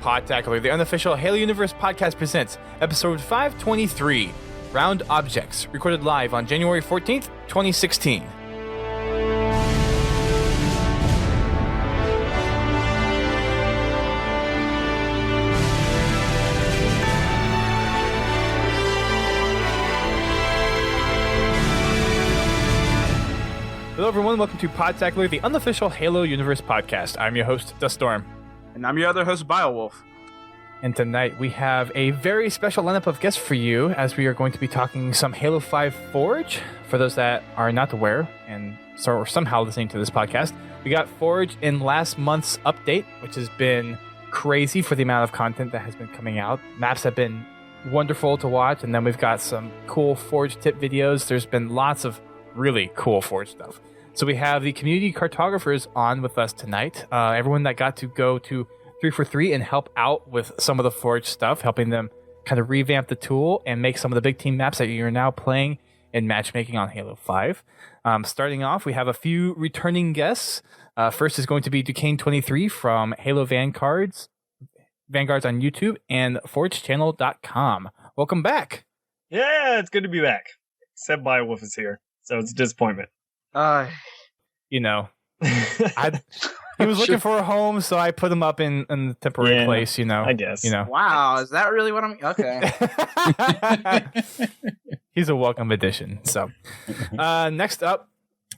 Podtacular, the unofficial Halo Universe podcast presents episode 523, Round Objects, recorded live on January 14th, 2016. Hello everyone, welcome to Podtacular, the unofficial Halo Universe podcast. I'm your host, Duststorm. And I'm your other host, Biowolf. And tonight we have a very special lineup of guests for you, as we are going to be talking some Halo 5 Forge. For those that are not aware and are somehow listening to this podcast, we got Forge in last month's update, which has been crazy for the amount of content that has been coming out. Maps have been wonderful to watch, and then we've got some cool Forge tip videos. There's been lots of really cool Forge stuff. So we have the Community Cartographers on with us tonight. Everyone that got to go to 343 and help out with some of the Forge stuff, helping them kind of revamp the tool and make some of the big team maps that you're now playing in matchmaking on Halo 5. Starting off, we have a few returning guests. First is going to be Duquesne23 from Halo Vanguards on YouTube and ForgeChannel.com. Welcome back. Yeah, it's good to be back. Except Biowolf is here, so it's a disappointment. You know, he was looking for a home, so I put him up in a temporary place, you know. I guess. You know. Wow, is that really what I'm... Okay. He's a welcome addition. So, next up,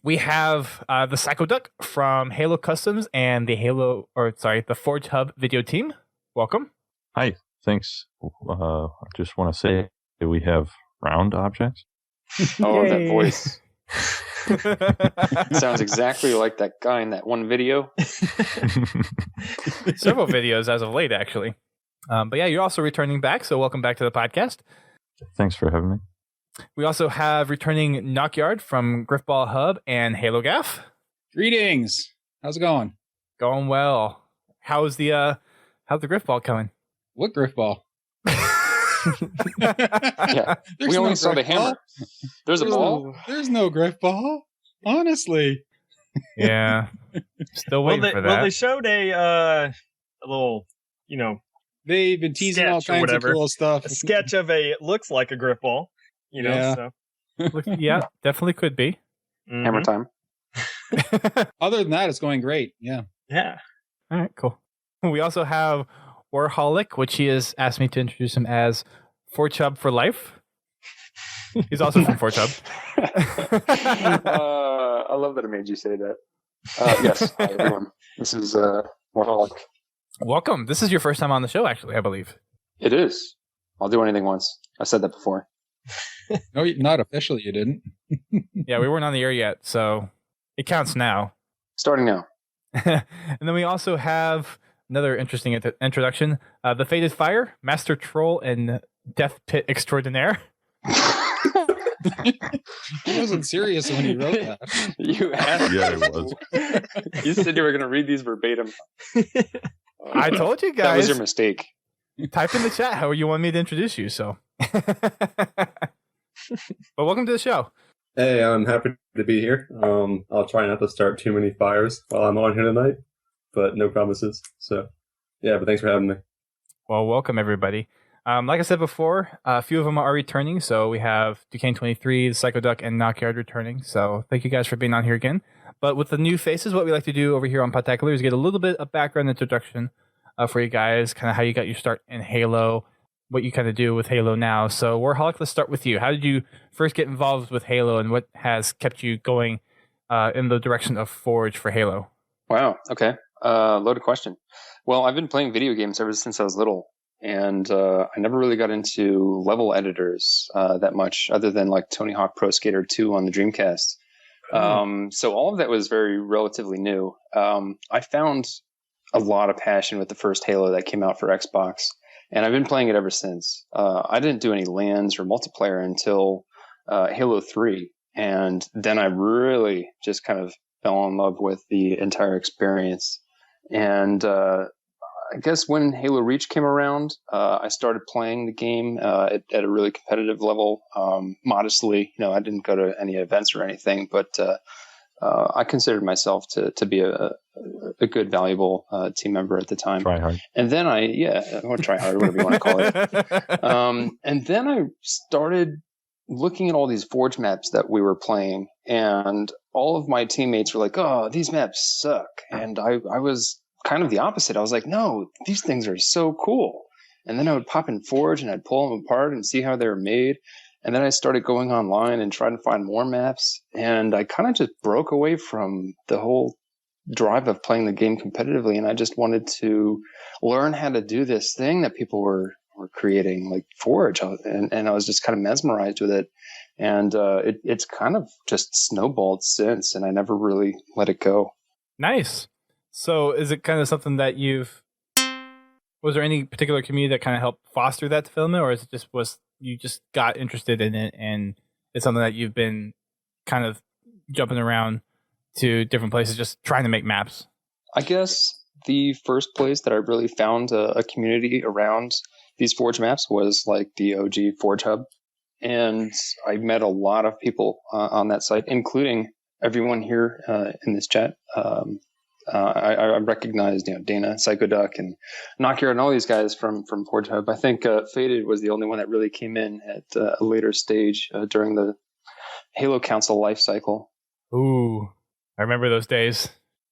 we have the Psycho Duck from Halo Customs and the the ForgeHub video team. Welcome. Hi, thanks. I just want to say that we have round objects. Oh, that voice. Sounds exactly like that guy in that one video. Several videos as of late, actually. But yeah, you're also returning back, so welcome back to the podcast. Thanks for having me. We also have returning NOKYARD from GrifballHub and HaloGAF. Greetings. How's it going? Going well. How's the Griffball coming? What Griffball? Yeah, we only saw the hammer. There's a ball. There's no Griffball. Honestly. Yeah. Still waiting for that. Well, they showed a little, they've been teasing all kinds of cool stuff. A sketch of it looks like a Griffball. So. Yeah, definitely could be. Mm-hmm. Hammer time. Other than that, it's going great. Yeah. Yeah. All right, cool. We also have Warholic, which he has asked me to introduce him as ForgeHub for life. He's also from ForgeHub. I love that it made you say that. Yes, hi everyone. This is Warholic. Welcome. This is your first time on the show, actually, I believe. It is. I'll do anything once. I said that before. No, not officially. You didn't. Yeah, we weren't on the air yet, so it counts now. Starting now. And then we also have another interesting introduction. The Fated Fire, Master Troll, and Death Pit Extraordinaire. He wasn't serious when he wrote that. You asked. Yeah, it was. You said you were going to read these verbatim. I told you guys. That was your mistake. Type in the chat how you want me to introduce you, so. But welcome to the show. Hey, I'm happy to be here. I'll try not to start too many fires while I'm on here tonight, but no promises. So, yeah, but thanks for having me. Well, welcome, everybody. Like I said before, a few of them are returning. So we have Duquesne23, the Psycho Duck, and NOKYARD returning. So thank you guys for being on here again. But with the new faces, what we like to do over here on Podtacular is get a little bit of background introduction for you guys, kind of how you got your start in Halo, what you kind of do with Halo now. So Warholic, let's start with you. How did you first get involved with Halo, and what has kept you going in the direction of Forge for Halo? Wow. Okay. Loaded question. Well, I've been playing video games ever since I was little, and I never really got into level editors that much, other than like Tony Hawk Pro Skater 2 on the Dreamcast. So all of that was very relatively new. I found a lot of passion with the first Halo that came out for Xbox, and I've been playing it ever since. I didn't do any LANs or multiplayer until Halo 3, and then I really just kind of fell in love with the entire experience. And I guess when Halo Reach came around, I started playing the game at a really competitive level, modestly. I didn't go to any events or anything, but I considered myself to be a good, valuable team member at the time. Try hard. And then or try hard, whatever you want to call it. And then I started looking at all these Forge maps that we were playing, and all of my teammates were like, "Oh, these maps suck." And I was kind of the opposite. I was like, "No, these things are so cool." And then I would pop in Forge and I'd pull them apart and see how they were made. And then I started going online and trying to find more maps. And I kind of just broke away from the whole drive of playing the game competitively. And I just wanted to learn how to do this thing that people were creating, like Forge. And I was just kind of mesmerized with it. And it's kind of just snowballed since. And I never really let it go. Nice. So is it kind of something that was there any particular community that kind of helped foster that development, or is it you just got interested in it and it's something that you've been kind of jumping around to different places, just trying to make maps? I guess the first place that I really found a community around these Forge maps was like the OG ForgeHub. And I met a lot of people on that site, including everyone here in this chat. I recognized, Dana, Psychoduck, and NOKYARD, and all these guys from ForgeHub. I think Faded was the only one that really came in at a later stage during the Halo Council life cycle. Ooh, I remember those days.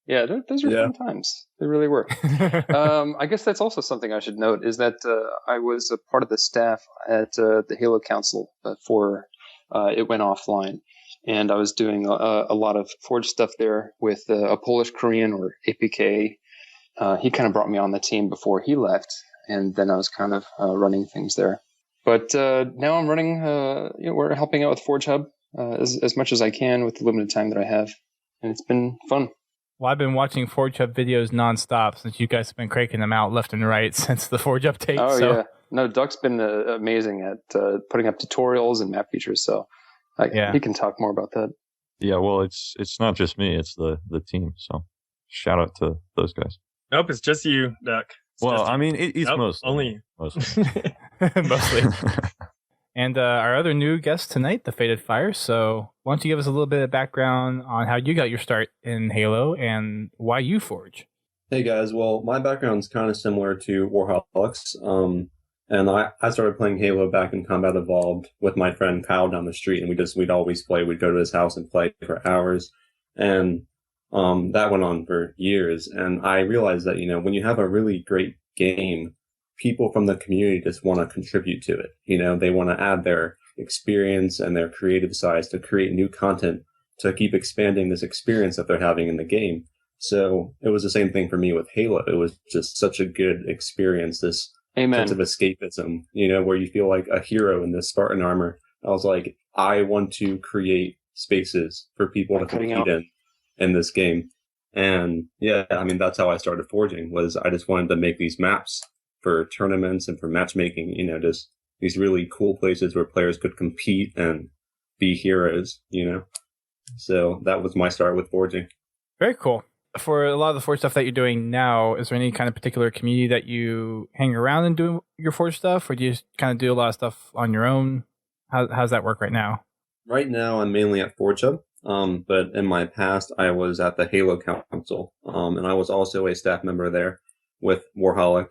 Yeah, those were fun times. They really were. I guess that's also something I should note, is that I was a part of the staff at the Halo Council before it went offline. And I was doing a lot of Forge stuff there with a Polish Korean, or APK. He kind of brought me on the team before he left, and then I was kind of running things there. But now I'm running, we're helping out with ForgeHub as much as I can with the limited time that I have. And it's been fun. Well, I've been watching ForgeHub videos nonstop since you guys have been cranking them out left and right since the Forge update. Oh, yeah. No, Duck's been amazing at putting up tutorials and map features, so... He can talk more about that. Yeah, well, it's not just me; it's the team. So, shout out to those guys. Nope, it's just you, Duck. It's mostly only you. Mostly. And our other new guest tonight, the Faded Fire. So, why don't you give us a little bit of background on how you got your start in Halo and why you Forge? Hey guys, well, my background's kind of similar to Warholic's. And I started playing Halo back in Combat Evolved with my friend Kyle down the street, and we'd always play. We'd go to his house and play for hours, and that went on for years. And I realized that, when you have a really great game, people from the community just want to contribute to it. They want to add their experience and their creative sides to create new content to keep expanding this experience that they're having in the game. So it was the same thing for me with Halo. It was just such a good experience, this Amen. sense of escapism, where you feel like a hero in this Spartan armor. I was like, I want to create spaces for people to compete in this game. And that's how I started forging, was I just wanted to make these maps for tournaments and for matchmaking, just these really cool places where players could compete and be heroes, So that was my start with forging. Very cool. For a lot of the Forge stuff that you're doing now, is there any kind of particular community that you hang around and do your Forge stuff, or do you just kind of do a lot of stuff on your own? How's that work right now? Right now, I'm mainly at ForgeHub, but in my past, I was at the Halo Council, and I was also a staff member there with Warholic.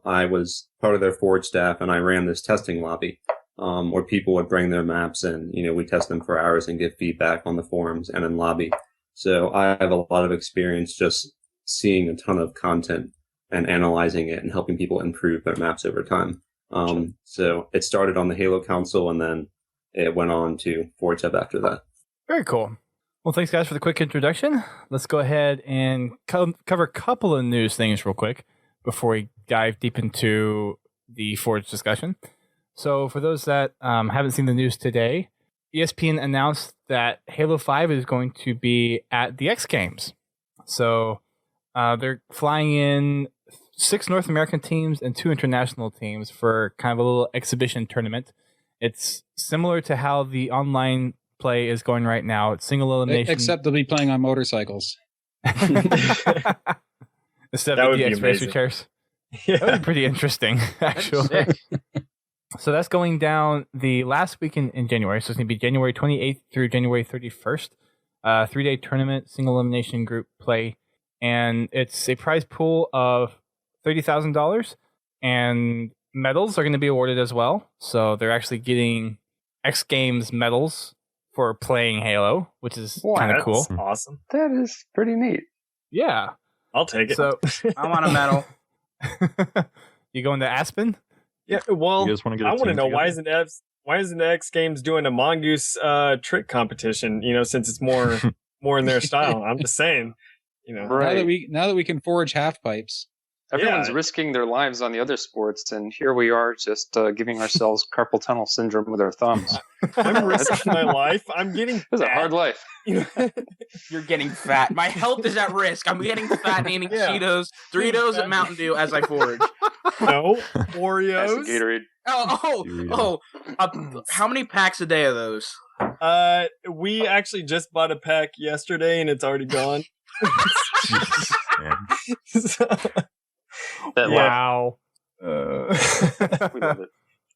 I was part of their Forge staff, and I ran this testing lobby where people would bring their maps, and we test them for hours and give feedback on the forums and in lobby. So I have a lot of experience just seeing a ton of content and analyzing it and helping people improve their maps over time. So it started on the Halo Council, and then it went on to ForgeHub after that. Very cool. Well, thanks, guys, for the quick introduction. Let's go ahead and cover a couple of news things real quick before we dive deep into the Forge discussion. So for those that haven't seen the news today, ESPN announced that Halo 5 is going to be at the X Games. So they're flying in 6 North American teams and 2 international teams for kind of a little exhibition tournament. It's similar to how the online play is going right now. It's single elimination. Except they'll be playing on motorcycles. Instead of the DX racer chairs. Yeah. That would be pretty interesting, actually. So that's going down the last weekend in January. So it's going to be January 28th through January 31st. 3-day tournament, single elimination group play, and it's a prize pool of $30,000, and medals are going to be awarded as well. So they're actually getting X Games medals for playing Halo, which is kind of cool. Awesome. That is pretty neat. Yeah, I'll take it. So I want a medal. You going to Aspen? Yeah. Well, You guys wanna get a I want to team know together? why isn't X Games doing a mongoose trick competition? Since it's more in their style. I'm just saying. Right. Now that we can forge half pipes. Everyone's risking their lives on the other sports, and here we are just giving ourselves carpal tunnel syndrome with our thumbs. I'm risking my life. I'm getting. It's a hard life. You're getting fat. My health is at risk. I'm getting fat and eating Cheetos, Doritos, and Mountain Dew as I forge. No That's Oreos. the Gatorade. How many packs a day are those? We actually just bought a pack yesterday, and it's already gone. Wow. We love it.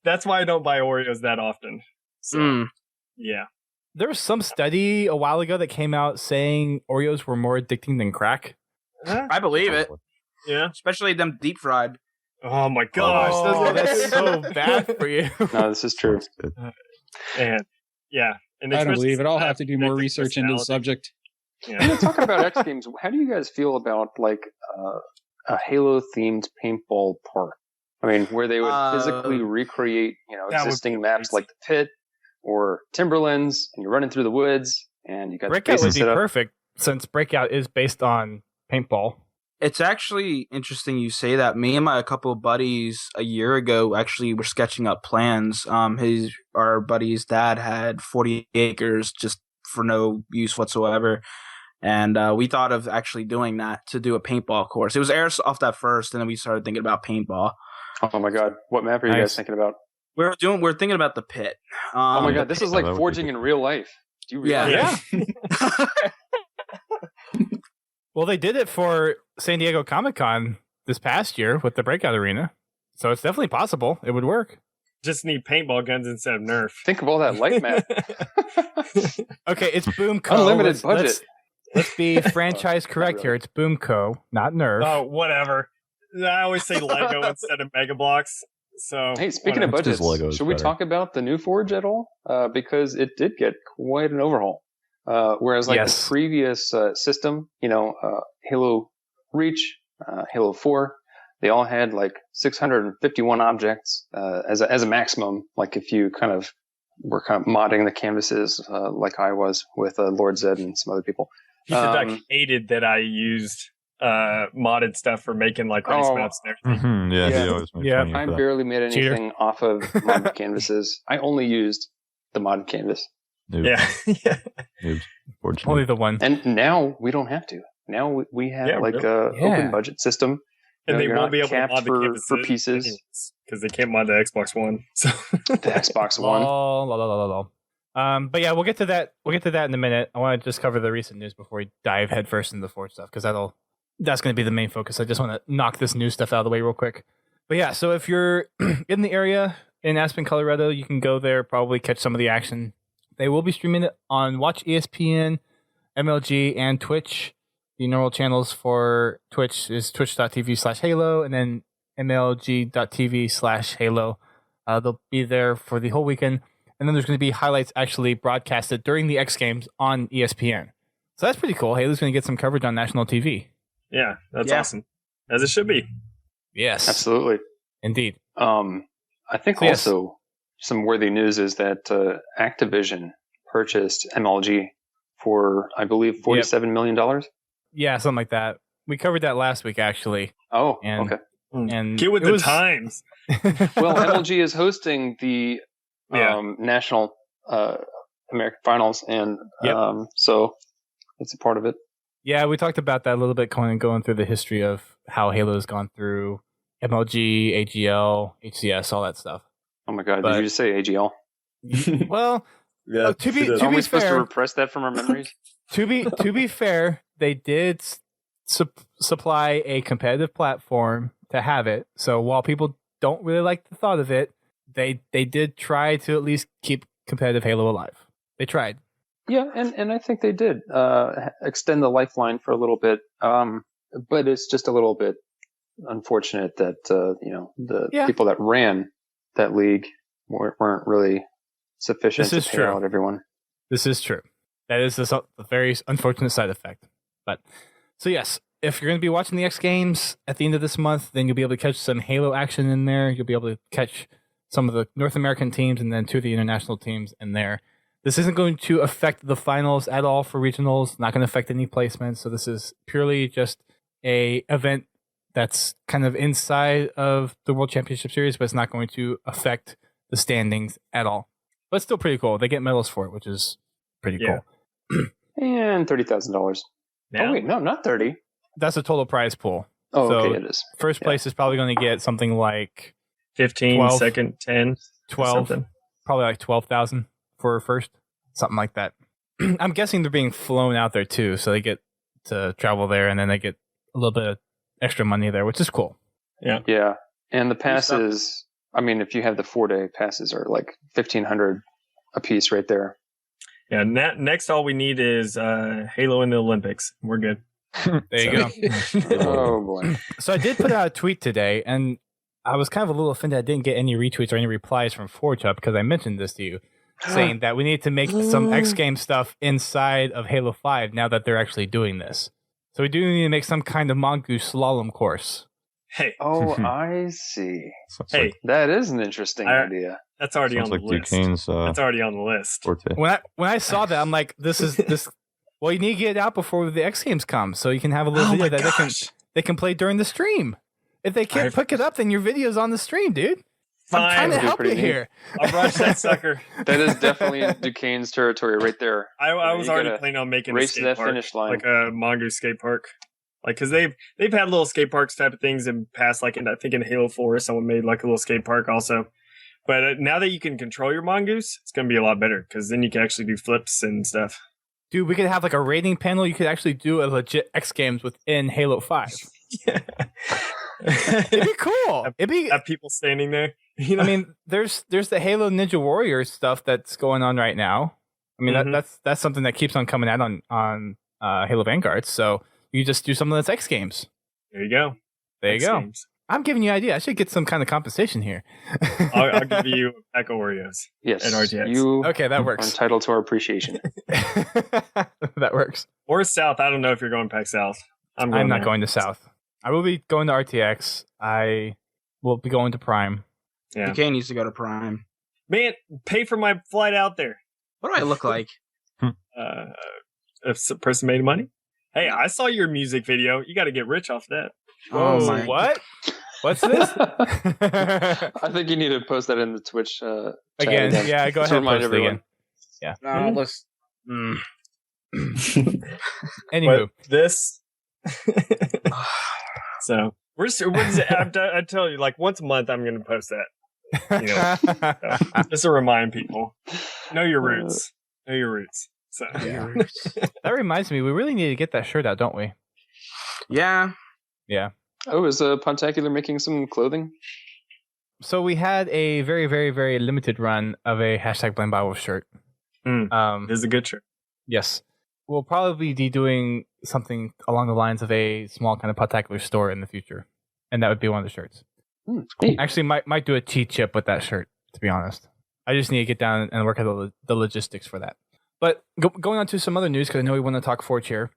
That's why I don't buy Oreos that often. So, yeah. There was some study a while ago that came out saying Oreos were more addicting than crack. I believe it. Yeah. Especially them deep fried. Oh my gosh. Oh, that's so bad for you. No, this is true. And yeah. And I don't believe it. I'll have to do more addictive research into the personality. subject. Yeah. Talking about X Games, how do you guys feel about a Halo-themed paintball park? I mean, where they would physically recreate, That would existing be maps crazy. like the Pit or Timberlands, and you're running through the woods, and you got Breakout the would bases be set up. perfect since Breakout is based on paintball. It's actually interesting you say that. Me and a couple of buddies a year ago actually were sketching up plans. Our buddy's dad had 40 acres just for no use whatsoever. And we thought of actually doing that to do a paintball course. It was airsoft at first, and then we started thinking about paintball. Oh my god, what map are you guys thinking about? We're thinking about the Pit. Oh my god, this is like that would be forging in real life. Do you realize? Yeah. Well, they did it for San Diego Comic-Con this past year with the Breakout Arena. So it's definitely possible. It would work. Just need paintball guns instead of Nerf. Think of all that light map. Okay, it's Boomco. Unlimited budget. Let's be franchise correct here. It's Boomco, not Nerf. Oh, whatever. I always say Lego instead of Mega Blocks. So Hey, speaking of whatever. budgets, Lego is should we better. talk about the new Forge at all? Because it did get quite an overhaul. Whereas like Yes. the previous system, Halo Reach, Halo 4, they all had like 651 objects as a maximum. Like if you were modding the canvases like I was with Lord Zed and some other people. Feedback hated that I used modded stuff for making like race Oh. maps and everything. Mm-hmm, yeah, Yeah. he always makes Yeah. fun of you I for that. barely made Cheater. anything off of modded canvases. I only used the modded canvas. Noob. Yeah. Yeah. Noobs. Fortunately. Only the one. And now we don't have to. Now we have Yeah, like really. a Yeah. open budget system. And they you're won't not be able to capped mod the canvases for pieces. because they can't mod the Xbox One. So The Xbox One. But yeah, we'll get to that. We'll get to that in a minute. I want to just cover the recent news before we dive headfirst into the Forge stuff because that's going to be the main focus. I just want to knock this new stuff out of the way real quick. But yeah, so if you're in the area in Aspen, Colorado, you can go there, probably catch some of the action. They will be streaming it on Watch ESPN, MLG, and Twitch. The normal channels for Twitch is twitch.tv/Halo and then mlg.tv/Halo. They'll be there for the whole weekend. And then there's going to be highlights actually broadcasted during the X Games on ESPN. So that's pretty cool. Halo's going to get some coverage on national TV. yeah, that's Yeah. awesome. As it should be. Yes. Absolutely. Indeed. I think So, yes. also some worthy news is that Activision purchased MLG for, I believe, $47 million. Yeah, something like that. We covered that last week, actually. Oh, And- okay. And Get with it the was- times. Well, MLG is hosting the national American finals, and Yep. so it's a part of it. Yeah, we talked about that a little bit going through the history of how Halo's gone through MLG, AGL, HCS, all that stuff. Oh my god, But- did you just say AGL? Well, Yeah, to be- she does. to Are be we supposed to fair- repress that from our memories? to be fair, they did supply a competitive platform to have it. So while people don't really like the thought of it, they did try to at least keep competitive Halo alive. They tried. Yeah, and I think they did extend the lifeline for a little bit, but it's just a little bit unfortunate that the people that ran that league weren't really sufficient to pay out everyone. This is true. That is a very unfortunate side effect. But so yes, if you're going to be watching the X Games at the end of this month, then you'll be able to catch some Halo action in there. You'll be able to catch some of the North American teams and then 2 of the international teams in there. This isn't going to affect the finals at all for regionals. Not going to affect any placements. So this is purely just a event that's kind of inside of the World Championship Series, but it's not going to affect the standings at all. But it's still pretty cool. They get medals for it, which is pretty cool. And $30,000. Yeah. Oh wait, no, not 30. That's a total prize pool. Oh, so okay, it is. First place is probably going to get something like 15, 12, second 10, 12, something. Probably like 12,000 for first, something like that. I'm guessing they're being flown out there too, so they get to travel there, and then they get a little bit of extra money there, which is cool. Yeah, and the passes. I mean, if you have the 4-day passes, are like $1,500 a piece right there. Yeah. Next, all we need is Halo in the Olympics. We're good. There you go. Oh boy. So I did put out a tweet today, and I was kind of a little offended I didn't get any retweets or any replies from ForgeHub because I mentioned this to you, saying that we need to make some X Games stuff inside of Halo 5 now that they're actually doing this. So we do need to make some kind of mongoose slalom course. Hey. Oh, I see. Hey, that is an interesting idea. That's already on the list. Duquesne's, that's already on the list. forte. When I saw that, I'm like, this. Well, you need to get it out before the X Games come, so you can have a little video that they can play during the stream. If they can't pick it up, then your video's on the stream, dude. Fine. I'm trying to help you neat. here. I'll rush that sucker. That is definitely in Duquesne's territory right there. I was already planning on making race a to skate that park, finish line. like a mongoose skate park. Like, because they've had little skate parks type of things in past, like I think in Halo 4, someone made like a little skate park also. But now that you can control your mongoose, it's going to be a lot better because then you can actually do flips and stuff. Dude, we could have like a rating panel. You could actually do a legit X Games within Halo 5. Yeah. It'd be cool. Have people standing there. You know? I mean, there's the Halo Ninja Warriors stuff that's going on right now. I mean, that's something that keeps on coming out on Halo Vanguard. So you just do something that's X Games. There you go. There you go. Games. I'm giving you an idea. I should get some kind of compensation here. I'll give you a pack of Oreos. Yes. And RTX. You okay, that works. are entitled to our appreciation. That works. Or South. I don't know if you're going back South. I'm not going to South. I will be going to RTX. I will be going to Prime. Yeah. DK needs to go to Prime. Man, pay for my flight out there. What do I look like? If a person made money? Hey, I saw your music video. You got to get rich off that. Oh, my. What? What's this? I think you need to post that in the Twitch again. Yeah, go ahead and post it again. Yeah. No, let's... Anywho. But this... So, I tell you, like, once a month, I'm going to post that. You know, just to remind people. Know your roots. Know your roots. So. Yeah. That reminds me, we really need to get that shirt out, don't we? Yeah. Yeah. Oh, is Podtacular making some clothing? So we had a very, very, very limited run of a #BlendBiowolf shirt. It is a good shirt. Yes. We'll probably be doing something along the lines of a small kind of Podtacular store in the future. And that would be one of the shirts. Actually, might do a T-chip with that shirt, to be honest. I just need to get down and work out the logistics for that. But going on to some other news, because I know we want to talk Forge here.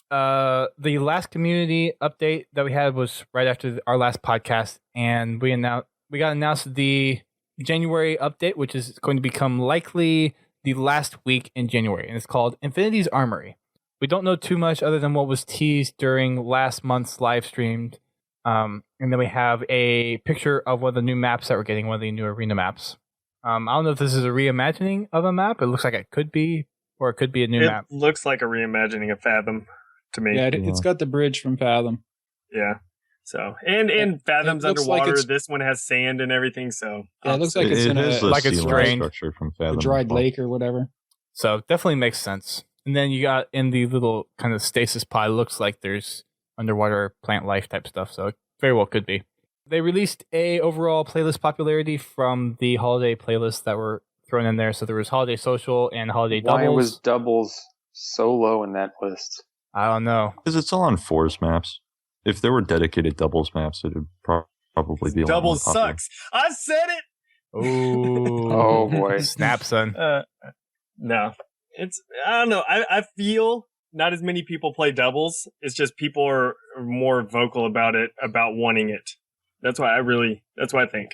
The last community update that we had was right after our last podcast, and we got announced the January update, which is going to become likely the last week in January, and it's called Infinity's Armory. We don't know too much other than what was teased during last month's live stream, and then we have a picture of one of the new maps that we're getting, one of the new arena maps. I don't know if this is a reimagining of a map. It looks like it could be, or it could be a new map. It looks like a reimagining of Fathom to me. Yeah, it's got the bridge from Fathom. Yeah. So and Fathom's underwater. This one has sand and everything. So yeah, it looks like it's in it's drained structure from Fathom, a dried lake or whatever. So definitely makes sense. And then you got in the little kind of stasis pod, looks like there's underwater plant life type stuff. So it very well could be. They released a overall playlist popularity from the holiday playlists that were thrown in there. So there was Holiday Social and Holiday Doubles. Why was Doubles so low in that list? I don't know. Because it's all on fours maps. If there were dedicated doubles maps, it would probably be a lot more Doubles popular. sucks. I said it. Ooh. Oh boy. Snap, son. No, I don't know. I feel not as many people play doubles. It's just people are more vocal about it, about wanting it. That's why I think.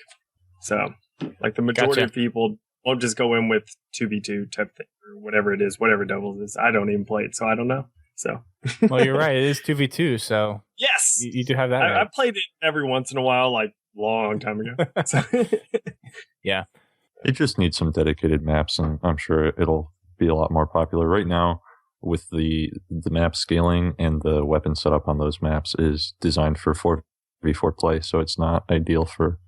So, like the majority of people won't just go in with 2v2 type thing or whatever it is, whatever doubles is. I don't even play it, so I don't know. So, well, you're right. It is 2v2, so yes, you do have that. I played it every once in a while, like long time ago. So. Yeah. It just needs some dedicated maps, and I'm sure it'll be a lot more popular. Right now, with the map scaling and the weapon setup on those maps is designed for 4v4 play, so it's not ideal for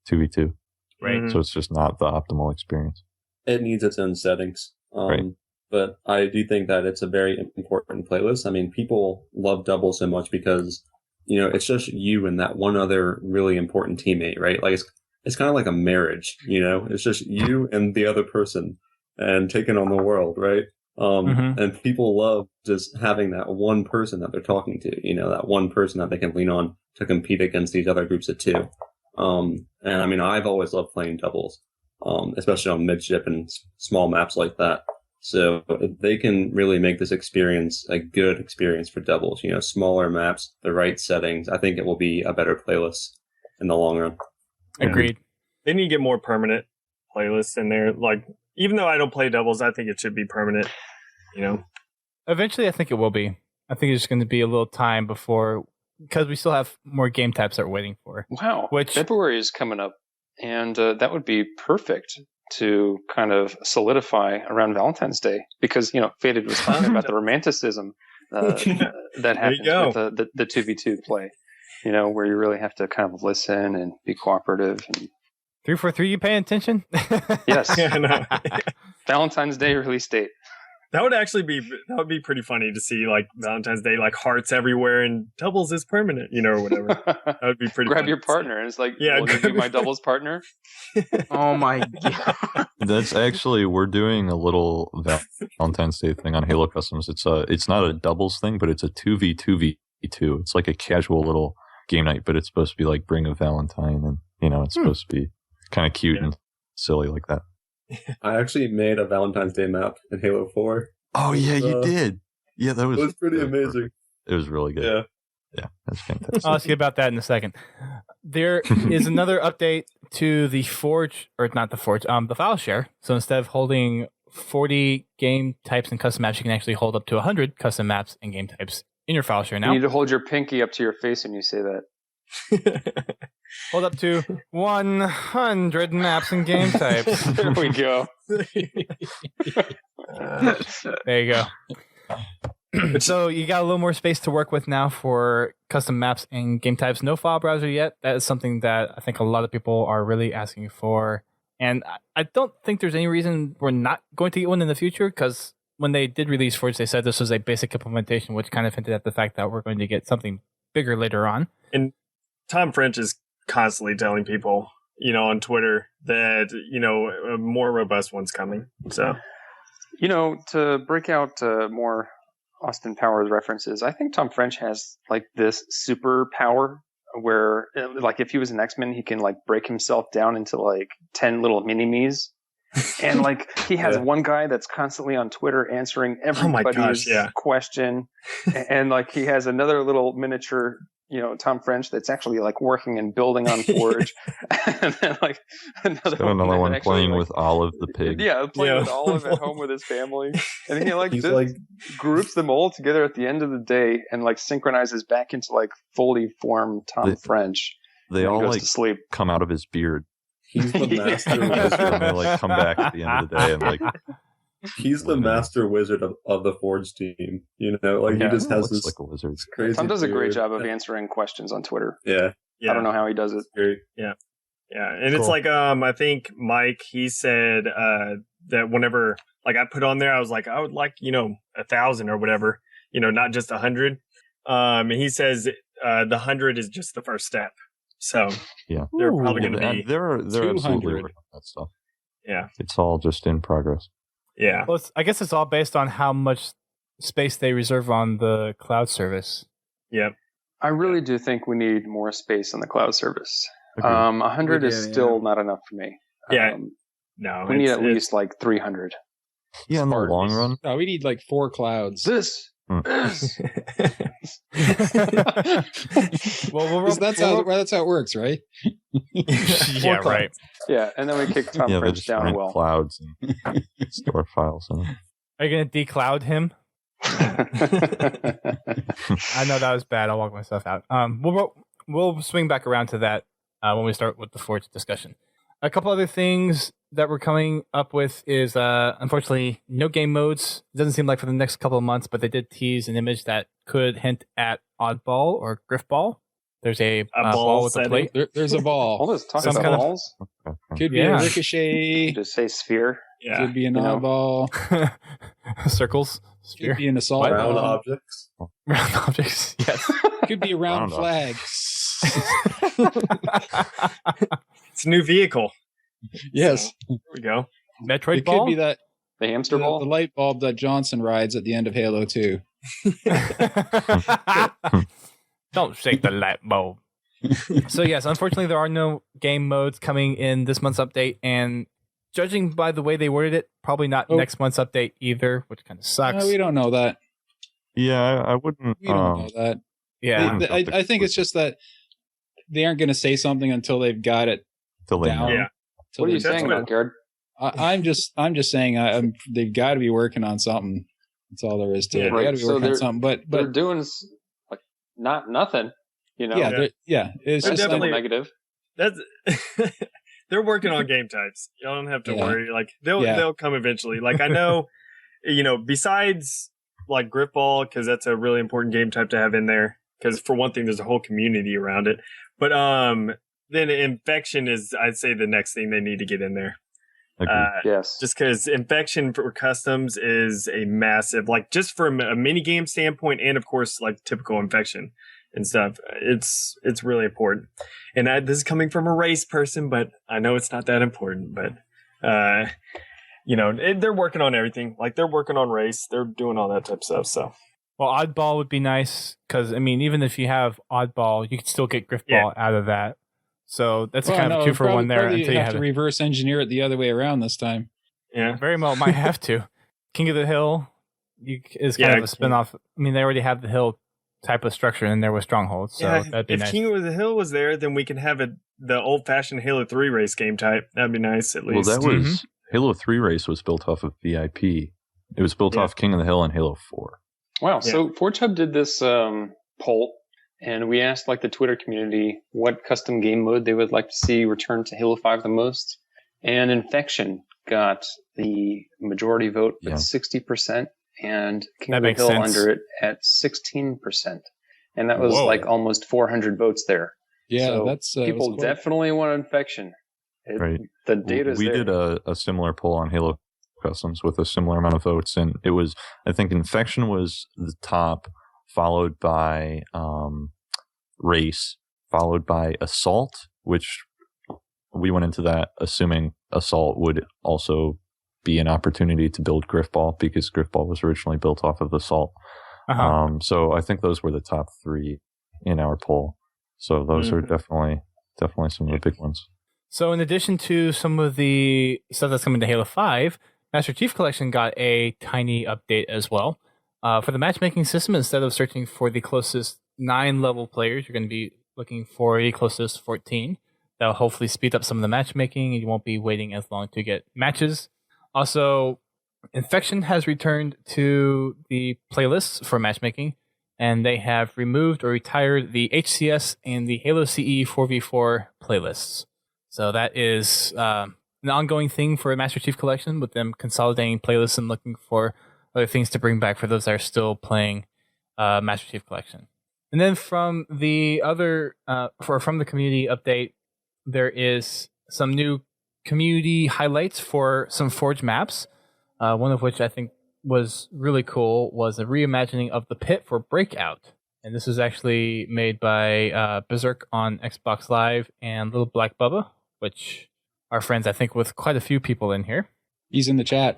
2v2. Right. So it's just not the optimal experience. It needs its own settings. Right. But I do think that it's a very important playlist. I mean, people love double so much because, it's just you and that one other really important teammate, right? Like it's kind of like a marriage, it's just you and the other person and taking on the world, right? And people love just having that one person that they're talking to, that one person that they can lean on to compete against these other groups of two. And I mean, I've always loved playing doubles, especially on midship and small maps like that. So if they can really make this experience a good experience for doubles, smaller maps, the right settings, I think it will be a better playlist in the long run. Agreed. They need to get more permanent playlists in there. Like, even though I don't play doubles, I think it should be permanent, Eventually, I think it will be. I think it's going to be a little time before, because we still have more game types that we're waiting for. Wow. February is coming up, and that would be perfect to kind of solidify around Valentine's Day, because Faded was talking about the romanticism that happens with the 2v2 play, where you really have to kind of listen and be cooperative. And 343, you paying attention? Yes. Yeah, no. Valentine's Day release date. That would be pretty funny to see, like, Valentine's Day, like, hearts everywhere, and doubles is permanent, or whatever. That would be pretty Grab funny your partner, and it's like, will you be my doubles partner? Oh my god. That's actually, we're doing a little Valentine's Day thing on Halo Customs. It's not a doubles thing, but it's a 2v2v2. It's like a casual little game night, but it's supposed to be like Bring a Valentine, and it's supposed to be kind of cute and silly like that. I actually made a Valentine's Day map in Halo 4. Oh yeah, you did. Yeah, that was pretty amazing. It was really good. Yeah, that's fantastic. I'll ask you about that in a second. There is another update to the the file share. So instead of holding 40 game types and custom maps, you can actually hold up to 100 custom maps and game types in your file share now. You need to hold your pinky up to your face when you say that. Hold up to 100 maps and game types. There we go. There you go. So you got a little more space to work with now for custom maps and game types. No file browser yet. That is something that I think a lot of people are really asking for. And I don't think there's any reason we're not going to get one in the future, because when they did release Forge, they said this was a basic implementation, which kind of hinted at the fact that we're going to get something bigger later on. And Tom French is constantly telling people, on Twitter that, a more robust one's coming. So, to break out more Austin Powers references, I think Tom French has like this superpower where, like, if he was an X-Men, he can like break himself down into like 10 little mini-me's. And like he has one guy that's constantly on Twitter answering everybody's question. And like he has another little miniature, Tom French that's actually like working and building on Forge. And then like another one playing with Olive the pig. Yeah, playing with Olive at home with his family. And he groups them all together at the end of the day and like synchronizes back into like fully formed Tom French. They all goes like to sleep. Come out of his beard. He's the master wizard. And they like come back at the end of the day and like he's the master wizard of the Forge team. He just has this like a wizard. Crazy Tom does a great beard. job of answering questions on Twitter. Yeah. I don't know how he does it. Yeah. And it's like, I think Mike, he said that whenever like I put on there, I was like, I would like, 1,000 or whatever, not just 100. And he says the 100 is just the first step. So yeah, they're probably going to be they're absolutely 200. working on that stuff. Yeah. It's all just in progress. Yeah. Well, I guess it's all based on how much space they reserve on the cloud service. Yep. I really do think we need more space on the cloud service. Agreed. 100 is still yeah. not enough for me. Yeah. No, we need at least like 300. Yeah, in the Spartans. long run. No, we need like 4 clouds. This. Well, That's how it works, right? yeah, right. Yeah, and then we kick Tom Yeah, they French just down a rent well. clouds and store files in them. Are you going to decloud him? I know that was bad. I'll walk myself out. We'll swing back around to that when we start with the Forge discussion. A couple other things that we're coming up with is, unfortunately, no game modes. It doesn't seem like for the next couple of months, but they did tease an image that could hint at Oddball or Grifball. There's a ball with a plate. There's a ball. All this talk Some about kind of- balls. Could be a ricochet. Just say sphere. Yeah. Could be an You know. oddball. Circles. Sphere. Could be an assault Round ball. objects. Round objects. Yes. Could be a round Round flag. It's a new vehicle. Yes. There we go. Metroid It ball? could be that The hamster the ball. light bulb that Johnson rides at the end of Halo 2. Don't shake the light bulb. So yes, unfortunately there are no game modes coming in this month's update, and judging by the way they worded it, probably not next month's update either, which kind of sucks. No, we don't know that. Yeah, I wouldn't. We don't know that. Yeah. I think it's just that they aren't going to say something until they've got it Till they down. know. Yeah. Till What are you they- That's saying, what- NOKYARD? I'm just saying they've got to be working on something. That's all there is to Yeah. it. They got to be So working on they're- something. They're But doing like nothing. You know. yeah, it's They're just definitely- like, negative. That's they're working on game types. You don't have to Yeah. worry. Like they'll Yeah. they'll come eventually. Like I know, besides like Grifball, because that's a really important game type to have in there. Because for one thing, there's a whole community around it. But then infection is, I'd say, the next thing they need to get in there. Agreed. Yes. Just because infection for customs is a massive, like just from a mini game standpoint, and of course like typical infection and stuff. It's really important. And this is coming from a race person, but I know it's not that important. But they're working on everything. Like they're working on race, they're doing all that type of stuff. So Well, Oddball would be nice because, I mean, even if you have Oddball, you could still get Grifball out of that. So that's kind of a 2-for-1 there until you have have to it. reverse engineer it the other way around this time. yeah, Very well might have to. King of the Hill is kind of a spin-off. I mean, they already have the Hill type of structure in there with Strongholds, so that'd be if nice. King of the Hill was there, then we can have the old-fashioned Halo 3 race game type. That'd be nice at Well, least. that was Halo 3 race was built off of VIP. It was built off King of the Hill and Halo 4. Wow. So ForgeHub did this poll, and we asked like the Twitter community what custom game mode they would like to see return to Halo 5 the most. And Infection got the majority vote at 60%, and King of the Hill under it at 16%. And that was like almost 400 votes there. Yeah, so that's people definitely want Infection. Right. The data's we there. did a similar poll on Halo Customs with a similar amount of votes, and it was, I think, Infection was the top, followed by Race, followed by Assault, which we went into that assuming Assault would also be an opportunity to build Grifball because Grifball was originally built off of Assault. So I think those were the top 3 in our poll. So those are definitely some of the big ones. So in addition to some of the stuff that's coming to Halo 5, Master Chief Collection got a tiny update as well. For the matchmaking system, instead of searching for the closest 9 level players, you're going to be looking for the closest 14. That'll hopefully speed up some of the matchmaking, and you won't be waiting as long to get matches. Also, Infection has returned to the playlists for matchmaking, and they have removed or retired the HCS and the Halo CE 4v4 playlists. So that is an ongoing thing for Master Chief Collection, with them consolidating playlists and looking for other things to bring back for those that are still playing Master Chief Collection. And then from the other, from the community update, there is some new community highlights for some Forge maps. One of which I think was really cool was a reimagining of the pit for Breakout. And this was actually made by Berserk on Xbox Live and Little Black Bubba, which our friends, I think, with quite a few people in here. He's in the chat.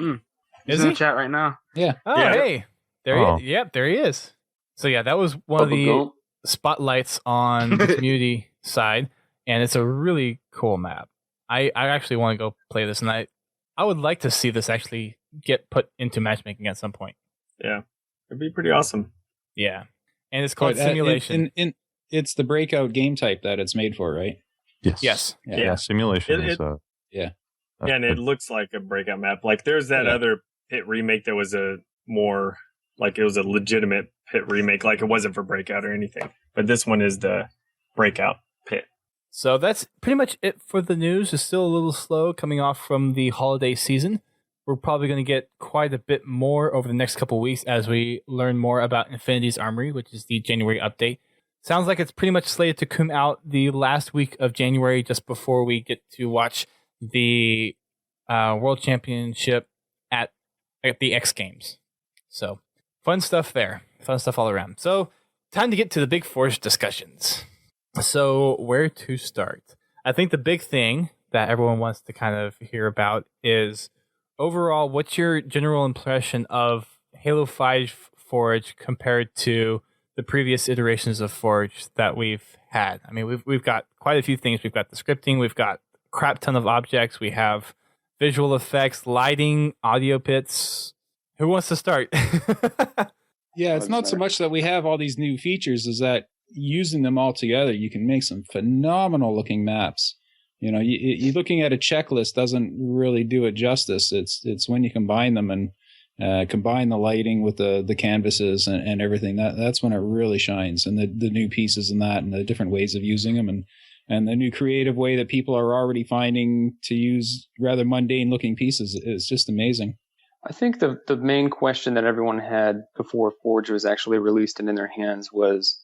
He's in the chat right now. Yeah. Oh, Yeah. hey. Yep, there he is. So, yeah, that was one of the spotlights on the community side, and it's a really cool map. I actually want to go play this, and I would like to see this actually get put into matchmaking at some point. Yeah, it'd be pretty awesome. Yeah, and it's called But, simulation. It's the breakout game type that it's made for, right? Yes. Yeah. Simulation is And it looks like a breakout map. Like there's that other Pit remake that was a more like it was a legitimate Pit remake, like it wasn't for breakout or anything. But this one is the breakout Pit. So that's pretty much it for the news. It's still a little slow coming off from the holiday season. We're probably going to get quite a bit more over the next couple of weeks as we learn more about Infinity's Armory, which is the January update. Sounds like it's pretty much slated to come out the last week of January, just before we get to watch the World Championship at the X Games. So fun stuff there. Fun stuff all around. So time to get to the big Forge discussions. So where to start? I think the big thing that everyone wants to kind of hear about is overall, what's your general impression of Halo 5 Forge compared to the previous iterations of Forge that we've had? I mean, we've got quite a few things. We've got the scripting, we've got a crap ton of objects, we have visual effects, lighting, audio pits. Who wants to start? Yeah, it's not so much that we have all these new features, is that using them all together, you can make some phenomenal looking maps. You know, you looking at a checklist doesn't really do it justice. It's when you combine them and combine the lighting with the canvases and everything, that's when it really shines. And the new pieces and that, and the different ways of using them, and the new creative way that people are already finding to use rather mundane looking pieces is just amazing. I think the main question that everyone had before Forge was actually released and in their hands was,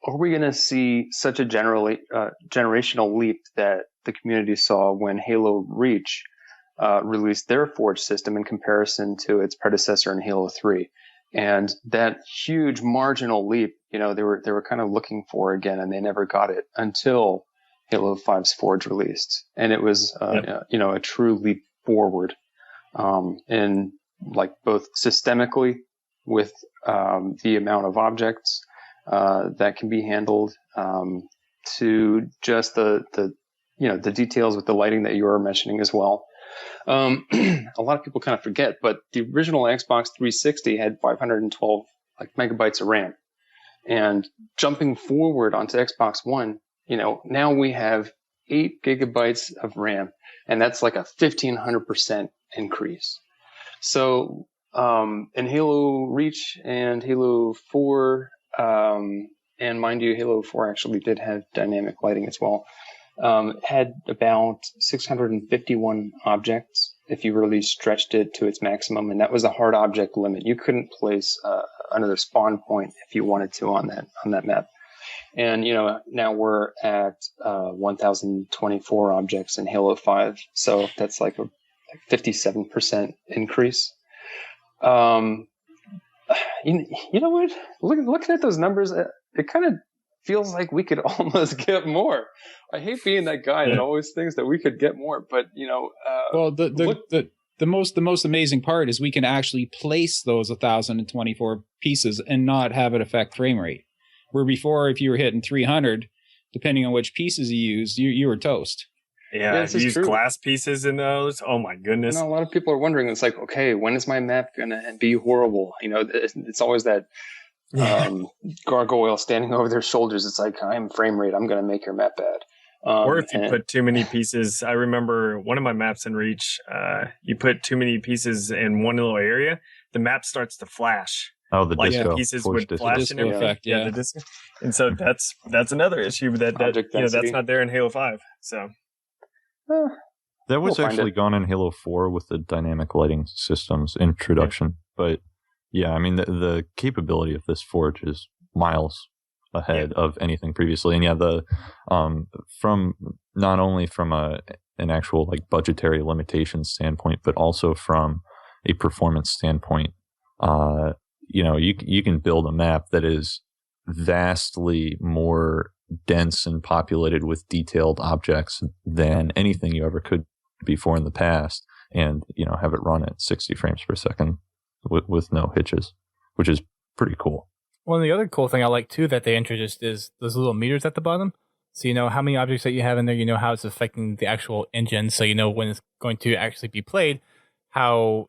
are we going to see such a generational leap that the community saw when Halo Reach released their Forge system in comparison to its predecessor in Halo 3? And that huge marginal leap, they were kind of looking for again, and they never got it until Halo 5's Forge released. And it was, a true leap forward in like both systemically with the amount of objects that can be handled, to just the details with the lighting that you were mentioning as well. A lot of people kind of forget, but the original Xbox 360 had 512 megabytes of RAM, and jumping forward onto Xbox One, now we have 8 gigabytes of RAM, and that's like a 1,500% increase. So in Halo Reach and Halo 4, and mind you, Halo 4 actually did have dynamic lighting as well, had about 651 objects if you really stretched it to its maximum, and that was a hard object limit. You couldn't place another spawn point if you wanted to on that map. And now we're at 1,024 objects in Halo 5, so that's like a 57% increase. You know what? Looking at those numbers, it kind of feels like we could almost get more. I hate being that guy that always thinks that we could get more, but well, the most amazing part is we can actually place those 1,024 pieces and not have it affect frame rate. Where before, if you were hitting 300, depending on which pieces you used, you were toast. Yeah, you use glass pieces in those. Oh my goodness! A lot of people are wondering. It's like, okay, when is my map gonna be horrible? It's always that gargoyle standing over their shoulders. It's like, I'm frame rate. I'm gonna make your map bad. Or if you put too many pieces. I remember one of my maps in Reach. You put too many pieces in one little area, the map starts to flash. Oh, the disco. Pieces Forge would disco. flash and everything. Effect, yeah. The disco. And so that's another issue that that's not there in Halo 5. So. That was actually gone in Halo 4 with the dynamic lighting systems introduction. But yeah, I mean, the capability of this Forge is miles ahead of anything previously. And yeah, from not only from an actual budgetary limitation standpoint, but also from a performance standpoint, you can build a map that is vastly more dense and populated with detailed objects than anything you ever could before in the past, and have it run at 60 frames per second with no hitches, which is pretty cool. Well, and the other cool thing I like too that they introduced is those little meters at the bottom. So you know how many objects that you have in there, you know how it's affecting the actual engine, so you know when it's going to actually be played, how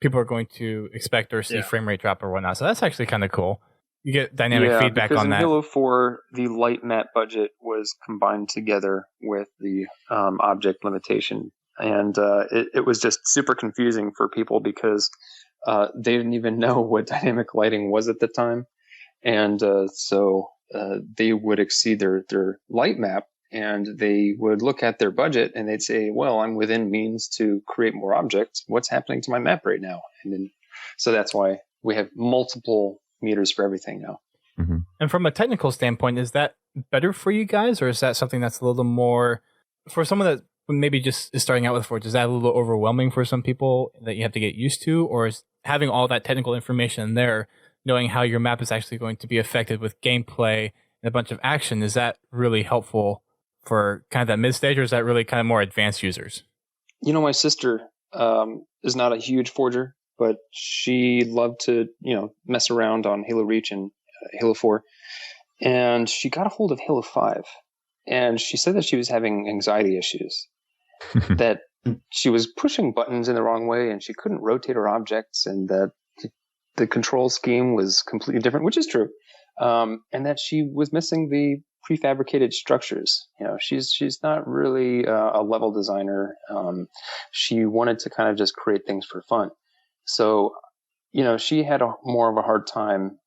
people are going to expect or see frame rate drop or whatnot. So that's actually kind of cool. You get dynamic feedback on that. In Halo 4, the light map budget was combined together with the object limitation. And it was just super confusing for people because they didn't even know what dynamic lighting was at the time. And so they would exceed their light map, and they would look at their budget and they'd say, well, I'm within means to create more objects. What's happening to my map right now? And then, so that's why we have multiple meters for everything now. Mm-hmm. And from a technical standpoint, is that better for you guys, or is that something that's a little more for someone that maybe just is starting out with Forge? Is that a little overwhelming for some people that you have to get used to, or is having all that technical information there, knowing how your map is actually going to be affected with gameplay and a bunch of action, is that really helpful for kind of that mid stage, or is that really kind of more advanced users? My sister is not a huge forger, but she loved to, mess around on Halo Reach and Halo 4. And she got a hold of Halo 5. And she said that she was having anxiety issues, that she was pushing buttons in the wrong way and she couldn't rotate her objects, and that the control scheme was completely different, which is true. And that she was missing the prefabricated structures. She's not really a level designer. She wanted to kind of just create things for fun. So, she had more of a hard time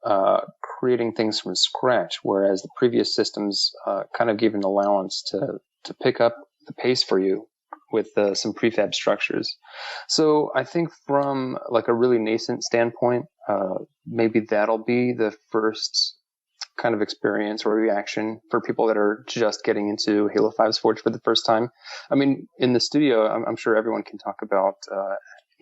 creating things from scratch, whereas the previous systems kind of gave an allowance to pick up the pace for you with some prefab structures. So I think from like a really nascent standpoint, maybe that'll be the first kind of experience or reaction for people that are just getting into Halo 5's Forge for the first time. I mean, in the studio, I'm sure everyone can talk about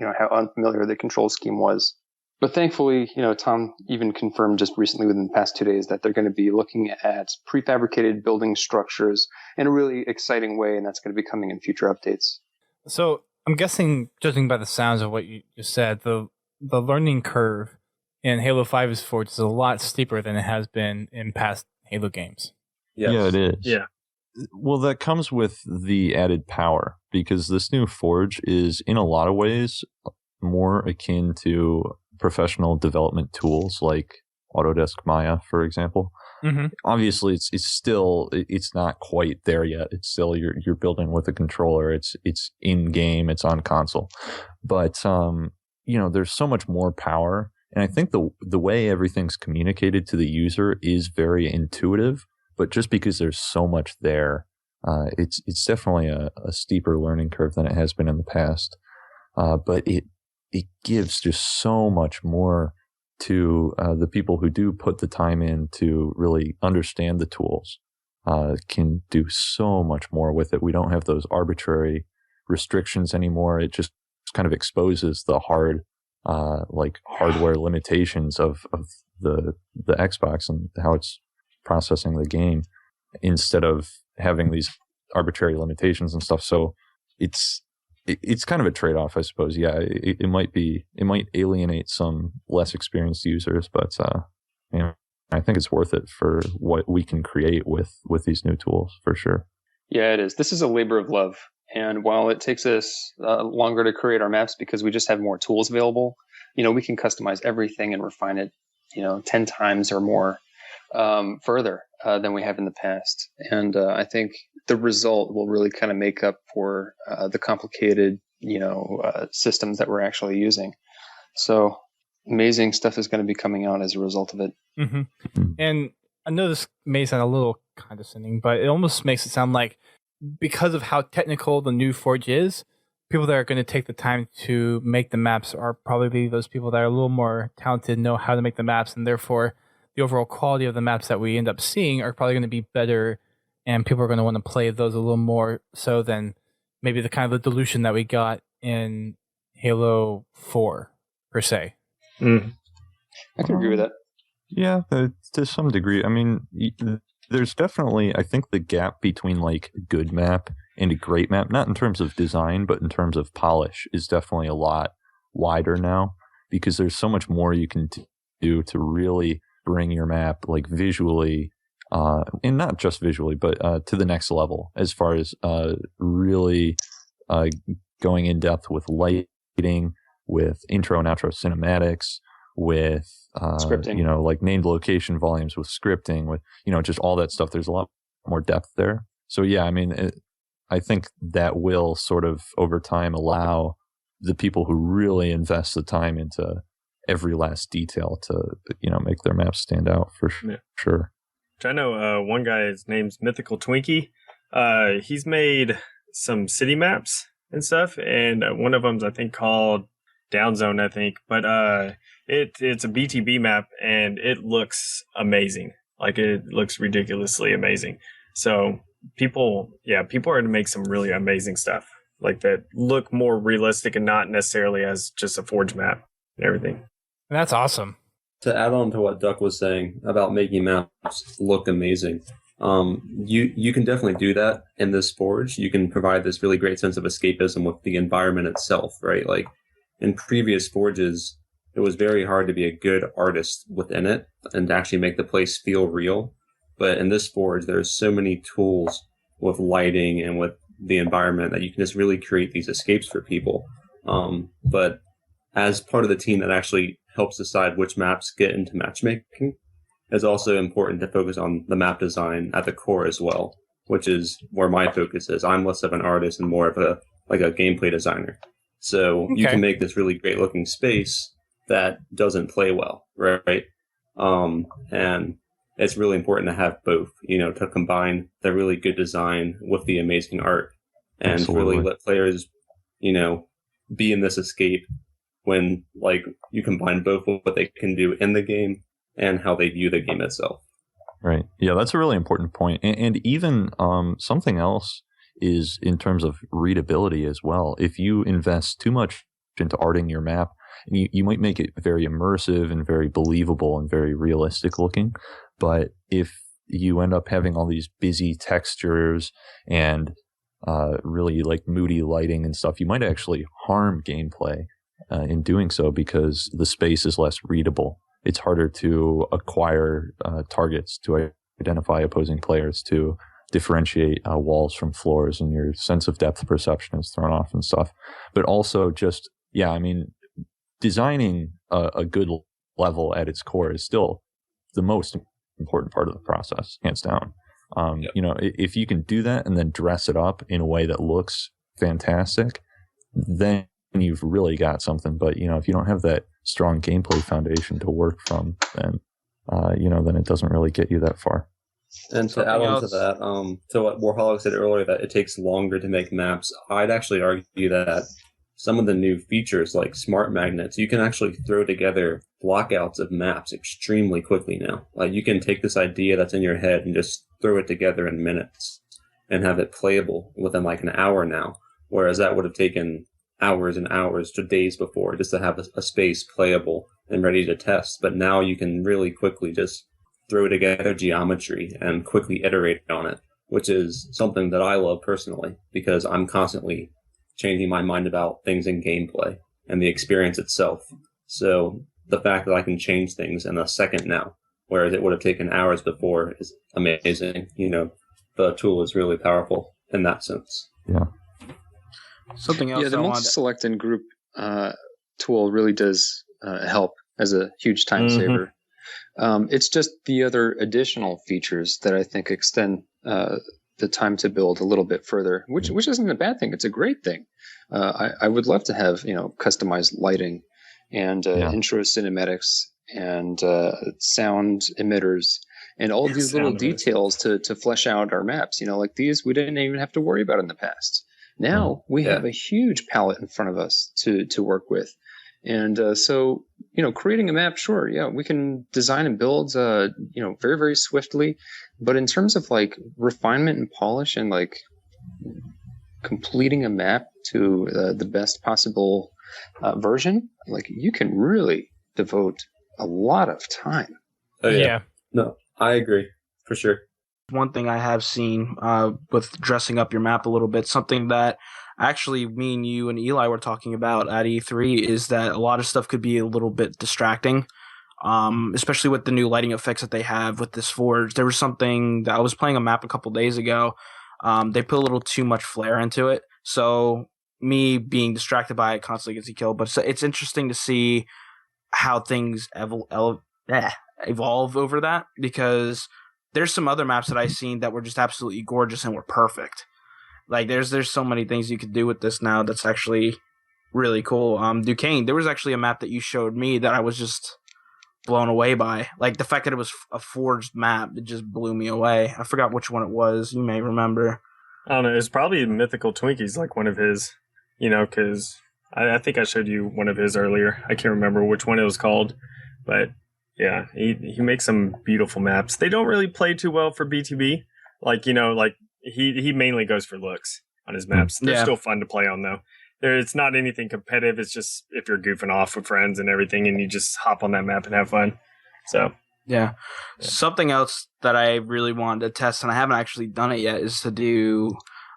how unfamiliar the control scheme was. But thankfully, Tom even confirmed just recently within the past 2 days that they're going to be looking at prefabricated building structures in a really exciting way, and that's going to be coming in future updates. So I'm guessing, judging by the sounds of what you just said, the learning curve in Halo 5's Forge is a lot steeper than it has been in past Halo games. Yes. Yeah, it is. Yeah. Well, that comes with the added power, because this new Forge is, in a lot of ways, more akin to professional development tools like Autodesk Maya, for example. Mm-hmm. Obviously, it's not quite there yet. It's still you're building with a controller. It's in game. It's on console, but there's so much more power, and I think the way everything's communicated to the user is very intuitive. But just because there's so much there, it's definitely a steeper learning curve than it has been in the past. But it gives just so much more to the people who do put the time in to really understand the tools. Can do so much more with it. We don't have those arbitrary restrictions anymore. It just kind of exposes the hardware limitations of the Xbox and how it's processing the game, instead of having these arbitrary limitations and stuff. So it's kind of a trade-off, I suppose. Yeah, it might alienate some less experienced users, but I think it's worth it for what we can create with these new tools, for sure. Yeah, it is. This is a labor of love, and while it takes us longer to create our maps because we just have more tools available, we can customize everything and refine it, 10 times or more further than we have in the past. And I think the result will really kind of make up for the complicated, systems that we're actually using. So amazing stuff is going to be coming out as a result of it. Mm-hmm. And I know this may sound a little condescending, but it almost makes it sound like, because of how technical the new Forge is, people that are going to take the time to make the maps are probably those people that are a little more talented, know how to make the maps, and therefore the overall quality of the maps that we end up seeing are probably going to be better, and people are going to want to play those a little more so than maybe the kind of the dilution that we got in Halo 4, per se. I can agree with that. Yeah, to some degree. I mean, there's definitely, I think the gap between like good map and a great map, not in terms of design, but in terms of polish, is definitely a lot wider now, because there's so much more you can do to really bring your map like visually, and not just visually, but to the next level as far as really going in depth with lighting, with intro and outro cinematics, with scripting, like named location volumes, with scripting, with just all that stuff. There's a lot more depth there. So yeah, I mean, I think that will sort of over time allow the people who really invest the time into every last detail to make their maps stand out for sure. I know one guy, his name's Mythical Twinkie. He's made some city maps and stuff, and one of them's I think called Down Zone, I think. But it's a BTB map, and it looks amazing. Like, it looks ridiculously amazing. So people are going to make some really amazing stuff like that, look more realistic and not necessarily as just a Forge map and everything. That's awesome. To add on to what Duck was saying about making maps look amazing, you can definitely do that in this Forge. You can provide this really great sense of escapism with the environment itself, right? Like in previous Forges, it was very hard to be a good artist within it and to actually make the place feel real. But in this Forge, there's so many tools with lighting and with the environment that you can just really create these escapes for people. But as part of the team that actually helps decide which maps get into matchmaking, it's also important to focus on the map design at the core as well, which is where my focus is. I'm less of an artist and more of a gameplay designer. So you can make this really great looking space that doesn't play well, right? And it's really important to have both, to combine the really good design with the amazing art, and Absolutely. really let players, be in this escape when you combine both what they can do in the game and how they view the game itself. Right. Yeah, that's a really important point. And even something else is in terms of readability as well. If you invest too much into arting your map, you might make it very immersive and very believable and very realistic looking. But if you end up having all these busy textures and really moody lighting and stuff, you might actually harm gameplay in doing so, because the space is less readable. It's harder to acquire targets, to identify opposing players, to differentiate walls from floors, and your sense of depth perception is thrown off and stuff. But also just, designing a good level at its core is still the most important part of the process, hands down. If you can do that and then dress it up in a way that looks fantastic, then you've really got something. But if you don't have that strong gameplay foundation to work from, then then it doesn't really get you that far. And to add on to that, to what Warholic said earlier, that it takes longer to make maps, I'd actually argue that some of the new features like smart magnets, you can actually throw together blockouts of maps extremely quickly now. You can take this idea that's in your head and just throw it together in minutes and have it playable within an hour now, whereas that would have taken hours and hours to days before just to have a space playable and ready to test. But now you can really quickly just throw together geometry and quickly iterate on it, which is something that I love personally, because I'm constantly changing my mind about things in gameplay and the experience itself. So the fact that I can change things in a second now, whereas it would have taken hours before, is amazing. The tool is really powerful in that sense. Yeah. Something else. Yeah, the multi-select and group tool really does help as a huge time saver. It's just the other additional features that I think extend the time to build a little bit further, which isn't a bad thing. It's a great thing. I would love to have customized lighting and intro cinematics and sound emitters and all these little details to flesh out our maps. Like these we didn't even have to worry about in the past. Now we have a huge palette in front of us to work with. And so, creating a map, sure, we can design and build, very, very swiftly. But in terms of refinement and polish and completing a map to the best possible version, you can really devote a lot of time. Oh, yeah. No, I agree for sure. One thing I have seen with dressing up your map a little bit, something that actually me and you and Eli were talking about at E3 is that a lot of stuff could be a little bit distracting, especially with the new lighting effects that they have with this Forge. There was something that I was playing a map a couple days ago. They put a little too much flare into it. So me being distracted by it constantly gets you killed. But it's interesting to see how things evolve over that, because there's some other maps that I've seen that were just absolutely gorgeous and were perfect. Like there's so many things you could do with this now that's actually really cool. Duquesne, there was actually a map that you showed me that I was just blown away by. Like the fact that it was a forged map, it just blew me away. I forgot which one it was. You may remember. I don't know. It's probably Mythical Twinkies, like one of his, because I think I showed you one of his earlier. I can't remember which one it was called, but yeah, he makes some beautiful maps. They don't really play too well for BTB. He mainly goes for looks on his maps. They're still fun to play on, though. It's not anything competitive. It's just if you're goofing off with friends and everything, and you just hop on that map and have fun. So yeah. Something else that I really wanted to test, and I haven't actually done it yet, is to do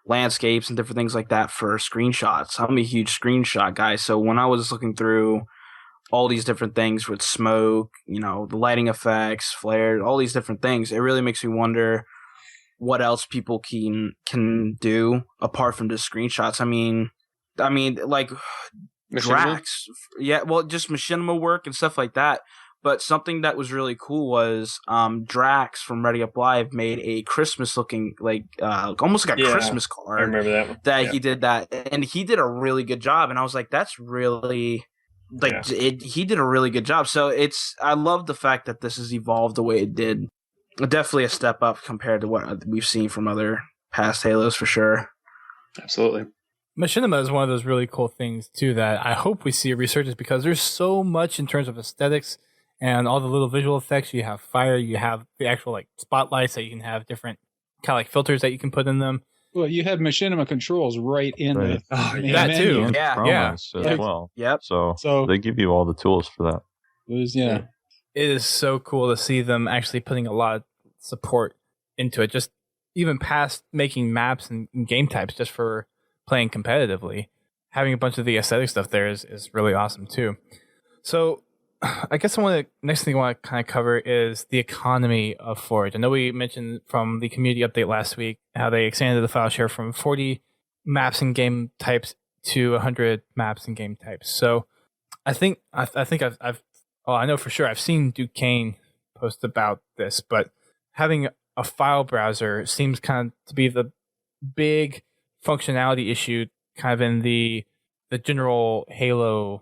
landscapes and different things like that for screenshots. I'm a huge screenshot guy, so when I was looking through all these different things with smoke, the lighting effects, flare, all these different things, it really makes me wonder what else people can do apart from just screenshots. I mean, like Machinima? Drax, just machinima work and stuff like that. But something that was really cool was Drax from Ready Up Live made a Christmas-looking, almost like a Christmas card. I remember that one. That he did that, and he did a really good job. And I was like, that's really he did a really good job. So I love the fact that this has evolved the way it did. Definitely a step up compared to what we've seen from other past Halos, for sure. Absolutely. Machinima is one of those really cool things, too, that I hope we see a resurgence, because there's so much in terms of aesthetics and all the little visual effects. You have fire, you have the actual spotlights that you can have different kind of filters that you can put in them. Well, you have machinima controls right in the that too. And Yeah. as well. Yep. So they give you all the tools for that. It is so cool to see them actually putting a lot of support into it, just even past making maps and game types just for playing competitively. Having a bunch of the aesthetic stuff there is really awesome too. So I guess next thing I want to kind of cover is the economy of Forge. I know we mentioned from the community update last week how they expanded the file share from 40 maps and game types to 100 maps and game types. So I think I know for sure I've seen Duquesne post about this, but having a file browser seems kind of to be the big functionality issue kind of in the general Halo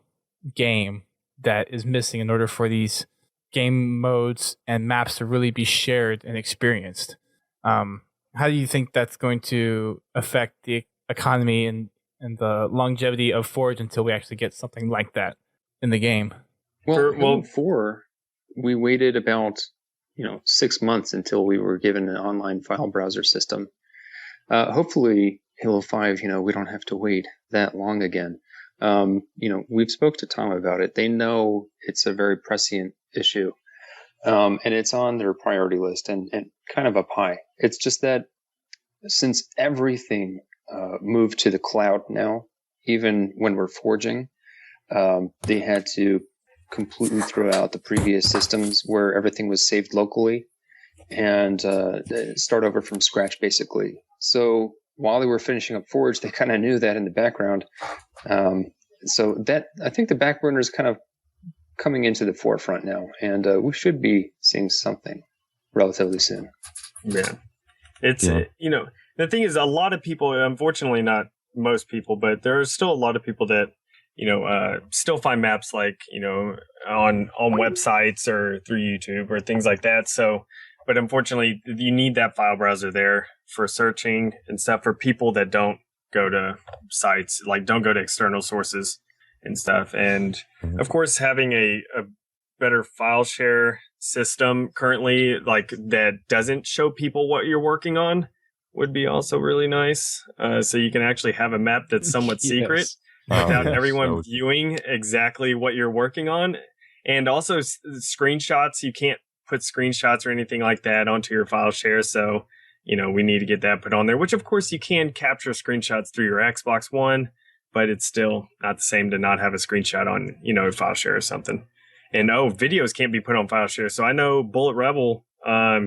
game that is missing in order for these game modes and maps to really be shared and experienced. How do you think that's going to affect the economy and the longevity of Forge until we actually get something like that in the game? Well, 4, we waited about 6 months until we were given an online file browser system. Hopefully, Halo 5, we don't have to wait that long again. We've spoke to Tom about it. They know it's a very prescient issue, and it's on their priority list and kind of up high. It's just that since everything moved to the cloud now, even when we're forging, they had to completely throw out the previous systems where everything was saved locally and start over from scratch, basically. So while they were finishing up Forge, they kind of knew that in the background. So that, I think the back burner is kind of coming into the forefront now, and we should be seeing something relatively soon. Yeah. The thing is, a lot of people, unfortunately not most people, but there are still a lot of people that still find maps on websites or through YouTube or things like that. So, but unfortunately, you need that file browser there for searching and stuff for people that don't go to sites, don't go to external sources and stuff. And of course, having a better file share system currently, that doesn't show people what you're working on, would be also really nice. So you can actually have a map that's somewhat secret. Without everyone viewing exactly what you're working on. And also screenshots, you can't put screenshots or anything like that onto your file share. So, we need to get that put on there, which of course you can capture screenshots through your Xbox One, but it's still not the same to not have a screenshot on, a file share or something. And videos can't be put on file share. So I know Bullet Rebel,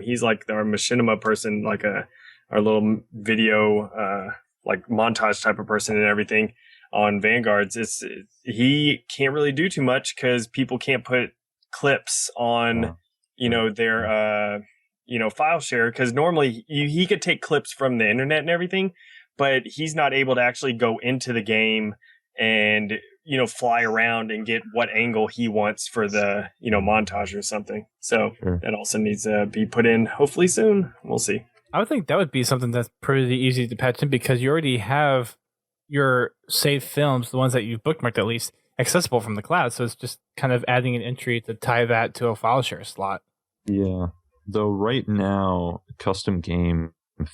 he's like our machinima person, like our little video, like montage type of person and everything on Vanguards. He can't really do too much because people can't put clips on, their, file share. Because normally he could take clips from the internet and everything, but he's not able to actually go into the game and, fly around and get what angle he wants for the, montage or something. So that also needs to be put in hopefully soon. We'll see. I would think that would be something that's pretty easy to patch in because you already have your saved films, the ones that you've bookmarked at least, accessible from the cloud. So it's just kind of adding an entry to tie that to a file share slot. Yeah. Though right now, custom game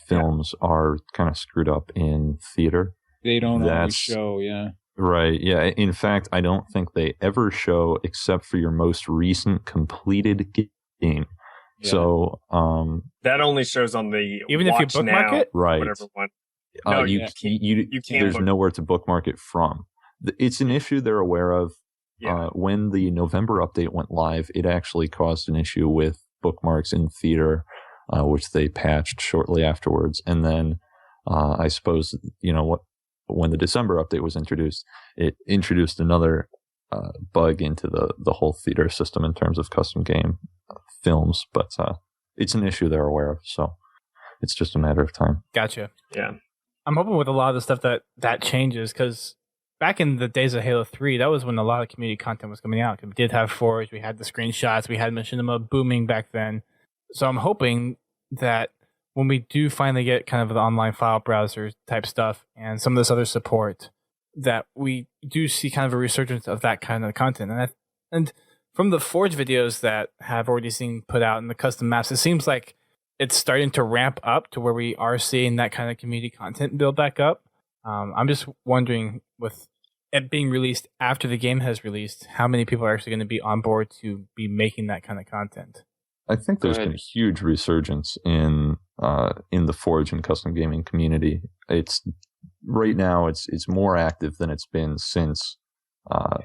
films are kind of screwed up in theater. They don't always show, yeah. Right, yeah. In fact, I don't think they ever show except for your most recent completed game. Yeah. So that only shows on the even if you bookmark it, right? Whatever one. No, you can't. There's nowhere to bookmark it from. It's an issue they're aware of. Yeah. When the November update went live, it actually caused an issue with bookmarks in theater, which they patched shortly afterwards. And then I suppose when the December update was introduced, it introduced another bug into the whole theater system in terms of custom game films. But it's an issue they're aware of, so it's just a matter of time. Gotcha. Yeah. I'm hoping with a lot of the stuff that changes, because back in the days of Halo 3, that was when a lot of community content was coming out. We did have Forge, we had the screenshots, we had Machinima booming back then. So I'm hoping that when we do finally get kind of the online file browser type stuff and some of this other support, that we do see kind of a resurgence of that kind of content. And from the Forge videos that have already seen put out in the custom maps, it seems like it's starting to ramp up to where we are seeing that kind of community content build back up. I'm just wondering, with it being released after the game has released, how many people are actually going to be on board to be making that kind of content? I think there's been a huge resurgence in the Forge and custom gaming community. It's right now it's more active than it's been since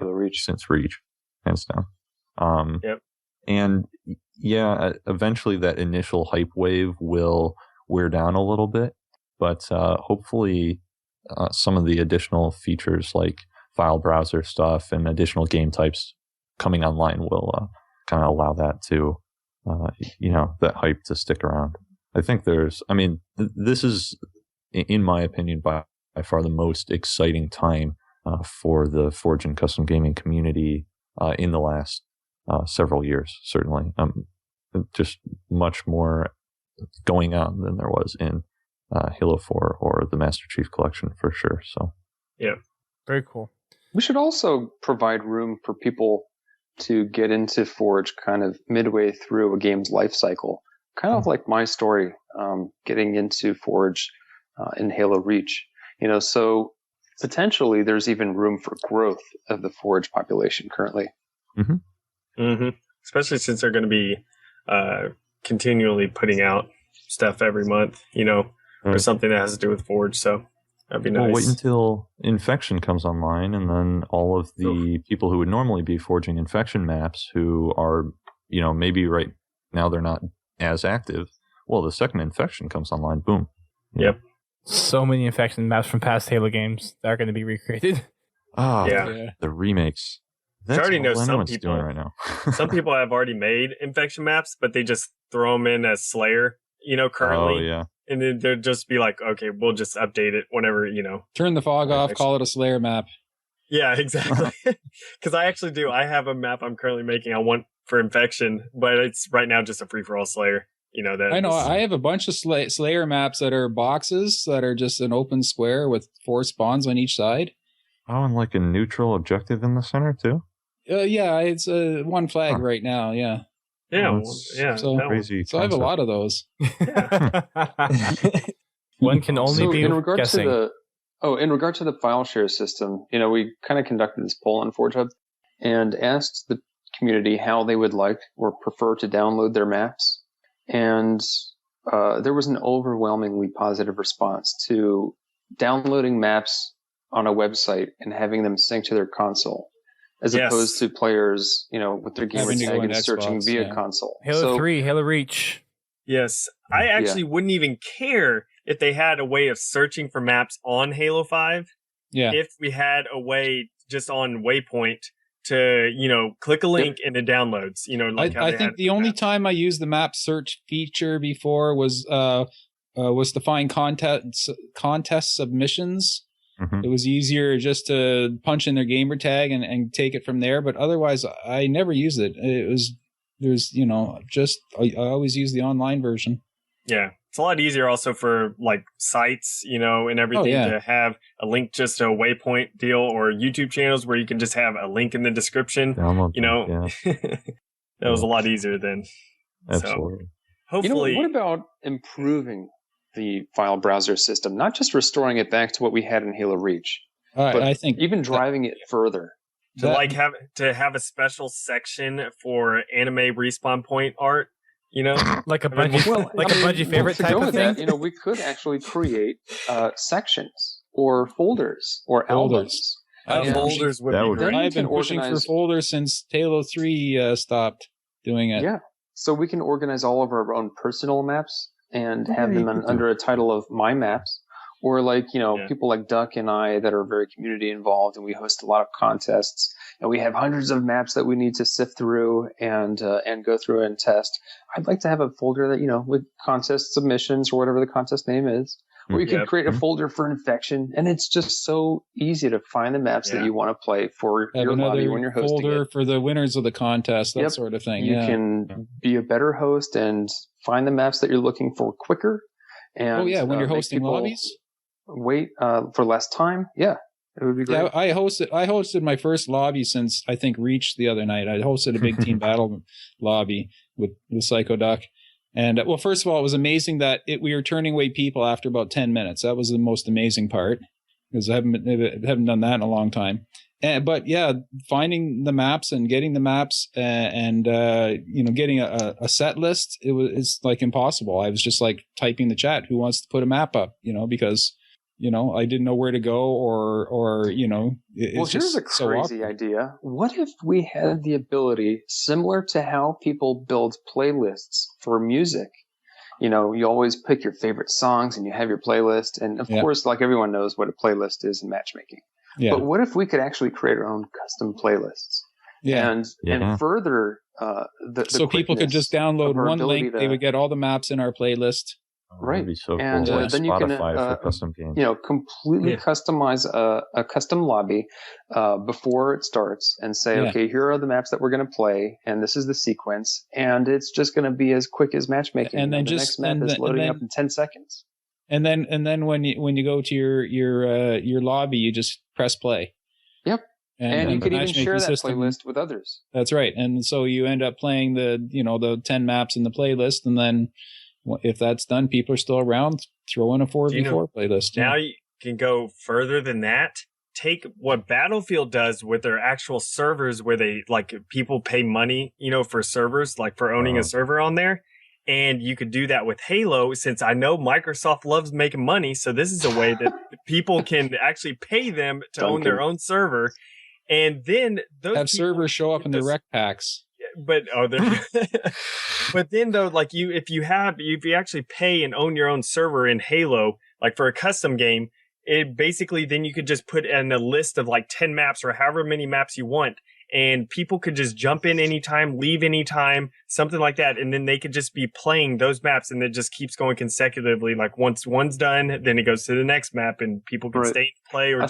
Reach, hands down. Yep. And yeah, eventually that initial hype wave will wear down a little bit, but hopefully some of the additional features like file browser stuff and additional game types coming online will kind of allow that to that hype to stick around. I think this is, in my opinion, by far the most exciting time for the Forge and custom gaming community in the last several years, certainly. Just much more going on than there was in Halo 4 or the Master Chief Collection, for sure. So, yeah, very cool. We should also provide room for people to get into Forge kind of midway through a game's life cycle. Kind of like my story, getting into Forge in Halo Reach. So potentially there's even room for growth of the Forge population currently. Mm-hmm. Mm-hmm. Especially since they're going to be continually putting out stuff every month, or something that has to do with Forge. So that'd be nice. Well, wait until Infection comes online, and then all of the people who would normally be forging Infection maps, who are, maybe right now they're not as active. Well, the second Infection comes online, boom. Yep. So many Infection maps from past Halo games that are going to be recreated. Yeah. The remakes. That's I already know some people doing right now. Some people have already made Infection maps, but they just throw them in as Slayer, currently. Oh, yeah. And then they'll just be like, okay, we'll just update it whenever, Turn the fog off, call it a Slayer map. Yeah, exactly. Because I actually do. I have a map I'm currently making. I want for Infection, but it's right now just a free-for-all Slayer. That I know. I have a bunch of Slayer maps that are boxes that are just an open square with 4 spawns on each side. Oh, and like a neutral objective in the center, too? Yeah, it's one flag right now, yeah. Yeah, crazy. So I have a lot of those. Yeah. One can only be in regard guessing. to in regard to the file share system, we kind of conducted this poll on ForgeHub and asked the community how they would like or prefer to download their maps. And there was an overwhelmingly positive response to downloading maps on a website and having them sync to their console, as opposed to players, with their gamer tag and searching via console. Halo 3, Halo Reach. Yes. I actually wouldn't even care if they had a way of searching for maps on Halo 5. Yeah. If we had a way just on Waypoint to, click a link and it downloads, I think the only time I used the map search feature before was to find contest submissions. Mm-hmm. It was easier just to punch in their gamer tag and take it from there. But otherwise, I never used it. I always use the online version. Yeah. It's a lot easier also for like sites, and everything to have a link just to a Waypoint deal, or YouTube channels where you can just have a link in the description. That was a lot easier then. Absolutely. So, hopefully. What about improving the file browser system? Not just restoring it back to what we had in Halo Reach, but I think even driving it further. To have a special section for anime respawn point art. Like a Bungie favorite type of thing. That, we could actually create sections or folders or albums. Folders would be great. I've been pushing for folders since Halo 3 stopped doing it. Yeah, so we can organize all of our own personal maps and have them under a title of My Maps. Or people like Duck and I that are very community involved, and we host a lot of contests, and we have hundreds of maps that we need to sift through and go through and test. I'd like to have a folder that, with contest submissions or whatever the contest name is, or you can create a folder for infection, and it's just so easy to find the maps that you want to play for your lobby when you're hosting folder it. For the winners of the contest, that sort of thing. You can be a better host and find the maps that you're looking for quicker. And when you're hosting lobbies. Wait for less time. Yeah, it would be great. Yeah, I hosted my first lobby since I think Reach the other night. I hosted a big team battle lobby with Psycho Duck, and first of all, it was amazing that we were turning away people after about 10 minutes. That was the most amazing part, because I haven't done that in a long time. But finding the maps and getting the maps and getting a set list, it's like impossible. I was just like typing the chat, who wants to put a map up, because I didn't know where to go or it's here's a crazy idea. What if we had the ability, similar to how people build playlists for music? You always pick your favorite songs and you have your playlist. And of course, like everyone knows what a playlist is in matchmaking. Yeah. But what if we could actually create our own custom playlists? Yeah. And further so people could just download one link, they would get all the maps in our playlist. Right. Be so cool. And then you can for custom games. Completely customize a custom lobby before it starts and say, okay, here are the maps that we're going to play, and this is the sequence, and it's just going to be as quick as matchmaking. And then the next map is loading up in 10 seconds. And then when you go to your lobby, you just press play. Yep. And you can even share that playlist with others. That's right. And so you end up playing the 10 maps in the playlist, and then if that's done, people are still around, throw in a 4v4 playlist. Now you can go further than that. Take what Battlefield does with their actual servers, where they people pay money, for servers, for owning a server on there. And you could do that with Halo, since I know Microsoft loves making money. So this is a way that people can actually pay them to own their own server. And then those have servers show up in the rec packs. But but then though, if you actually pay and own your own server in Halo, for a custom game, it basically then you could just put in a list of 10 maps or however many maps you want, and people could just jump in anytime, leave anytime, something like that, and then they could just be playing those maps, and it just keeps going consecutively. Once one's done, then it goes to the next map, and people can stay and play or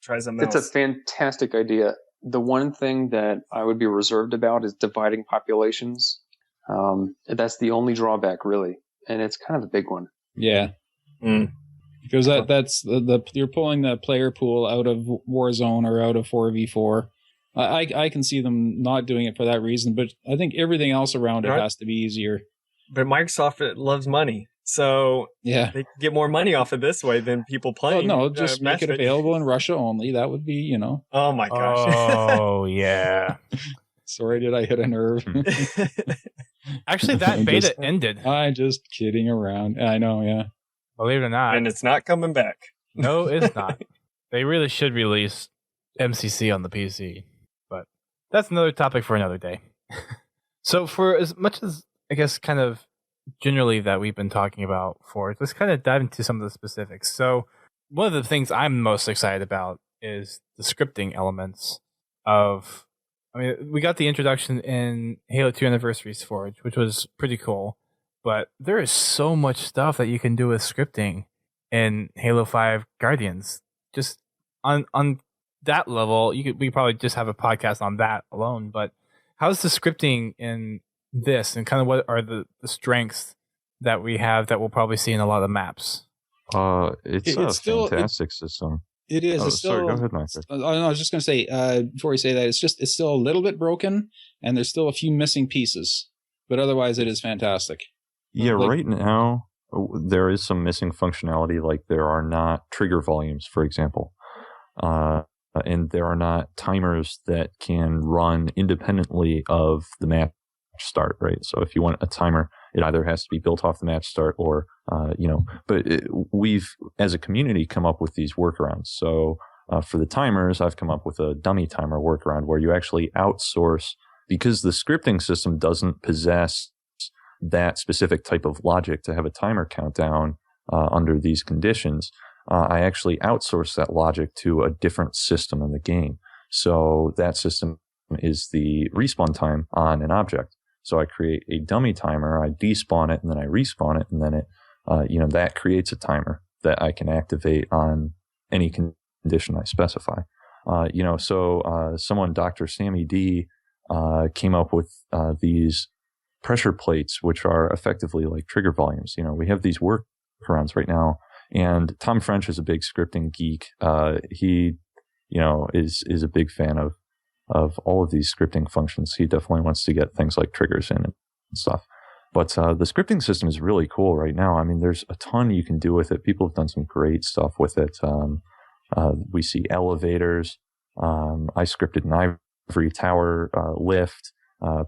try something else. It's a fantastic idea. The one thing that I would be reserved about is dividing populations. That's the only drawback, really, and it's kind of a big one. Yeah, because that's you're pulling the player pool out of Warzone or out of 4v4. I can see them not doing it for that reason, but I think everything else around it has to be easier. But Microsoft loves money, so they can get more money off of this way than people playing. Well, no, just make it available in Russia only. That would be, Oh my gosh! Oh yeah. Sorry, did I hit a nerve? Actually, that beta ended. I'm just kidding around. I know, yeah. Believe it or not. And it's not coming back. No, it's not. They really should release MCC on the PC. But that's another topic for another day. So for as much as, I guess, kind of generally that we've been talking about Forge, let's kind of dive into some of the specifics. So one of the things I'm most excited about is the scripting elements of... I mean, we got the introduction in Halo 2 Anniversary's Forge, which was pretty cool. But there is so much stuff that you can do with scripting in Halo 5 Guardians. Just on that level, we could probably just have a podcast on that alone. But how's the scripting in this, and kind of what are the strengths that we have that we'll probably see in a lot of maps? It's a fantastic system. It is. It's still, sorry, go ahead, Mike. I was just going to say, before you say that, it's still a little bit broken, and there's still a few missing pieces. But otherwise, it is fantastic. Yeah, right now, there is some missing functionality, like there are not trigger volumes, for example. And there are not timers that can run independently of the match start, right? So if you want a timer, it either has to be built off the match start or, but we've, as a community, come up with these workarounds. So for the timers, I've come up with a dummy timer workaround where you actually outsource, because the scripting system doesn't possess that specific type of logic to have a timer countdown under these conditions. I actually outsource that logic to a different system in the game. So that system is the respawn time on an object. So I create a dummy timer, I despawn it, and then I respawn it, and then it, that creates a timer that I can activate on any condition I specify. Someone, Dr. Sammy D, came up with these pressure plates, which are effectively like trigger volumes. We have these workarounds right now, and Tom French is a big scripting geek. He, is a big fan of all of these scripting functions. He definitely wants to get things like triggers in and stuff. But the scripting system is really cool right now. I mean, there's a ton you can do with it. People have done some great stuff with it. We see elevators. I scripted an ivory tower lift.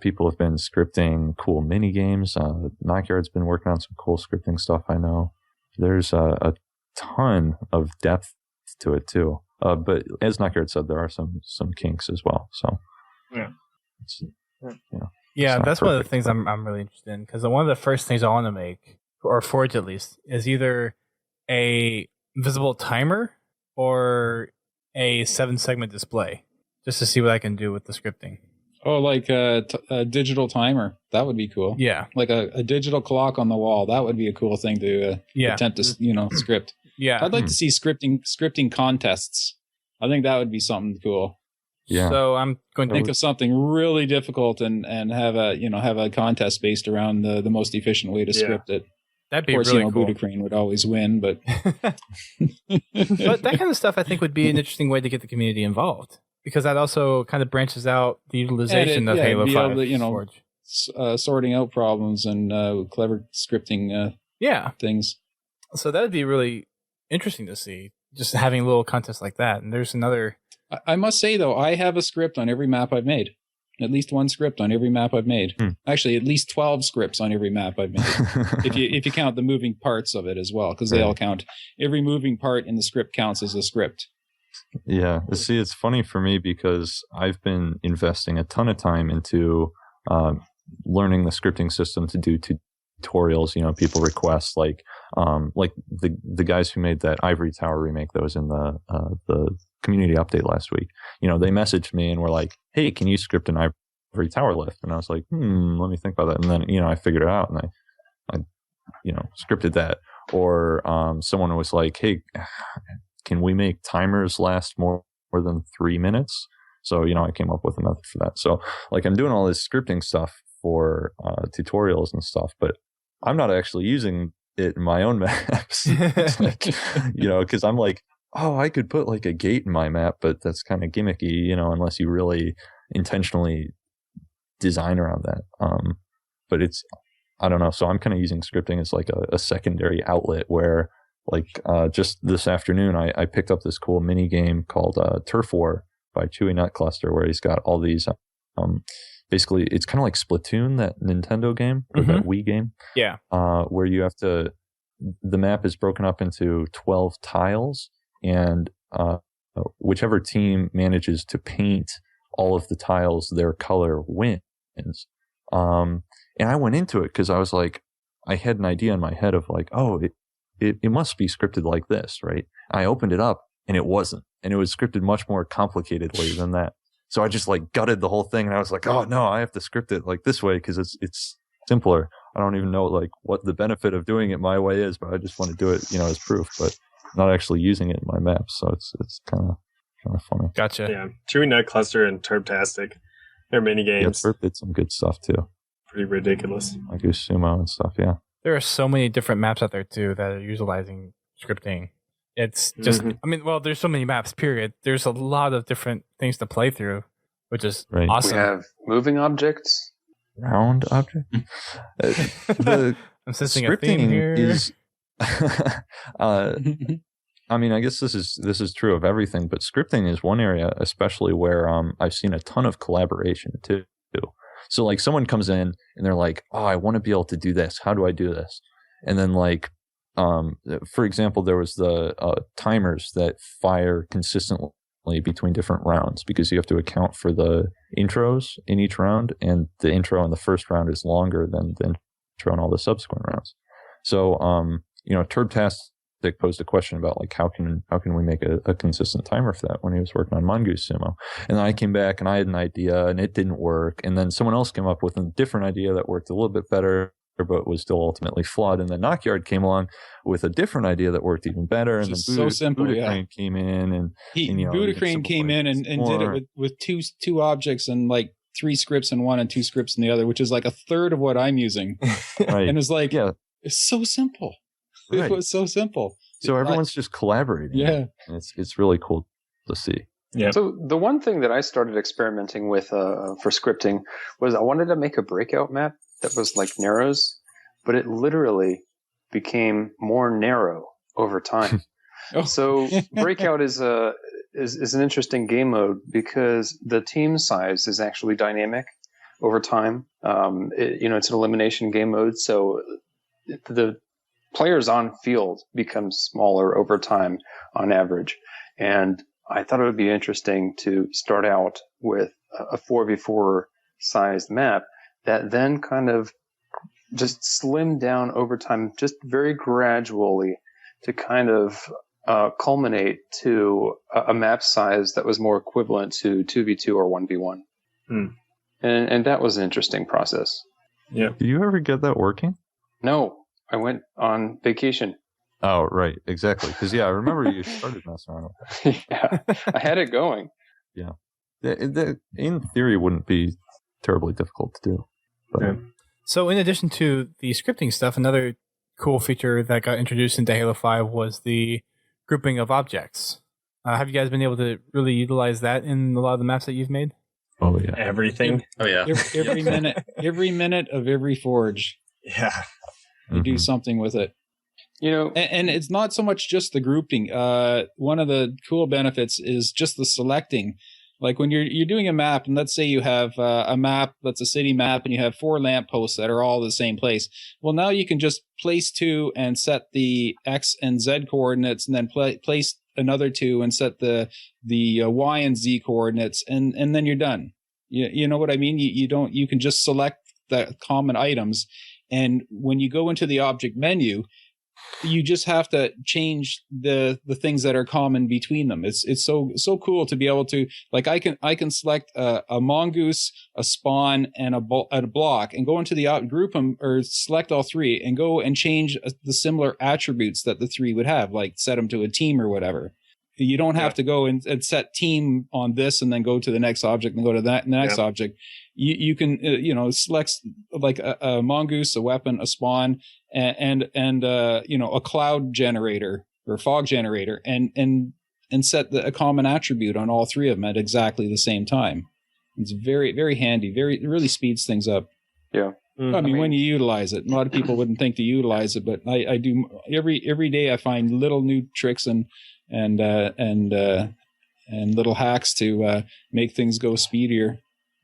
People have been scripting cool mini games. NOKYARD's been working on some cool scripting stuff, I know. There's a ton of depth to it too. But as NOKYARD said, there are some kinks as well. So yeah, that's one of the things I'm really interested in, because one of the first things I want to make, or Forge at least, is either a visible timer or a 7-segment display, just to see what I can do with the scripting. Oh, like a digital timer. That would be cool. Yeah. Like a digital clock on the wall. That would be a cool thing to attempt to, script. Yeah. I'd like to see scripting contests. I think that would be something cool. Yeah. So I'm going to think of something really difficult and have a contest based around the most efficient way to script it. That'd be of course, really cool. Budacrane would always win, but but that kind of stuff I think would be an interesting way to get the community involved, because that also kind of branches out the utilization of Halo 5 Forge. Sorting out problems and clever scripting things. So that would be really interesting to see, just having a little contest like that. And there's another... I must say, though, I have a script on every map I've made. At least one script on every map I've made. Actually, at least 12 scripts on every map I've made. if you count the moving parts of it as well, because they all count. Every moving part in the script counts as a script. Yeah. See, it's funny for me because I've been investing a ton of time into learning the scripting system to do tutorials. People request like the guys who made that Ivory Tower remake that was in the community update last week. They messaged me and were like, "Hey, can you script an Ivory Tower lift?" And I was like, let me think about that. And then I figured it out and I scripted that. Or someone was like, "Hey, can we make timers last more than 3 minutes?" So I came up with a method for that. So I'm doing all this scripting stuff for tutorials and stuff, but I'm not actually using it in my own maps. Because I'm like, oh, I could put like a gate in my map, but that's kind of gimmicky, unless you really intentionally design around that. But I don't know. So I'm kind of using scripting as like a secondary outlet where just this afternoon, I picked up this cool mini game called Turf War by Chewy Nut Cluster, where he's got all these basically it's kind of like Splatoon, that Nintendo game or that Wii game. Yeah. Where you have to, the map is broken up into 12 tiles, and whichever team manages to paint all of the tiles their color wins. And I went into it because I was like, I had an idea in my head of like, oh, it must be scripted like this, right? I opened it up and it wasn't, and it was scripted much more complicatedly than that. So I just like gutted the whole thing, and I was like, oh no, I have to script it like this way because it's simpler. I don't even know like what the benefit of doing it my way is, but I just want to do it, as proof, but not actually using it in my maps. So it's kind of funny. Gotcha. Yeah, Chewy Nut Cluster and Turptastic. They're mini games. Yeah, Turp did some good stuff too. Pretty ridiculous. Like Sumo and stuff. Yeah. There are so many different maps out there too that are utilizing scripting. It's just, there's so many maps, period. There's a lot of different things to play through, which is awesome. We have moving objects. Round object? The I'm sensing a theme here. Is, I guess this is true of everything, but scripting is one area, especially where I've seen a ton of collaboration too. So like someone comes in and they're like, oh, I want to be able to do this. How do I do this? And then like, for example, there was the timers that fire consistently between different rounds because you have to account for the intros in each round, and the intro in the first round is longer than the intro in all the subsequent rounds. So, Turptastic posed a question about like how can we make a consistent timer for that when he was working on Mongoose Sumo. And then I came back and I had an idea and it didn't work, and then someone else came up with a different idea that worked a little bit better but was still ultimately flawed, and then NOKYARD came along with a different idea that worked even better, and then so simple. Budacrane came in, and Budacrane came in and did it with two objects and like 3 scripts in one and 2 scripts in the other, which is like a third of what I'm using. Right. And it's like, it's so simple. Right. It was so simple. So everyone's just collaborating. Yeah. And it's really cool to see. Yeah. So the one thing that I started experimenting with for scripting was I wanted to make a breakout map that was like narrows, but it literally became more narrow over time. So breakout is an interesting game mode because the team size is actually dynamic over time. It's an elimination game mode, so the players on field become smaller over time on average. And I thought it would be interesting to start out with a 4v4 sized map that then kind of just slimmed down over time, just very gradually, to kind of culminate to a map size that was more equivalent to 2v2 or 1v1. And that was an interesting process. Yeah. Did you ever get that working? No, I went on vacation. Oh, right. Exactly. Because, I remember you started messing around with it. Yeah, I had it going. Yeah. In theory, it wouldn't be terribly difficult to do. But, So in addition to the scripting stuff, another cool feature that got introduced into Halo 5 was the grouping of objects. Have you guys been able to really utilize that in a lot of the maps that you've made? Oh, yeah. Everything. Oh, yeah. Every minute of every forge. Yeah. You do something with it. And it's not so much just the grouping. One of the cool benefits is just the selecting. Like when you're doing a map, and let's say you have a map that's a city map, and you have 4 lampposts that are all the same place. Well, now you can just place 2 and set the X and Z coordinates, and then place another 2 and set the Y and Z coordinates, and then you're done. You know what I mean? You can just select the common items, and when you go into the object menu, you just have to change the things that are common between them. It's so cool to be able to, like, I can select a mongoose, a spawn, and a block, and go into the group them or select all 3 and go and change the similar attributes that the 3 would have, like set them to a team or whatever. You don't have to go and set team on this and then go to the next object and go to that next object. You can select like a mongoose, a weapon, a spawn, and a cloud generator or fog generator, and set a common attribute on all 3 of them at exactly the same time. It's very, very handy. It really speeds things up. Yeah. I mean, when you utilize it, a lot of people wouldn't think to utilize it, but I do every day. I find little new tricks and little hacks to make things go speedier.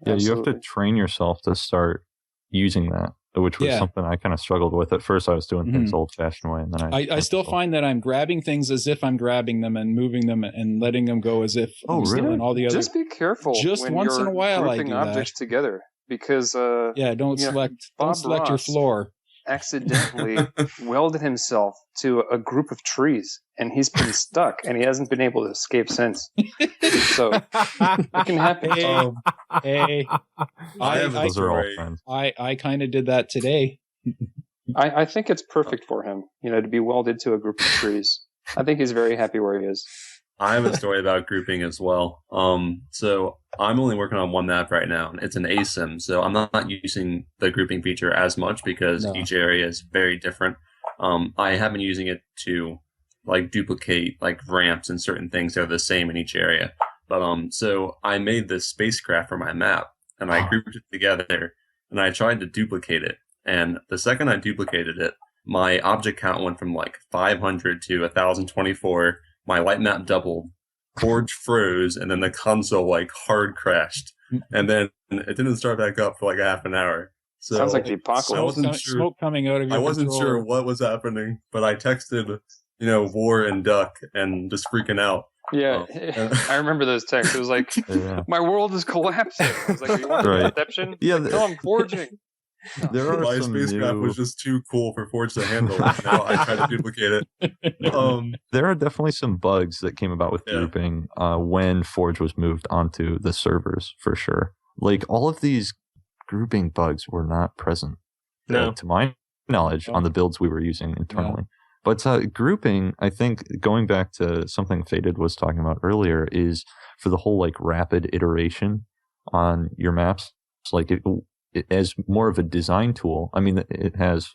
Yeah, Absolutely. you have to train yourself to start using that, which was something I kind of struggled with. At first, I was doing things old-fashioned way, and then I still find that I'm grabbing things as if I'm grabbing them and moving them and letting them go as if I'm still in all the other. Just be careful. Just when once you're in a while, grouping I do objects that. together because don't select your floor. Accidentally welded himself to a group of trees, and he's been stuck, and he hasn't been able to escape since. So it can happen. Those are all friends. I kind of did that today. I think it's perfect for him, to be welded to a group of trees. I think he's very happy where he is. I have a story about grouping as well. So I'm only working on one map right now. It's an ASIM, so I'm not using the grouping feature as much because each area is very different. I have been using it to duplicate ramps and certain things that are the same in each area. But so I made this spacecraft for my map, and I grouped it together, and I tried to duplicate it. And the second I duplicated it, my object count went from 500 to 1,024. My light map doubled, Forge froze, and then the console hard crashed. And then it didn't start back up for a half an hour. So sounds like the apocalypse. I wasn't sure. Smoke coming out of your I wasn't controller. sure what was happening, but I texted, War and Duck and just freaking out. Yeah, I remember those texts. It was like, my world is collapsing. I was like, you want the deception? Yeah, no, I'm forging. There are my spacecraft was just too cool for Forge to handle. Now I try to duplicate it. There are definitely some bugs that came about with grouping when Forge was moved onto the servers, for sure. All of these grouping bugs were not present, to my knowledge, on the builds we were using internally. But grouping, I think, going back to something Faded was talking about earlier, is for the whole rapid iteration on your maps. It as more of a design tool. I mean, it has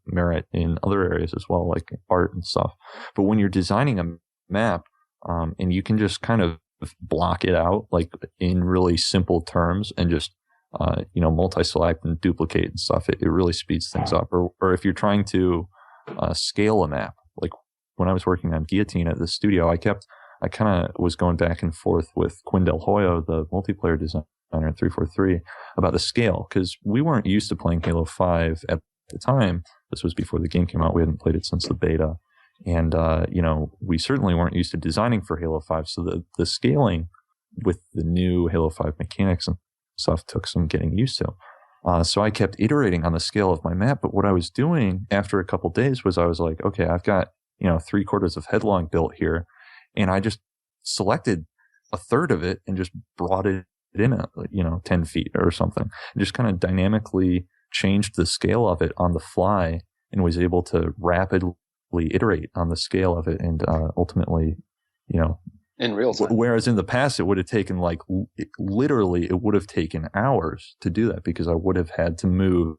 merit in other areas as well, like art and stuff. But when you're designing a map, and you can just kind of block it out in really simple terms and just multi-select and duplicate and stuff, it really speeds things up. Or if you're trying to scale a map, like when I was working on Guillotine at the studio, I kind of was going back and forth with Quinn Del Hoyo, the multiplayer designer at 343, about the scale, because we weren't used to playing Halo 5 at the time. This was before the game came out. We hadn't played it since the beta. And, we certainly weren't used to designing for Halo 5. So the scaling with the new Halo 5 mechanics and stuff took some getting used to. So I kept iterating on the scale of my map. But what I was doing after a couple days was I was like, okay, I've got, 3/4 of headlong built here. And I just selected a third of it and just brought it in at 10 feet or something, and just kind of dynamically changed the scale of it on the fly, and was able to rapidly iterate on the scale of it, and ultimately, in real time. Whereas in the past, it would have taken literally, it would have taken hours to do that, because I would have had to move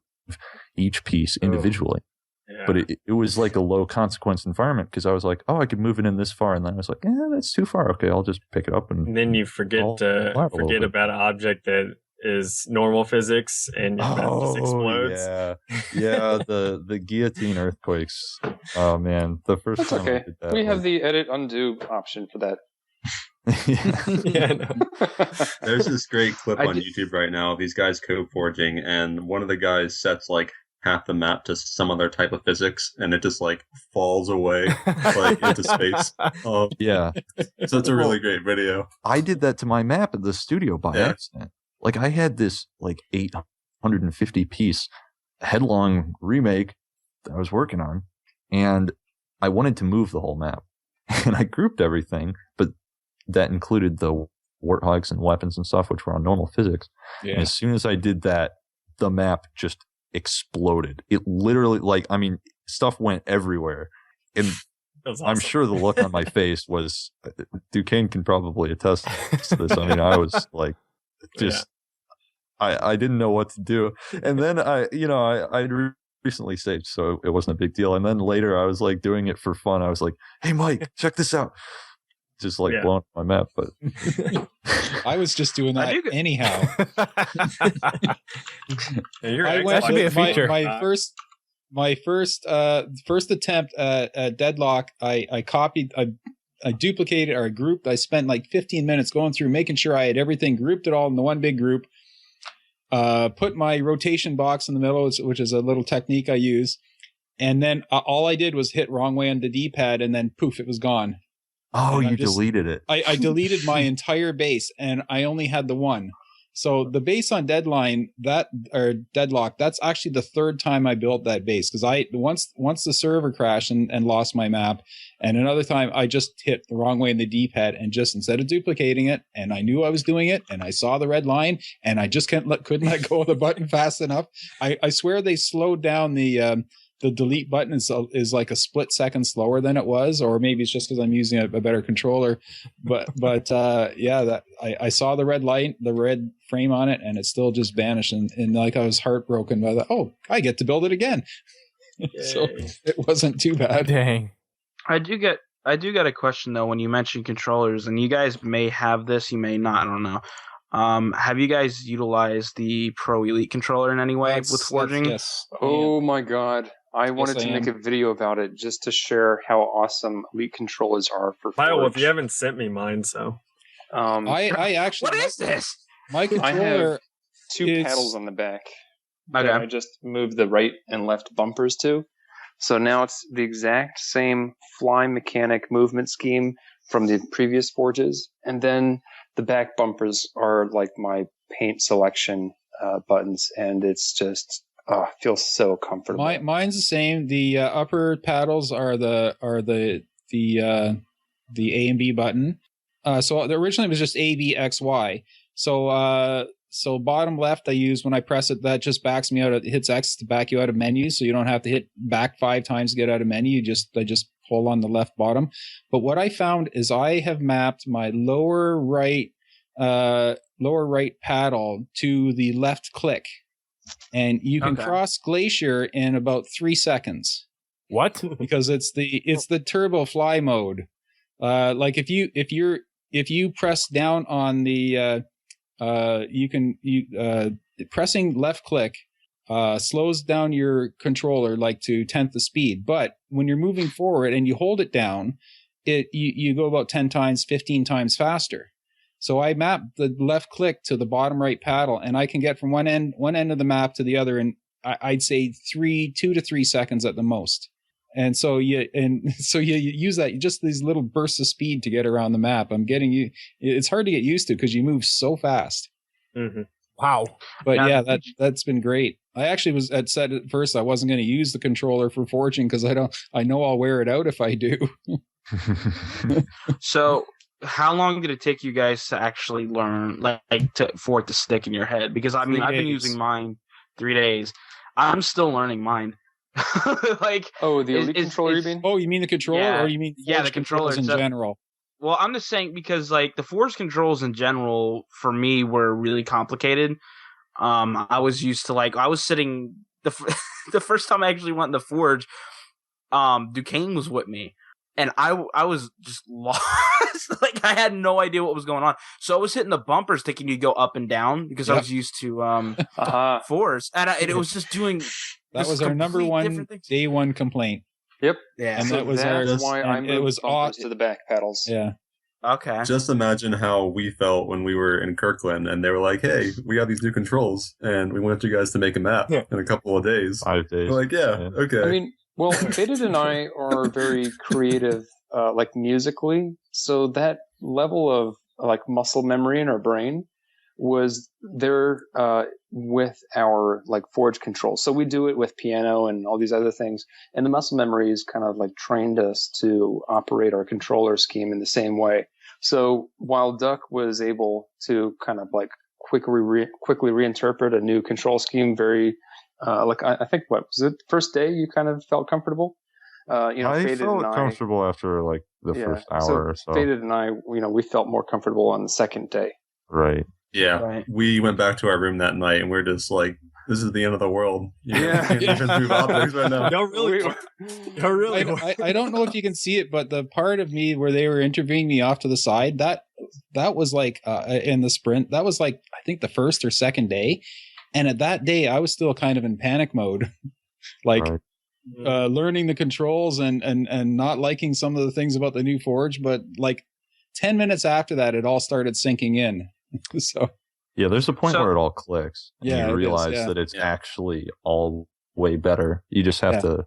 each piece individually. Yeah. But it was like a low consequence environment, because I was like, I could move it in this far, and then I was like, that's too far. Okay, I'll just pick it up. And then you forget about an object that is normal physics, and your map just explodes. Yeah. The guillotine earthquakes. Oh man, the first That's time okay. I did that We have the edit undo option for that. There's this great clip on YouTube right now of these guys code forging, and one of the guys sets half the map to some other type of physics, and it just falls away into space. Yeah. So it's a really great video. I did that to my map at the studio by accident. I had this 850 piece headlong remake that I was working on, and I wanted to move the whole map, and I grouped everything, but that included the warthogs and weapons and stuff, which were on normal physics. Yeah. And as soon as I did that, the map just exploded. It literally, stuff went everywhere. And awesome. I'm sure the look on my face was, Duquesne can probably attest to this. I mean, I was I didn't know what to do. And then I'd recently saved, so it wasn't a big deal. And then later I was doing it for fun. I was like, hey, Mike, check this out. Just blowing up my map, but I was just doing that anyhow. I went to be a feature. My first attempt at Deadlock. I copied, I duplicated, or I grouped. I spent 15 minutes going through, making sure I had everything grouped it all in the one big group. put my rotation box in the middle, which is a little technique I use. And then all I did was hit wrong way on the D-pad, and then poof, it was gone. Oh, you deleted it. I deleted my entire base, and I only had the one. So the base on Deadlock, that's actually the third time I built that base, because once the server crashed and lost my map, and another time I just hit the wrong way in the D-pad, and just instead of duplicating it, and I knew I was doing it, and I saw the red line, and I just couldn't let go of the button fast enough. I swear they slowed down the delete button is like a split second slower than it was, or maybe it's just because I'm using a better controller. But I saw the red light, the red frame on it, and it still just vanished. And like I was heartbroken by that. Oh, I get to build it again. So it wasn't too bad. Dang. I do get a question though when you mention controllers, and you guys may have this, you may not. I don't know. Have you guys utilized the Pro Elite controller in any way with forging? Yes. Oh my God. I wanted to make a video about it just to share how awesome Elite controllers are for Biowolf, Forge. you haven't sent me mine, so. I actually. What is this? My I controller. have two paddles on the back Okay. that I just moved the right and left bumpers to. So now it's the exact same fly mechanic movement scheme from the previous Forges. And then the back bumpers are like my paint selection buttons. And it's just... feels so comfortable. Mine's the same. The upper paddles are the A and B button. So originally it was just A, B, X, Y. So bottom left I use when I press it, that just backs me out. It hits X to back you out of menus, so you don't have to hit back 5 times to get out of menu. I just pull on the left bottom. But what I found is I have mapped my lower right paddle to the left click. And you can cross Glacier in about 3 seconds. What? Because it's the turbo fly mode. Like if you press down on the pressing left click slows down your controller like to 10th the speed. But when you're moving forward and you hold it down, you go about 10 times, 15 times faster. So I map the left click to the bottom right paddle, and I can get from one end of the map to the other in I'd say 2 to 3 seconds at the most. And so you use that, just these little bursts of speed to get around the map. It's hard to get used to because you move so fast. Mm-hmm. Wow. But that's been great. I actually said at first I wasn't going to use the controller for forging because I know I'll wear it out if I do. So how long did it take you guys to actually learn, for it to stick in your head? Because I've been using mine 3 days. I'm still learning mine. The Elite controller you mean? Oh, you mean the controller, or you mean the controllers in general? Well, I'm just saying because the Forge controls in general for me were really complicated. I was used to I was sitting the first time I actually went in the Forge. Duquesne was with me. And I was just lost. I had no idea what was going on. So I was hitting the bumpers thinking you'd go up and down because I was used to force. And it was just doing... That was our number one day one complaint. Yep. Yeah. And so that's why I moved bumpers to the back paddles. Yeah. Okay. Just imagine how we felt when we were in Kirkland and they were like, hey, we got these new controls and we want you guys to make a map in a couple of days. 5 days. We're like, okay. I mean, well, Faded and I are very creative, musically. So that level of muscle memory in our brain was there with our Forge controls. So we do it with piano and all these other things. And the muscle memories kind of trained us to operate our controller scheme in the same way. So while Duck was able to kind of quickly reinterpret a new control scheme very, I think what was it? First day you kind of felt comfortable? I felt comfortable after the first hour or so. Faded and I, we felt more comfortable on the second day. Right. Yeah. Right. We went back to our room that night and we're just this is the end of the world. You can't move objects right now. No, really. I don't know if you can see it, but the part of me where they were interviewing me off to the side, that was in the sprint. That was I think the first or second day. And at that day, I was still kind of in panic mode. Learning the controls and not liking some of the things about the new Forge, but 10 minutes after that, it all started sinking in. So Yeah, there's a point where it all clicks. And Yeah, you realize is, that it's actually all way better. You just have to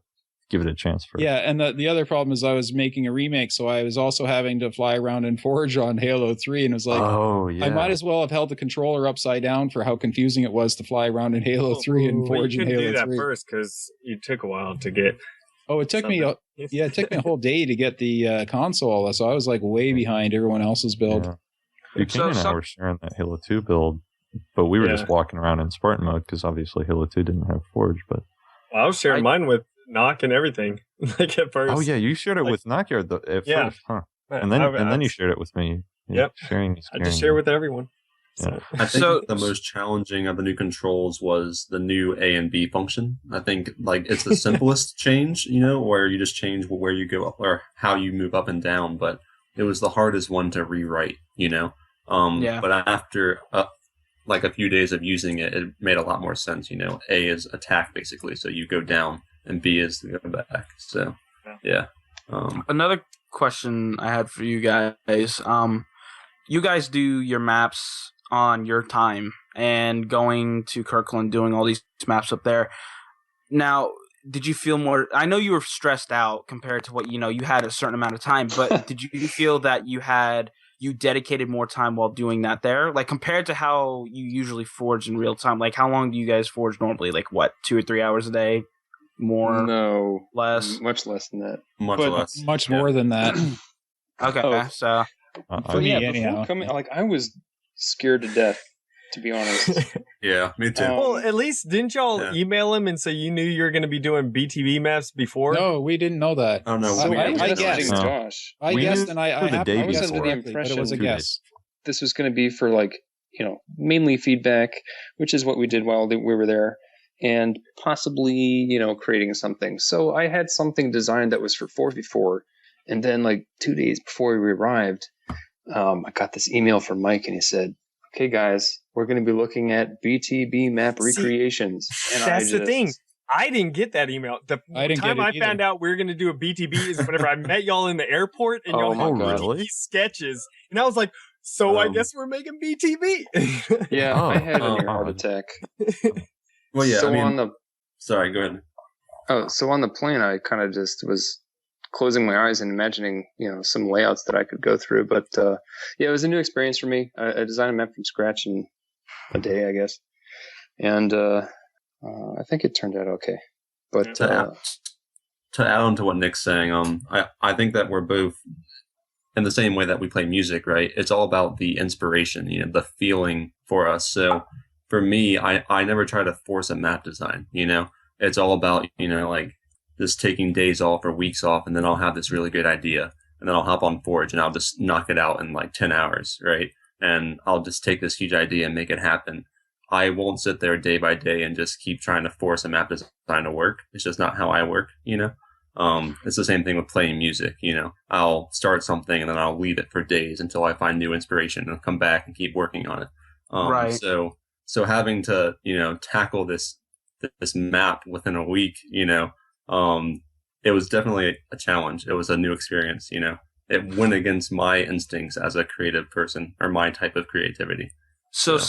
give it a chance first. Yeah, and the other problem is I was making a remake, so I was also having to fly around and Forge on Halo 3, and it was like, I might as well have held the controller upside down for how confusing it was to fly around in Halo 3 and Forge in Halo 3. You couldn't do that first because it took a while to get. Oh, it took me a whole day to get the console, so I was like way behind everyone else's build. Yeah. Buchanan and I were sharing that Halo 2 build, but we were just walking around in Spartan mode because obviously Halo 2 didn't have Forge. But I was sharing mine with Knock and everything. Like at first. Oh yeah, you shared it with NOKYARD at first, huh? And then you shared it with me. Yep. Sharing. I just share with everyone. Yeah. I think the most challenging of the new controls was the new A and B function. I think like it's the simplest change, where you just change where you go up or how you move up and down, but it was the hardest one to rewrite, But after like a few days of using it, it made a lot more sense. A is attack basically, so you go down, and B is to go back. So yeah. Another question I had for you guys. You guys do your maps on your time and going to Kirkland, doing all these maps up there. Now, did you feel more? I know you were stressed out compared to what you had a certain amount of time, but did you feel that you dedicated more time while doing that there, like compared to how you usually forge in real time? Like, how long do you guys forge normally? Like, what, 2 or 3 hours a day? More? No, less? Much less than that. Much more than that. Okay, so for me, anyhow. I was scared to death, to be honest. Yeah, me too. Well, at least didn't y'all email him and say you knew you were going to be doing BTB maps before? No, we didn't know that. Oh no, So I guessed. No. Josh. I guessed, and I was under the impression it was a guess. This was going to be for mainly feedback, which is what we did while we were there, and possibly creating something. So I had something designed that was for 4v4, and then 2 days before we arrived, I got this email from Mike, and he said, "Okay, guys, we're going to be looking at BTB map recreations." And that's the thing. I didn't get that email. The time I found out we were going to do a BTB is whenever I met y'all in the airport and y'all had BTB sketches. And I was like, so I guess we're making BTB. Yeah, I had a near heart attack. Well, yeah, So sorry, go ahead. Oh, so on the plane, I kind of just was closing my eyes and imagining, some layouts that I could go through. But it was a new experience for me. I designed a map from scratch in a day, I guess. And I think it turned out okay. But to add on to what Nick's saying, I think that we're both in the same way that we play music, right? It's all about the inspiration, the feeling for us. So for me, I never try to force a map design, It's all about, just taking days off or weeks off, and then I'll have this really good idea, and then I'll hop on Forge and I'll just knock it out in 10 hours, right? And I'll just take this huge idea and make it happen. I won't sit there day by day and just keep trying to force a map design to work. It's just not how I work, It's the same thing with playing music, I'll start something and then I'll leave it for days until I find new inspiration and I'll come back and keep working on it. Right. So having to, tackle this map within a week, it was definitely a challenge. It was a new experience, It went against my instincts as a creative person or my type of creativity. So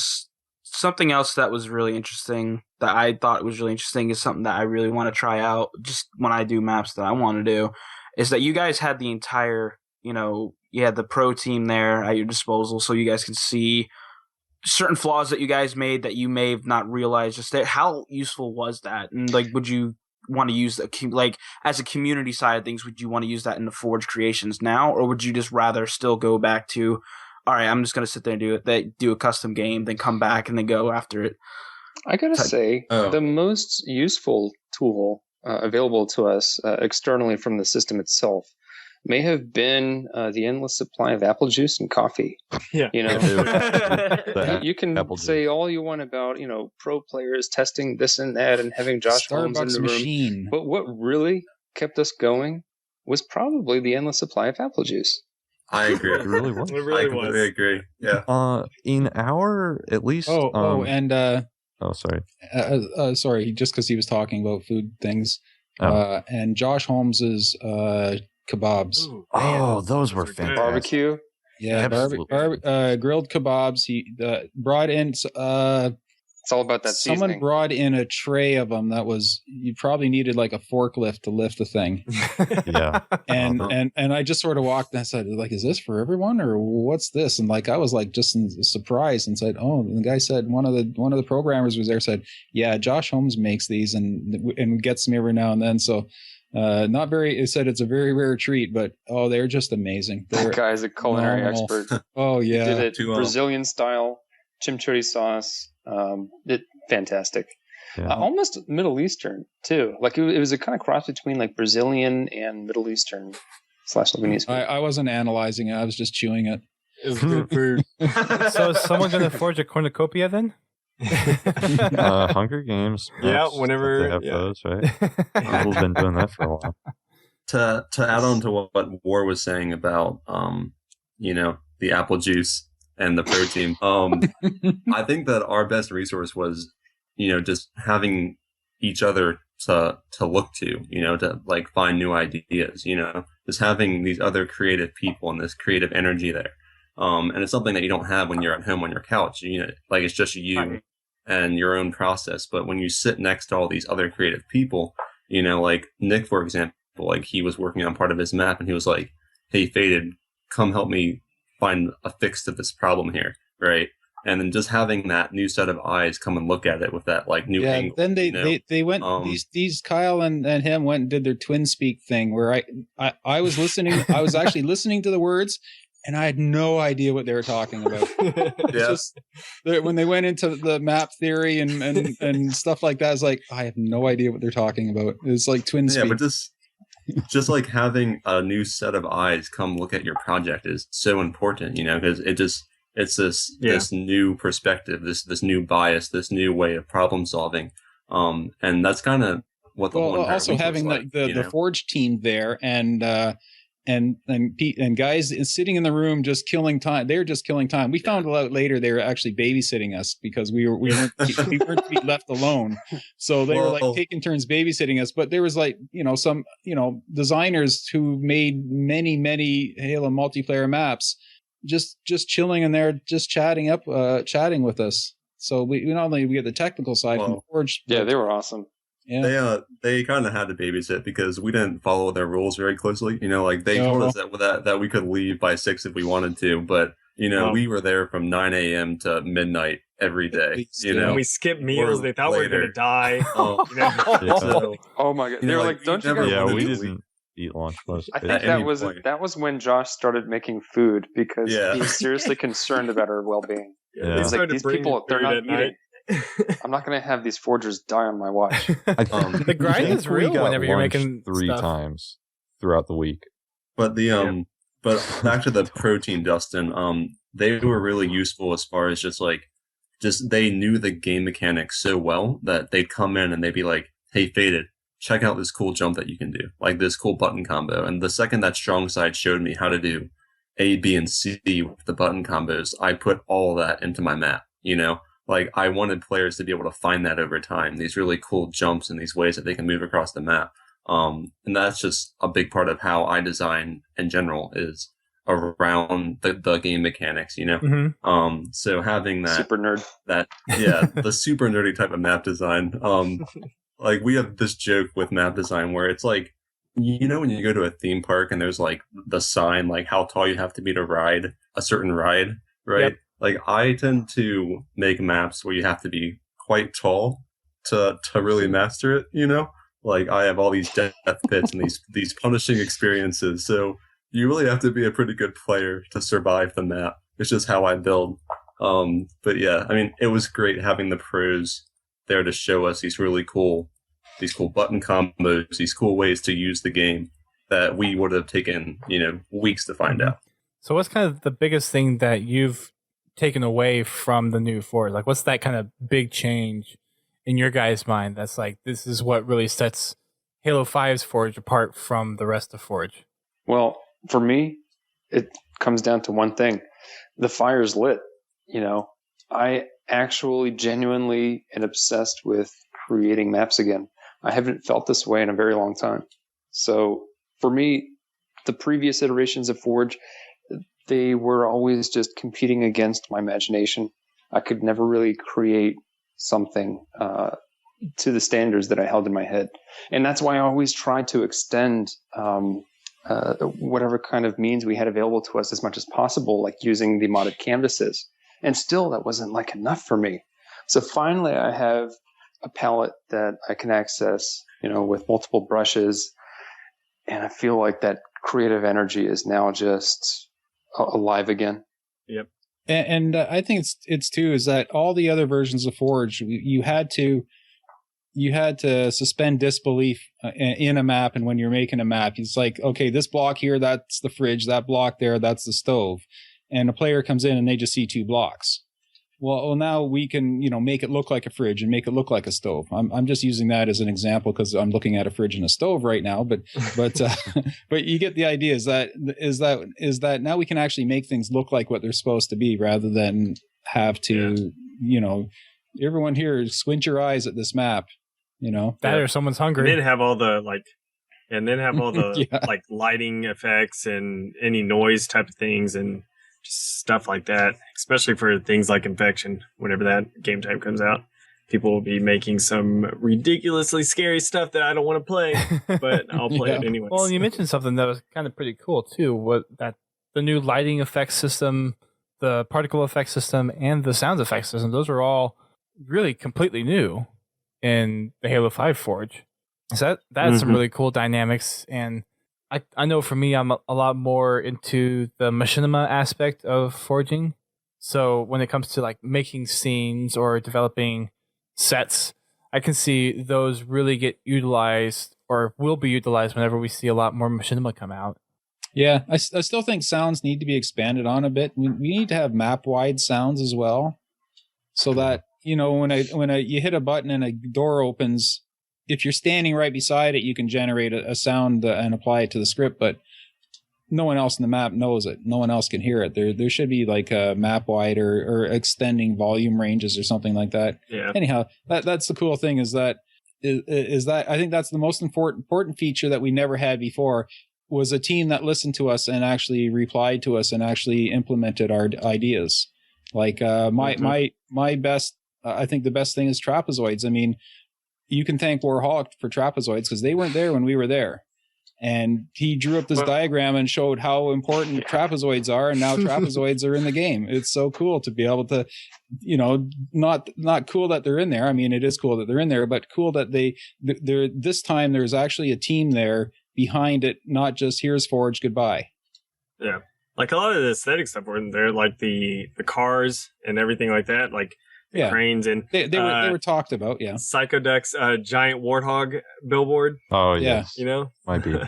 something else that was really interesting that I thought was really interesting is something that I really want to try out just when I do maps that I want to do is that you guys had the entire, you had the pro team there at your disposal so you guys can see certain flaws that you guys made that you may have not realized just there. How useful was that? And would you want to use as a community side of things, would you want to use that in the Forge creations now, or would you just rather still go back to, all right, I'm just going to sit there and do a custom game, then come back and then go after it? I gotta say, the most useful tool available to us externally from the system itself may have been the endless supply of apple juice and coffee. Yeah. You can say all you want about, pro players testing this and that and having Josh Holmes in the room. But what really kept us going was probably the endless supply of apple juice. I agree. It really was. It really was. I completely agree. Yeah. In our, at least. Sorry. Sorry, just because he was talking about food things. And Josh Holmes's kebabs. Ooh, those were fantastic. Barbecue. Yeah, grilled kebabs. He brought in. It's all about that Someone seasoning. brought in a tray of them that was, you probably needed like a forklift to lift the thing. Yeah. And I just sort of walked and I said, like, is this for everyone or what's this? And like, I was like just surprised and said, oh, and the guy said, one of the programmers was there, said, yeah, Josh Holmes makes these and gets me every now and then. So not very, it said it's a very rare treat, but they're just amazing. That guy's a culinary phenomenal. expert. Oh yeah. He did it Brazilian style, chimichurri sauce. Fantastic. Yeah. Almost Middle Eastern too. Like it was a kind of cross between like Brazilian and Middle Eastern / Lebanese food. I wasn't analyzing it. I was just chewing it. It's good food. So is someone going to forge a cornucopia then? Hunger Games. Yeah, whenever they have those, right? We've been doing that for a while. To add on to what War was saying about the apple juice and the protein, I think that our best resource was just having each other to look to like find new ideas, just having these other creative people and this creative energy there. And it's something that you don't have when you're at home on your couch, like it's just you and your own process. But when you sit next to all these other creative people, like Nick, for example, like he was working on part of his map and he was like, hey, Faded, come help me find a fix to this problem here. Right. And then just having that new set of eyes come and look at it with that like new angle. Then they went, these Kyle and him went and did their twin speak thing where I was listening. I was actually listening to the words and I had no idea what they were talking about. Just when they went into the map theory and stuff like that, it's like, I have no idea what they're talking about. It's like twin speak. Yeah, but just like having a new set of eyes come look at your project is so important, because it's this new perspective, this new bias, this new way of problem solving. And that's kind of what the also having the Forge team there and Pete and guys is sitting in the room just killing time. They're just killing time. We found out later they were actually babysitting us because we weren't to be left alone. So they were like taking turns babysitting us. But there was like some designers who made many Halo multiplayer maps just chilling in there, just chatting with us. So we not only we get the technical side from Forge. Yeah, they were awesome. Yeah. They kind of had to babysit because we didn't follow their rules very closely. Like they told us that we could leave by 6 if we wanted to, but we were there from 9 a.m. to midnight every day. We skipped meals. They thought we were gonna die. Oh my god! They were like, "Don't you guys?" Yeah, we didn't eat lunch most. I think that was when Josh started making food because he was seriously concerned about our well-being. Yeah. He's like, these people, they're not eating. I'm not going to have these forgers die on my watch. The grind is real whenever you're making 3 times throughout the week. But but back to the protein, Dustin. They were really useful as far as just they knew the game mechanics so well that they'd come in and they'd be like, "Hey, Faded, check out this cool jump that you can do, like this cool button combo." And the second that Strong Side showed me how to do A, B, and C with the button combos, I put all that into my map. Like I wanted players to be able to find that over time, these really cool jumps and these ways that they can move across the map. And that's just a big part of how I design in general is around the game mechanics, Mm-hmm. So having that super nerd, the super nerdy type of map design. Like we have this joke with map design where it's like, when you go to a theme park and there's like the sign, like how tall you have to be to ride a certain ride, right? Yep. Like I tend to make maps where you have to be quite tall to really master it, Like I have all these death pits and these punishing experiences. So you really have to be a pretty good player to survive the map. It's just how I build. But yeah, I mean, it was great having the pros there to show us these cool button combos, these cool ways to use the game that we would have taken, weeks to find out. So what's kind of the biggest thing that you've taken away from the new Forge? Like what's that kind of big change in your guys' mind that's like, this is what really sets Halo 5's Forge apart from the rest of Forge? Well, for me, it comes down to one thing. The fire's lit. I actually genuinely am obsessed with creating maps again. I haven't felt this way in a very long time. So for me, the previous iterations of Forge, they were always just competing against my imagination. I could never really create something to the standards that I held in my head. And that's why I always tried to extend whatever kind of means we had available to us as much as possible, like using the modded canvases. And still, that wasn't like enough for me. So finally, I have a palette that I can access, with multiple brushes. And I feel like that creative energy is now just alive again. Yep. And I think it's too is that all the other versions of Forge, you had to suspend disbelief in a map, and when you're making a map, it's like, okay, this block here, that's the fridge, that block there, that's the stove, and a player comes in and they just see 2 blocks. Well, now we can, make it look like a fridge and make it look like a stove. I'm just using that as an example because I'm looking at a fridge and a stove right now. But but you get the idea. Is that now we can actually make things look like what they're supposed to be rather than have to, everyone here squint your eyes at this map. That or someone's hungry. And then have all the like lighting effects and any noise type of things and stuff like that, especially for things like Infection. Whenever that game type comes out, people will be making some ridiculously scary stuff that I don't want to play, but I'll play it anyways. Well, you mentioned something that was kind of pretty cool too. The new lighting effects system, the particle effects system, and the sound effects system. Those are all really completely new in the Halo 5 Forge. So that's some really cool dynamics. And I know for me, I'm a lot more into the machinima aspect of forging. So when it comes to like making scenes or developing sets, I can see those really get utilized or will be utilized whenever we see a lot more machinima come out. Yeah, I still think sounds need to be expanded on a bit. We need to have map-wide sounds as well, so that when you hit a button and a door opens, if you're standing right beside it, you can generate a sound and apply it to the script, but no one else in the map knows it. No one else can hear it. There should be like a map-wide or extending volume ranges or something like that. Yeah. Anyhow, that's the cool thing is that I think that's the most important feature that we never had before, was a team that listened to us and actually replied to us and actually implemented our ideas. Like my best, I think the best thing is trapezoids. I mean, you can thank Warhawk for trapezoids because they weren't there when we were there. And he drew up this diagram and showed how important trapezoids are, and now trapezoids are in the game. It's so cool to be able to, not cool that they're in there. I mean, it is cool that they're in there, but cool that they're this time there's actually a team there behind it, not just here's Forge, goodbye. Yeah. Like a lot of the aesthetic stuff were in there, like the cars and everything like that, like cranes and they were talked about. Yeah. Psychoduck's giant warthog billboard. Oh yes. Might be.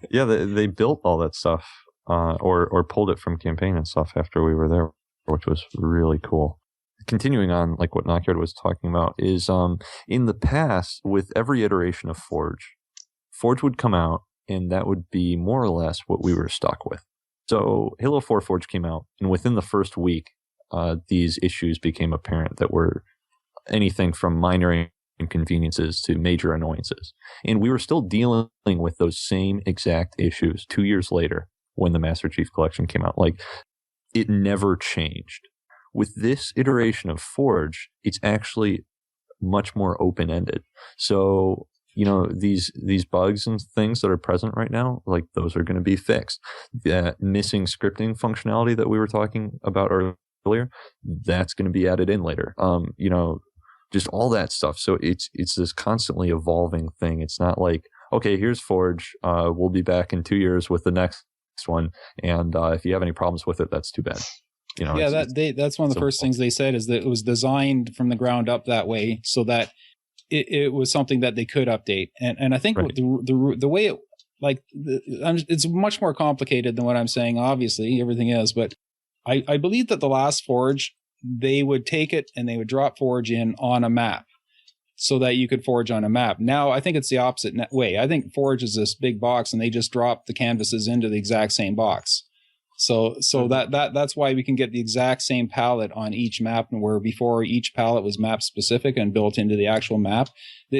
Yeah, they built all that stuff, or pulled it from campaign and stuff after we were there, which was really cool. Continuing on, like what NOKYARD was talking about, is in the past, with every iteration of Forge would come out, and that would be more or less what we were stuck with. So Halo 4 Forge came out, and within the first week, these issues became apparent that were anything from minor inconveniences to major annoyances. And we were still dealing with those same exact issues 2 years later when the Master Chief Collection came out. Like, it never changed. With this iteration of Forge, it's actually much more open-ended. So, these bugs and things that are present right now, like those are going to be fixed. That missing scripting functionality that we were talking about earlier, that's going to be added in later. Just all that stuff. So it's this constantly evolving thing. It's not like, okay, here's Forge. We'll be back in 2 years with the next one. And if you have any problems with it, that's too bad. That's one of the first things they said, is that it was designed from the ground up that way so that it was something that they could update. And I think the way it's much more complicated than what I'm saying. Obviously, everything is, but I believe that the last Forge, they would take it and they would drop Forge in on a map so that you could forge on a map. Now, I think it's the opposite way. I think Forge is this big box and they just drop the canvases into the exact same box. So that's why we can get the exact same palette on each map, where before each palette was map specific and built into the actual map.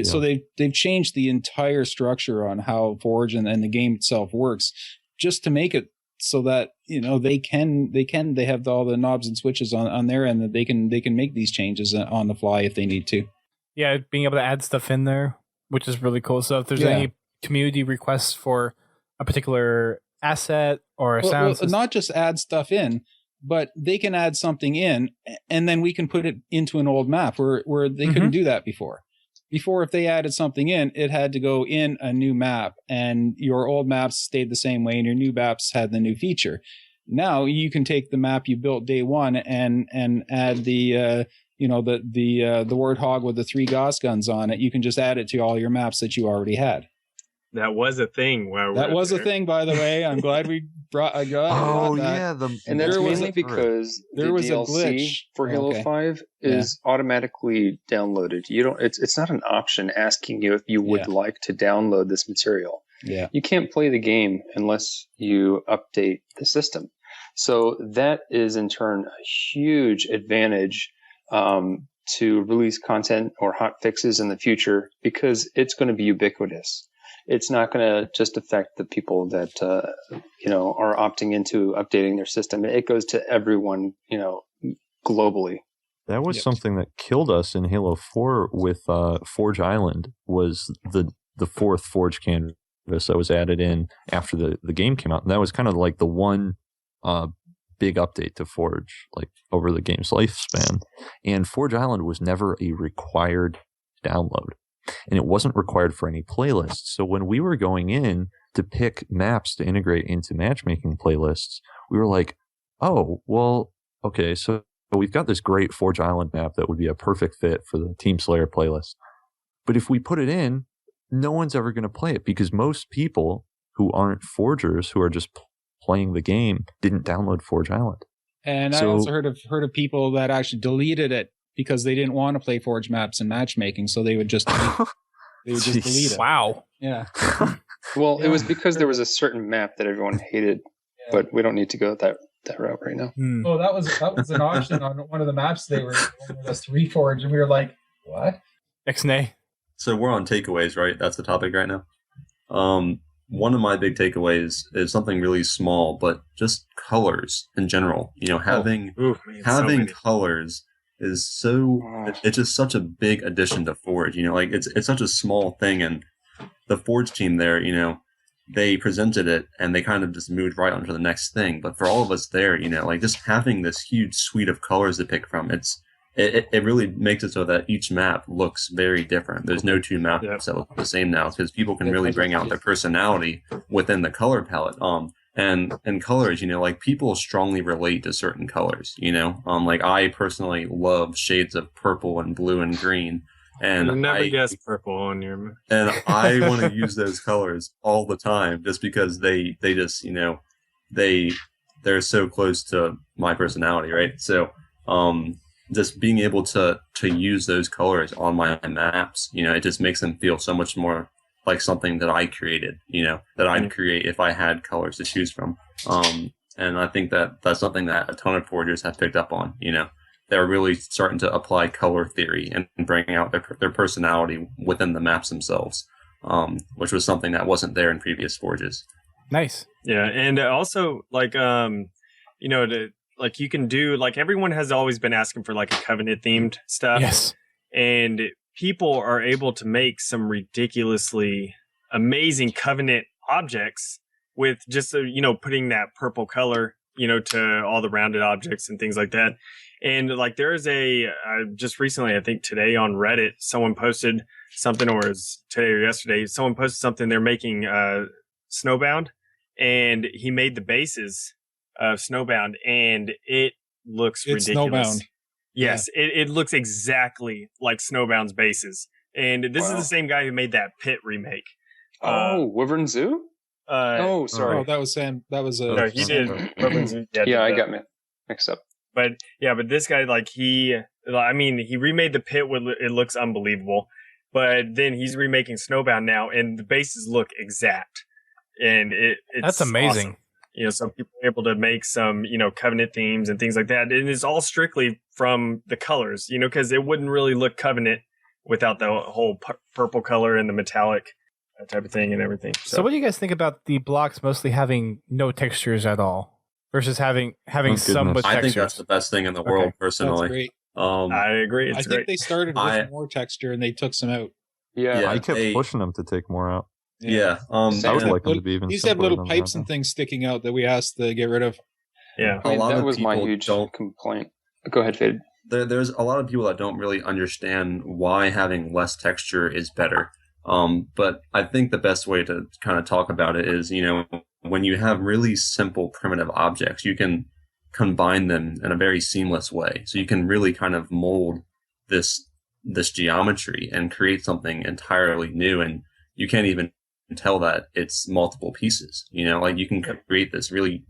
So they've changed the entire structure on how Forge and the game itself works, just to make it so that they have all the knobs and switches on their end that they can make these changes on the fly if they need to. Yeah, being able to add stuff in there, which is really cool. So if there's any community requests for a particular asset or a sound system, not just add stuff in, but they can add something in, and then we can put it into an old map where they couldn't do that before. Before, if they added something in, it had to go in a new map, and your old maps stayed the same way, and your new maps had the new feature. Now you can take the map you built day one and add the Warthog with the 3 Gauss guns on it. You can just add it to all your maps that you already had. That was a thing. That was a thing, by the way. I'm glad we brought. And that's mainly because there was DLC a glitch for Halo 5 is automatically downloaded. You don't. It's not an option asking you if you would like to download this material. Yeah, you can't play the game unless you update the system. So that is in turn a huge advantage to release content or hot fixes in the future, because it's going to be ubiquitous. It's not going to just affect the people that are opting into updating their system. It goes to everyone, globally. That was something that killed us in Halo 4 with Forge Island, was the 4th Forge canvas that was added in after the game came out. And that was kind of like the one big update to Forge, like over the game's lifespan. And Forge Island was never a required download. And it wasn't required for any playlists. So when we were going in to pick maps to integrate into matchmaking playlists, we were like, oh, well, okay, so we've got this great Forge Island map that would be a perfect fit for the Team Slayer playlist. But if we put it in, no one's ever going to play it, because most people who aren't forgers, who are just playing the game, didn't download Forge Island. And I also heard of people that actually deleted it because they didn't want to play Forge maps and matchmaking, so they would just delete it. Wow. Yeah. Well, it was because there was a certain map that everyone hated, but we don't need to go that route right now. Oh, that was an option on one of the maps they were wanting us to reforge, and we were like, what? Ixnay. So we're on takeaways, right? That's the topic right now. One of my big takeaways is something really small, but just colors in general. Having colors is it's just such a big addition to Forge. It's such a small thing, and the Forge team there, they presented it and they kind of just moved right on to the next thing. But for all of us there, just having this huge suite of colors to pick from, it really makes it so that each map looks very different. There's no 2 maps that look the same now, because people can really bring out their personality within the color palette. And colors, people strongly relate to certain colors, I personally love shades of purple and blue and green. And you never guess purple on your... And I want to use those colors all the time, just because they just, they're so close to my personality, right? So, just being able to use those colors on my maps, it just makes them feel so much more like something that I created, that I'd create if I had colors to choose from. And I think that's something that a ton of forgers have picked up on. They're really starting to apply color theory and bring out their personality within the maps themselves, which was something that wasn't there in previous forges. Nice. Yeah, and also you can do, everyone has always been asking for a Covenant themed stuff. Yes. And people are able to make some ridiculously amazing Covenant objects with just, putting that purple color, to all the rounded objects and things like that. And there's just recently, I think today on Reddit, someone posted something, or it was today or yesterday, someone posted something. They're making Snowbound, and he made the bases of Snowbound, and it looks ridiculous. Snowbound. Yes, it looks exactly like Snowbound's bases. And this is the same guy who made that Pit remake. Wyvern Zoo? Sorry. Oh, that was Sam. That was no, he did. Wyvern Zoo. Yeah, I got mixed up. But this guy, he remade the Pit. It looks unbelievable. But then he's remaking Snowbound now, and the bases look exact. And that's amazing. Awesome. Some people are able to make some, Covenant themes and things like that. And it's all strictly from the colors, because it wouldn't really look Covenant without the whole purple color and the metallic that type of thing and everything. So what do you guys think about the blocks mostly having no textures at all versus having some with textures? I think that's the best thing in the world, personally. That's great. I agree. I think they started with more texture and they took some out. Yeah, I kept pushing them to take more out. Yeah. I would like them to be even. These have little pipes and things sticking out that we asked to get rid of. Yeah, I mean, that was my huge complaint. Go ahead, Fade. There's a lot of people that don't really understand why having less texture is better. But I think the best way to kind of talk about it is, when you have really simple primitive objects, you can combine them in a very seamless way. So you can really kind of mold this geometry and create something entirely new, and you can't even tell that it's multiple pieces. Like you can create this really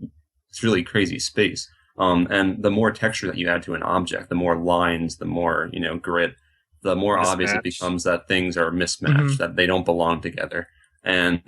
crazy space. And the more texture that you add to an object, the more lines, the more, grit, the more obvious it becomes that things are mismatched, that they don't belong together. And,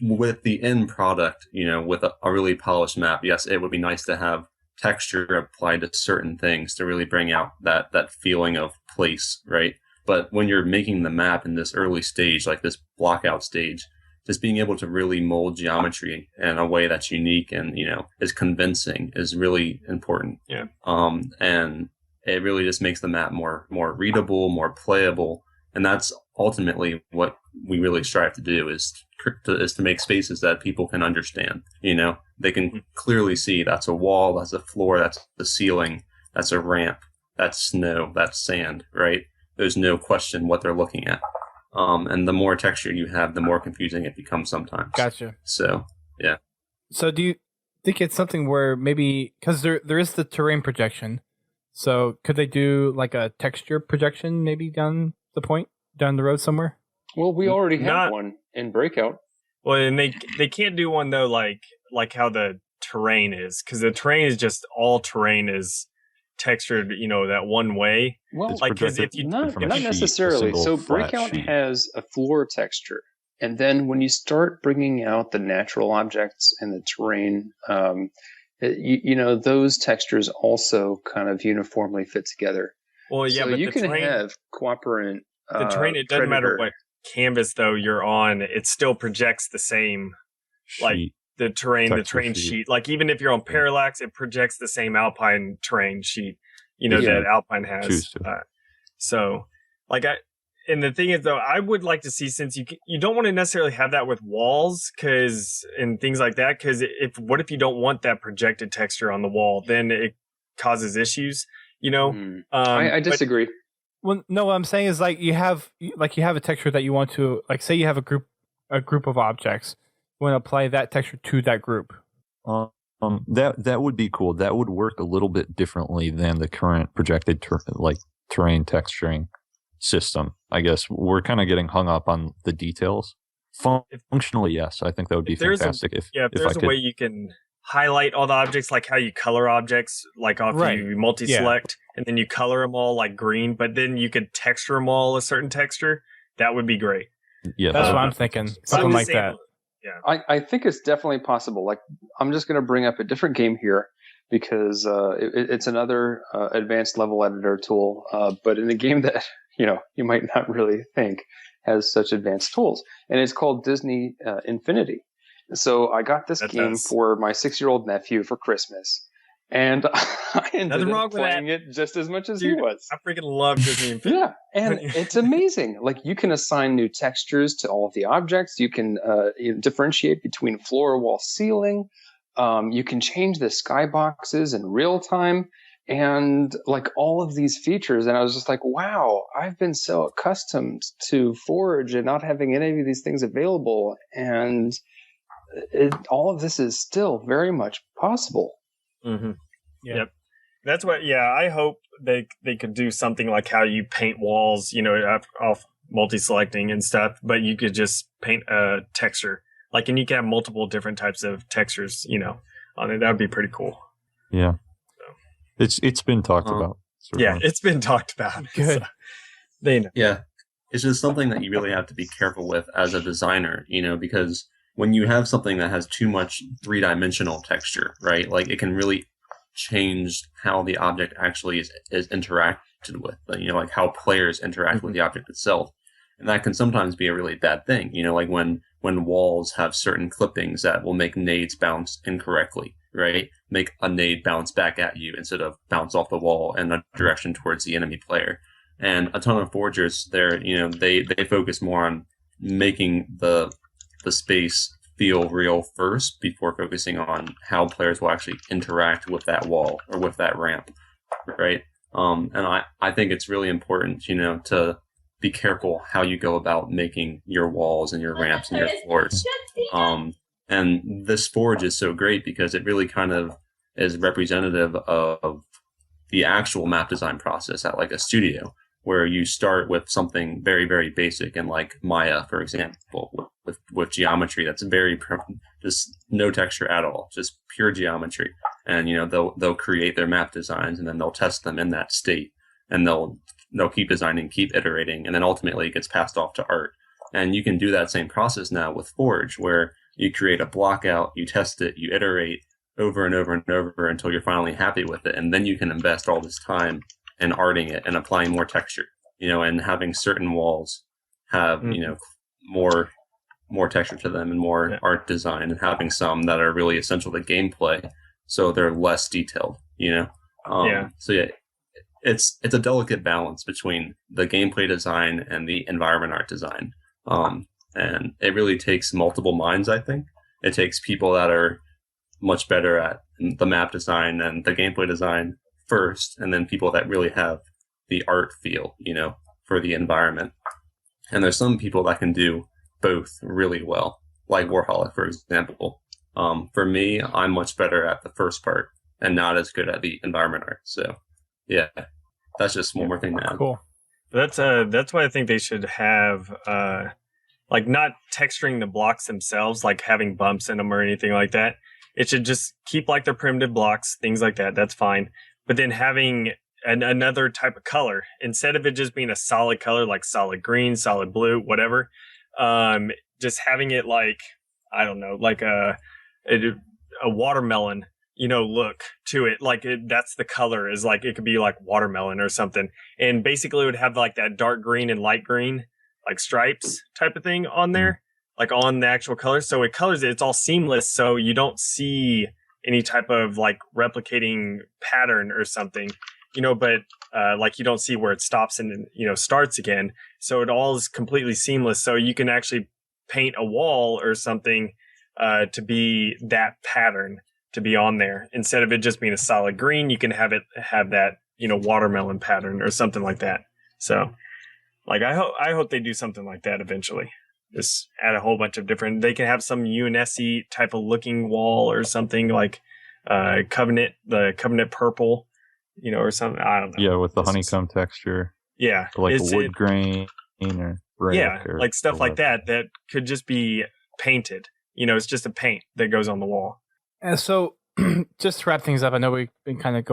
with the end product, with a really polished map, yes, it would be nice to have texture applied to certain things to really bring out that feeling of place, right? But when you're making the map in this early stage, like this blockout stage, just being able to really mold geometry in a way that's unique and, is convincing is really important. Yeah. And it really just makes the map more readable, more playable. And that's ultimately what we really strive to do is to make spaces that people can understand. They can clearly see that's a wall, that's a floor, that's the ceiling, that's a ramp, that's snow, that's sand, right? There's no question what they're looking at. And the more texture you have, the more confusing it becomes sometimes. Gotcha. So, yeah. So do you think it's something where maybe, because there is the terrain projection, so could they do like a texture projection maybe down the road somewhere? Well, we already have one in Breakout. Well, and they can't do one though like how the terrain is, because the terrain is just all terrain is textured, that one way. Well, like because if you not necessarily. So Breakout has a floor texture, and then when you start bringing out the natural objects and the terrain, those textures also kind of uniformly fit together. Well, yeah, so but you can have cooperant. The terrain, it doesn't matter what canvas though you're on, it still projects the same like the terrain sheet. Like even if you're on Parallax, it projects the same Alpine terrain sheet, that Alpine has. So and the thing is though, I would like to see, since you don't want to necessarily have that with walls and things like that, because what if you don't want that projected texture on the wall? Then it causes issues, I disagree. Well, no, what I'm saying is you have a texture that you want to, say you have a group of objects. You want to apply that texture to that group. That would be cool. That would work a little bit differently than the current projected terrain texturing system. I guess we're kind of getting hung up on the details. Functionally, yes, I think that would be fantastic. If there's a way you can highlight all the objects, like how you color objects, like after you multi-select, and then you color them all like green, but then you could texture them all a certain texture. That would be great. Yeah, that's what I'm thinking. Something like that. Yeah, I think it's definitely possible. Like, I'm just going to bring up a different game here because it's another advanced level editor tool, but in a game that you might not really think has such advanced tools, and it's called Disney Infinity. So I got this game for my 6-year-old nephew for Christmas, and I ended up playing it just as much as he was. I freaking love Disney Infinity. Yeah, and it's amazing. Like, you can assign new textures to all of the objects. You can differentiate between floor, wall, ceiling. You can change the skyboxes in real time, and like all of these features. And I was just like, wow, I've been so accustomed to Forge and not having any of these things available, and all of this is still very much possible. Mm-hmm. Yep. That's what. Yeah, I hope they could do something like how you paint walls, off multi-selecting and stuff. But you could just paint a texture, and you can have multiple different types of textures, on it. That would be pretty cool. Yeah, it's been talked about. Yeah, it's been talked about. Good. So, they know. Yeah, it's just something that you really have to be careful with as a designer, because when you have something that has too much 3-dimensional texture, right? Like, it can really change how the object actually is interacted with, like how players interact with the object itself. And that can sometimes be a really bad thing, like when walls have certain clippings that will make nades bounce incorrectly, right? Make a nade bounce back at you instead of bounce off the wall in a direction towards the enemy player. And a ton of forgers there, they focus more on making the space feel real first before focusing on how players will actually interact with that wall or with that ramp, right? And I think it's really important, to be careful how you go about making your walls and your ramps and your floors. And this forge is so great because it really kind of is representative of the actual map design process at like a studio, where you start with something very, very basic and like Maya, for example, with geometry that's just no texture at all, just pure geometry. And they'll create their map designs and then they'll test them in that state, and they'll keep designing, keep iterating, and then ultimately it gets passed off to art. And you can do that same process now with Forge, where you create a block out, you test it, you iterate over and over and over until you're finally happy with it, and then you can invest all this time in arting it and applying more texture, and having certain walls have, more texture to them and more art design, and having some that are really essential to gameplay, so they're less detailed, So yeah, it's a delicate balance between the gameplay design and the environment art design. And it really takes multiple minds, I think. It takes people that are much better at the map design and the gameplay design first, and then people that really have the art feel, for the environment. And there's some people that can do both really well, like Warholic, for example. For me, I'm much better at the first part and not as good at the environment art. So, yeah, that's just one more thing to add. Cool. That's why I think they should have not texturing the blocks themselves, like having bumps in them or anything like that. It should just keep like their primitive blocks, things like that. That's fine. But then having another type of color, instead of it just being a solid color, like solid green, solid blue, whatever, just having it like, I don't know, like a watermelon, look to it. Like that's the color, is like, it could be like watermelon or something. And basically it would have like that dark green and light green, like stripes type of thing on there, like on the actual color. So it colors it, it's all seamless. So you don't see any type of like replicating pattern or something, but like you don't see where it stops and, starts again. So it all is completely seamless. So you can actually paint a wall or something to be that pattern to be on there. Instead of it just being a solid green, you can have that, watermelon pattern or something like that. So like, I hope they do something like that eventually. Just add a whole bunch of different, they can have some UNSC type of looking wall or something like the Covenant purple, or something. I don't know. Yeah, with the honeycomb texture. Yeah. Or like a wood grain or brick. Yeah, like stuff like that could just be painted. It's just a paint that goes on the wall. And so just to wrap things up, I know we've been kind of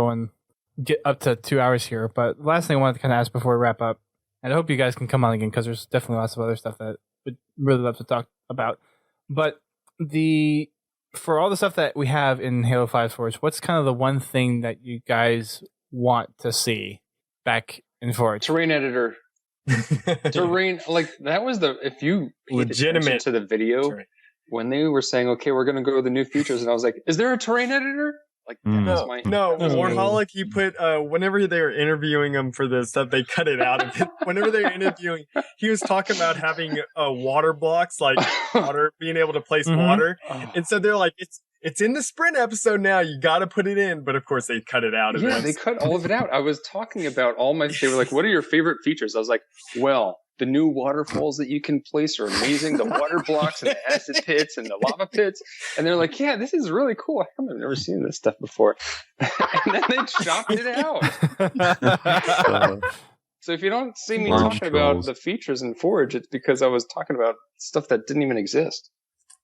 get up to 2 hours here, but the last thing I wanted to kind of ask before we wrap up, and I hope you guys can come on again because there's definitely lots of other stuff that we'd really love to talk about. But for all the stuff that we have in Halo 5 Forge, what's kind of the one thing that you guys want to see back in Forge? Terrain editor. Terrain, like that was if you paid legitimate to the video terrain. When they were saying, okay, we're going to go to the new features, and I was like, is there a terrain editor? Like, No, Warholic, he put, whenever they were interviewing him for this stuff, they cut it out of it. Whenever they were interviewing, he was talking about having water blocks, like water, being able to place water. And so they're like, it's in the sprint episode now, you got to put it in. But of course, they cut it out. Yeah, they cut all of it out. I was talking about they were like, what are your favorite features? I was like, well, the new waterfalls that you can place are amazing. The water blocks and the acid pits and the lava pits. And they're like, yeah, this is really cool. I've never seen this stuff before. And then they chopped it out. So if you don't see me talking about the features in Forge, it's because I was talking about stuff that didn't even exist.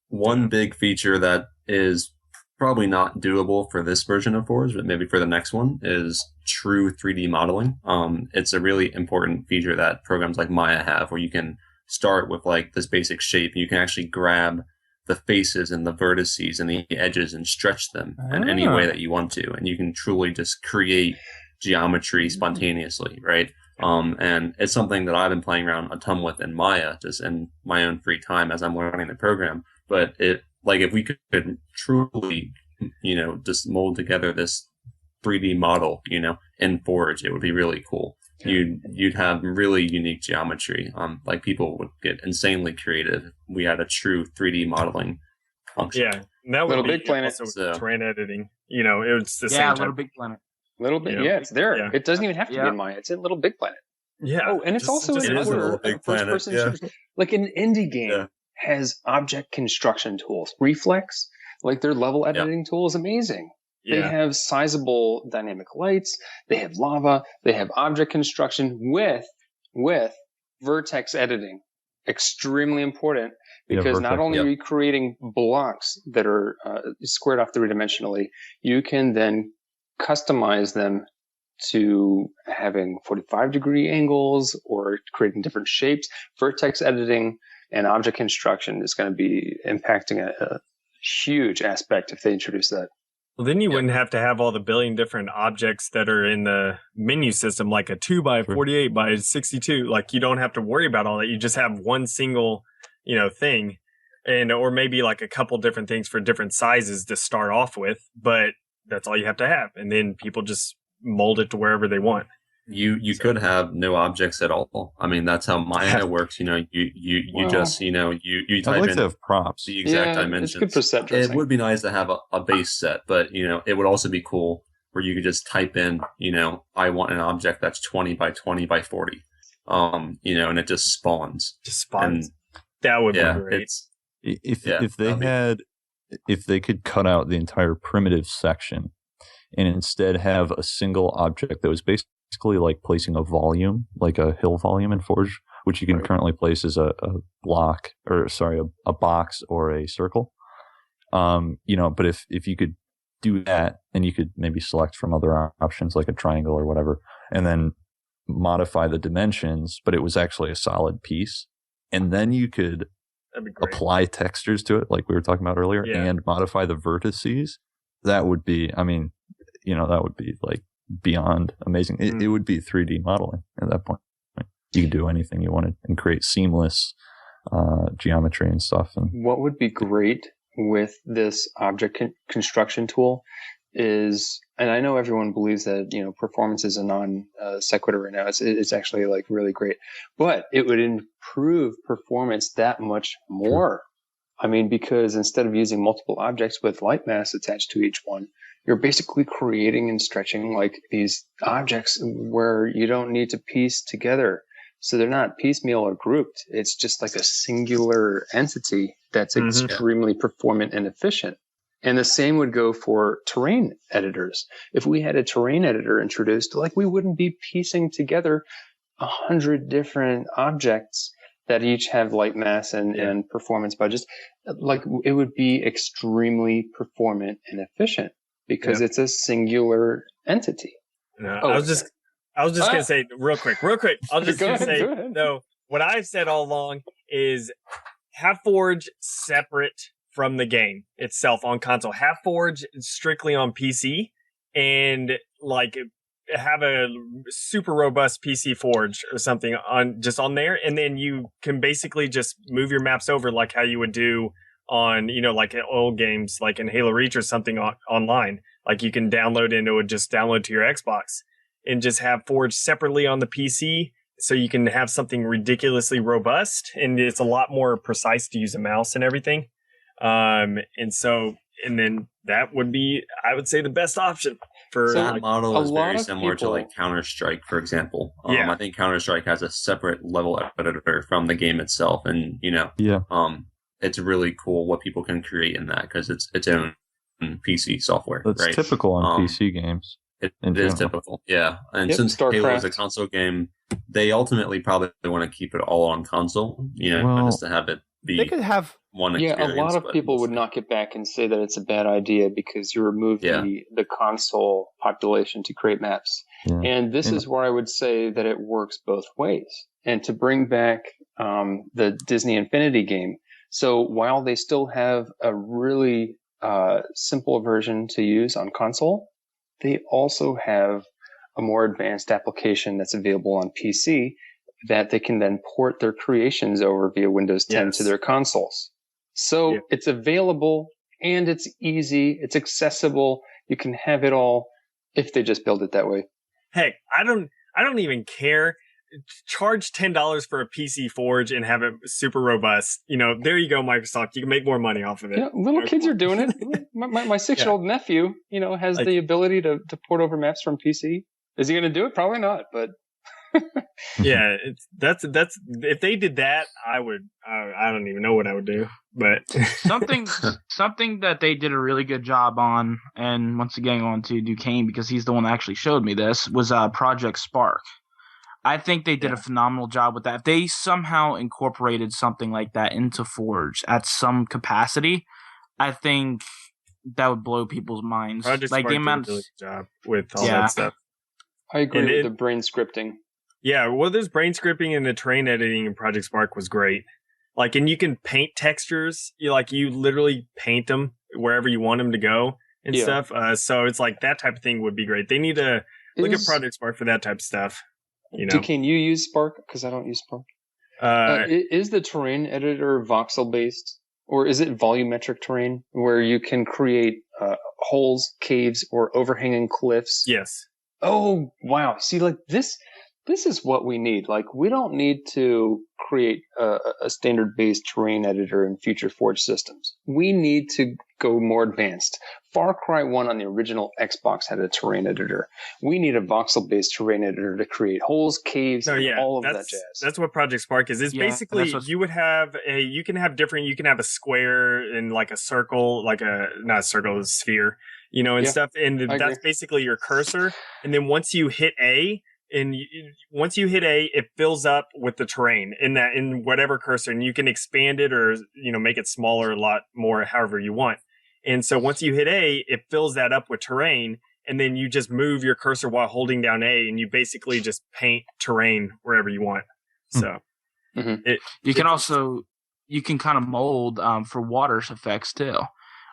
One big feature that is probably not doable for this version of Forge, but maybe for the next one, is true 3D modeling. It's a really important feature that programs like Maya have, where you can start with like this basic shape. You can actually grab the faces and the vertices and the edges and stretch them in any way that you want to. And you can truly just create geometry spontaneously, right? And it's something that I've been playing around a ton with in Maya, just in my own free time as I'm learning the program. But if we could truly, just mold together this 3D model, in Forge, it would be really cool. You'd have really unique geometry. Like people would get insanely creative if we had a true 3D modeling function. Yeah, and that would Little be Big Planet. also terrain editing. It's the same Little type. Big Planet. Little Big, yeah, it's there. Yeah. It doesn't even have to be in Maya. It's in Little Big Planet. Yeah. Oh, and it's also just in is a Little Big Planet, first-person yeah. shooters. Like an indie game has object construction tools. Reflex, like their level editing tool is amazing. Yeah. They have sizable dynamic lights. They have lava. They have object construction with vertex editing. Extremely important because not only are you creating blocks that are squared off three-dimensionally, you can then customize them to having 45-degree angles or creating different shapes. Vertex editing and object construction is going to be impacting a huge aspect if they introduce that. Well, then you wouldn't have to have all the billion different objects that are in the menu system, like a 2x48 by 62. Like you don't have to worry about all that. You just have one single, thing, or maybe like a couple different things for different sizes to start off with. But that's all you have to have, and then people just mold it to wherever they want. You could have no objects at all. I mean, that's how Maya works. You type I'd like in to have props. the exact dimensions. It's good for set dressing. It would be nice to have a base set, but it would also be cool where you could just type in, I want an object that's 20 by 20 by 40, and it just spawns. That would be great. If they could cut out the entire primitive section and instead have a single object that was basically like placing a volume, like a hill volume in Forge, which you can currently place as a block, a box or a circle. But if you could do that, and you could maybe select from other options like a triangle or whatever, and then modify the dimensions, but it was actually a solid piece, and then you could apply textures to it, like we were talking about earlier, and modify the vertices. That would be, that would be like beyond amazing. It would be 3D modeling at that point. You could do anything you wanted and create seamless geometry and stuff. And what would be great with this object construction tool is, and I know everyone believes that performance is a non sequitur right now. It's actually like really great, but it would improve performance that much more. I mean, because instead of using multiple objects with light mass attached to each one, you're basically creating and stretching like these objects where you don't need to piece together. So they're not piecemeal or grouped. It's just like a singular entity that's extremely performant and efficient. And the same would go for terrain editors. If we had a terrain editor introduced, like we wouldn't be piecing together 100 different objects that each have light mass and performance budgets. Like it would be extremely performant and efficient because it's a singular entity. I was just going to say real quick. I'll just say, no, what I've said all along is have Forge separate from the game itself on console. Have Forge strictly on PC and like have a super robust PC Forge or something on there. And then you can basically just move your maps over like how you would do on, like old games, like in Halo Reach or something online. Like you can download and it would just download to your Xbox and just have Forge separately on the PC. So you can have something ridiculously robust and it's a lot more precise to use a mouse and everything. And then that would be, I would say, the best option for that model is very similar to like Counter-Strike, for example. I think Counter-Strike has a separate level editor from the game itself, and it's really cool what people can create in that because it's its own PC software. That's typical on PC games. It is typical, yeah. And since Halo is a console game, they ultimately probably want to keep it all on console, just to have it be. They could have one. Yeah, a lot of people would knock it back and say that it's a bad idea because you remove the console population to create maps. Yeah. And this is where I would say that it works both ways. And to bring back the Disney Infinity game, so while they still have a really simple version to use on console, they also have a more advanced application that's available on PC that they can then port their creations over via Windows 10 to their consoles. So it's available and it's easy, it's accessible. You can have it all if they just build it that way. Heck, I don't even care. Charge $10 for a PC Forge and have it super robust. There you go, Microsoft. You can make more money off of it. Little kids are doing it. My 6-year-old nephew, has the ability to port over maps from PC. Is he going to do it? Probably not, but yeah, that's if they did that, I would. I don't even know what I would do, but something that they did a really good job on, and once again on to Duquesne because he's the one that actually showed me this, was Project Spark. I think they did a phenomenal job with that. If they somehow incorporated something like that into Forge at some capacity, I think that would blow people's minds. Project Spark did a really good job with all that stuff. I agree with the brain scripting. Yeah, well, there's brain scripting and the terrain editing in Project Spark was great. And you can paint textures. You literally paint them wherever you want them to go and stuff. So it's that type of thing would be great. They need to look at Project Spark for that type of stuff. Can you use Spark? Because I don't use Spark. Is the terrain editor voxel based, or is it volumetric terrain where you can create holes, caves, or overhanging cliffs? Yes. Oh wow! See, this is what we need. We don't need to create a standard-based terrain editor in future Forge systems. We need to go more advanced. Far Cry 1 on the original Xbox had a terrain editor. We need a voxel-based terrain editor to create holes, caves, and all of that jazz. That's what Project Spark is. It's basically you would have you can have a square and a circle, not a circle, a sphere, and stuff. And that's basically your cursor. And then once you hit A, it fills up with the terrain in whatever cursor, and you can expand it or make it smaller, a lot more, however you want. And so once you hit A, it fills that up with terrain, and then you just move your cursor while holding down A, and you basically just paint terrain wherever you want. So you can kind of mold for water effects too,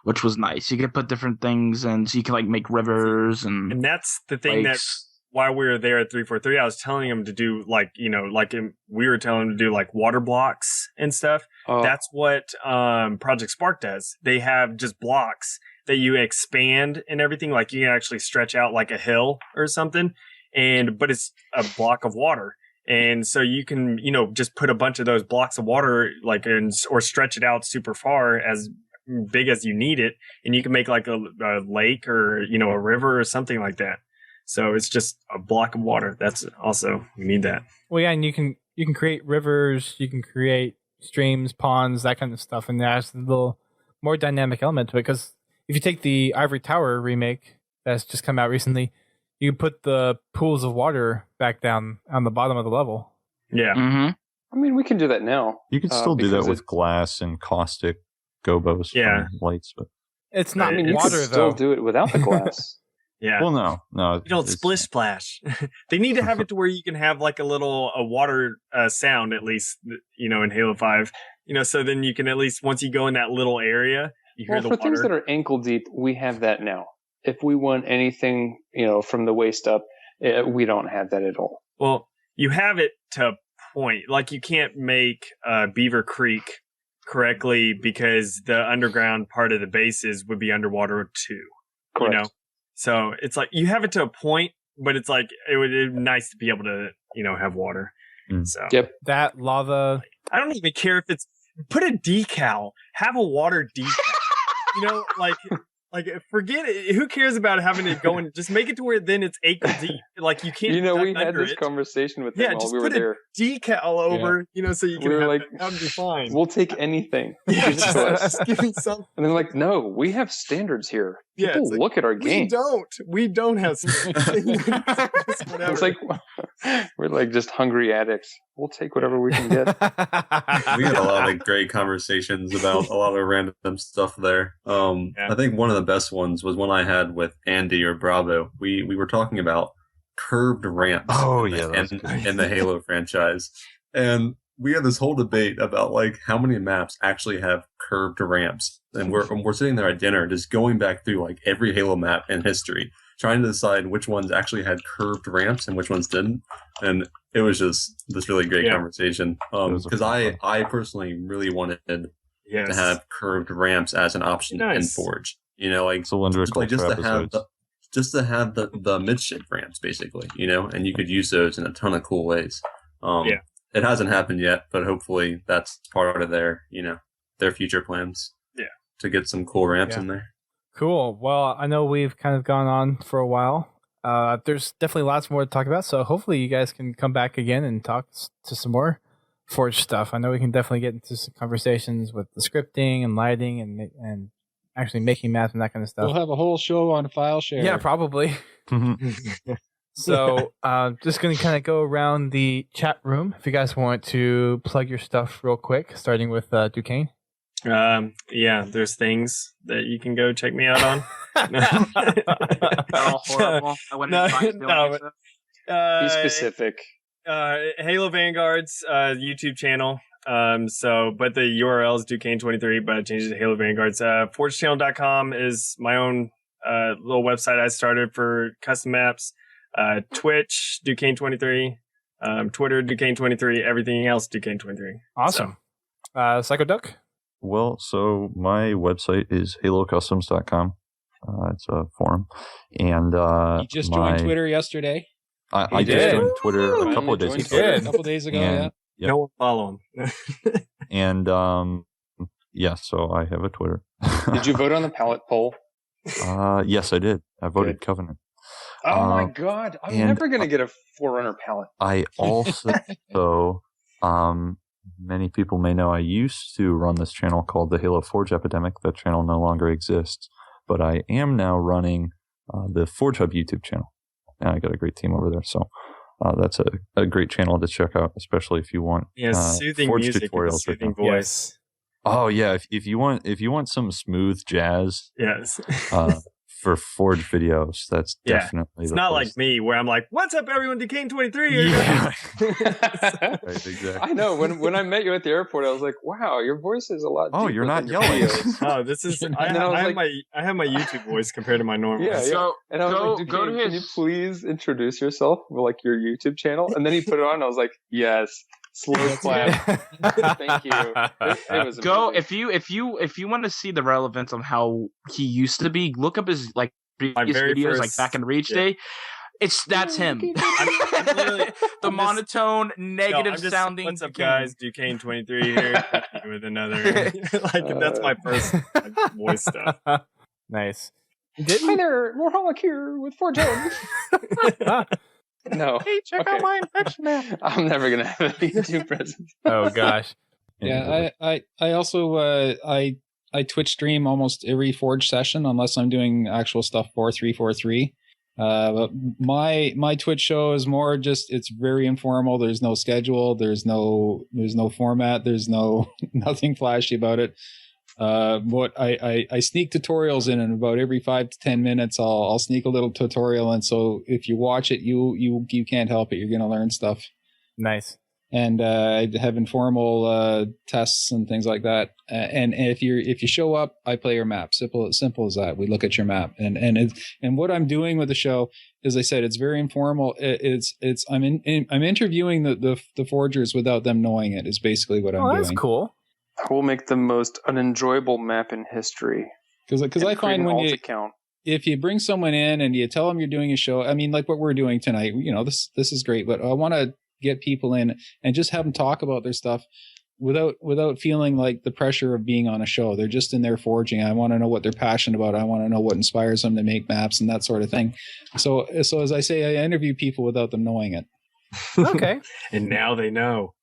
which was nice. You could put different things, and so you can make rivers and that's the thing lakes. While we were there at 343, I was telling him to do we were telling him to do water blocks and stuff. That's what Project Spark does. They have just blocks that you expand and everything. You can actually stretch out like a hill or something, but it's a block of water. And so you can, just put a bunch of those blocks of water or stretch it out super far as big as you need it. And you can make a lake or, a river or something like that. So it's just a block of water. That's also, you need that. Well, yeah, and you can create rivers, you can create streams, ponds, that kind of stuff, and that's a little more dynamic element to it. Because if you take the Ivory Tower remake that's just come out recently, you can put the pools of water back down on the bottom of the level. Yeah. Mm-hmm. I mean, we can do that now. You can still do that with glass and caustic gobos from lights, but it's not water, you though. can still do it without the glass. Yeah. Well, no. You don't splish splash. They need to have it to where you can have a water sound, at least, in Halo 5. So then you can at least, once you go in that little area, you hear the water. For things that are ankle deep, we have that now. If we want anything, from the waist up, we don't have that at all. Well, you have it to a point. You can't make Beaver Creek correctly because the underground part of the bases would be underwater too. Correct. So it's you have it to a point, but it's it would be nice to be able to, have water. So that lava. I don't even care if it's put a decal, have a water decal, forget it. Who cares about having it going? Just make it to where then it's ankle deep. You can't. We had this conversation with them while we were there. Decal over, so you can. That would be fine. We'll take anything. Just give me something. And they're like, no, we have standards here. People look at our game. We don't have standards. It's we're just hungry addicts. We'll take whatever we can get. We had a lot of great conversations about a lot of random stuff there. I think one of the best ones was one I had with Andy or Bravo. We were talking about curved ramps in the Halo franchise. And we had this whole debate about how many maps actually have curved ramps. And we're sitting there at dinner just going back through every Halo map in history. trying to decide which ones actually had curved ramps and which ones didn't. And it was just this really great conversation. Because I personally really wanted to have curved ramps as an option in Forge. You know, like cylindrical just to have the midship ramps, basically, you know, and you could use those in a ton of cool ways. It hasn't happened yet, but hopefully that's part of their future plans. Yeah, to get some cool ramps in there. Cool. Well, I know we've kind of gone on for a while. There's definitely lots more to talk about, so hopefully you guys can come back again and talk to some more Forge stuff. I know we can definitely get into some conversations with the scripting and lighting and actually making maps and that kind of stuff. We'll have a whole show on file share. Yeah, probably. So just going to kind of go around the chat room. If you guys want to plug your stuff real quick, starting with Duquesne. There's things that you can go check me out on. They're all horrible. I wouldn't advise doing it. Be specific. Halo Vanguard's YouTube channel. But the URL is Duquesne23, but I changed it to Halo Vanguards. ForgeChannel.com is my own little website I started for custom maps. Twitch, Duquesne23. Twitter, Duquesne23. Everything else, Duquesne23. Awesome. Psycho Duck? Well, so my website is halocustoms.com. It's a forum. And you just joined Twitter yesterday? I just joined Twitter a couple of days ago. A couple of days ago, Yep. No one follow him. And so I have a Twitter. Did you vote on the ballot poll? Yes, I did. I voted Covenant. Oh my God! I'm never gonna get a Forerunner palette. I also, many people may know, I used to run this channel called the Halo Forge Epidemic. That channel no longer exists, but I am now running the ForgeHub YouTube channel, and I got a great team over there. So that's a great channel to check out, especially if you want soothing Forge music tutorials, and soothing voice. Oh yeah, if you want some smooth jazz, yes. For Forge videos, that's definitely it's the not place. Like me, where I'm like, "What's up, everyone? Duquesne23 here." Yeah. Right, exactly. I know. When I met you at the airport, I was like, "Wow, your voice is a lot." Oh, you're not yelling. This is. I have my YouTube voice compared to my normal. Yeah. So and I was like, can you please introduce yourself with like your YouTube channel? And then he put it on. And I was like, yes. Slow clap. Thank you. It was amazing. If you want to see the relevance of how he used to be, look up his like previous videos, like back in Rage Day. That's him. I'm literally the monotone, negative sounding. What's up, guys? Duquesne23 here with another. That's my first voice stuff. Nice. Hi there, Warholic here with ForgeHub. No. Hey, check out my infection map. I'm never gonna have a YouTube presence. Oh gosh. Yeah, I also I Twitch stream almost every Forge session unless I'm doing actual stuff for 343. But my Twitch show is more just, it's very informal. There's no schedule. There's no format. There's nothing flashy about it. What I sneak tutorials in, and about every 5 to 10 minutes, I'll sneak a little tutorial. And so if you watch it, you can't help it. You're going to learn stuff. Nice. And I have informal tests and things like that. And if you show up, I play your map. Simple as that. We look at your map. And what I'm doing with the show, as I said, it's very informal. I'm interviewing the forgers without them knowing it. Is basically what I'm doing. That's cool. I will make the most unenjoyable map in history. Because I find if you bring someone in and you tell them you're doing a show, I mean, like what we're doing tonight, this is great, but I want to get people in and just have them talk about their stuff without feeling like the pressure of being on a show. They're just in there forging. I want to know what they're passionate about. I want to know what inspires them to make maps and that sort of thing. So as I say, I interview people without them knowing it. Okay. And now they know.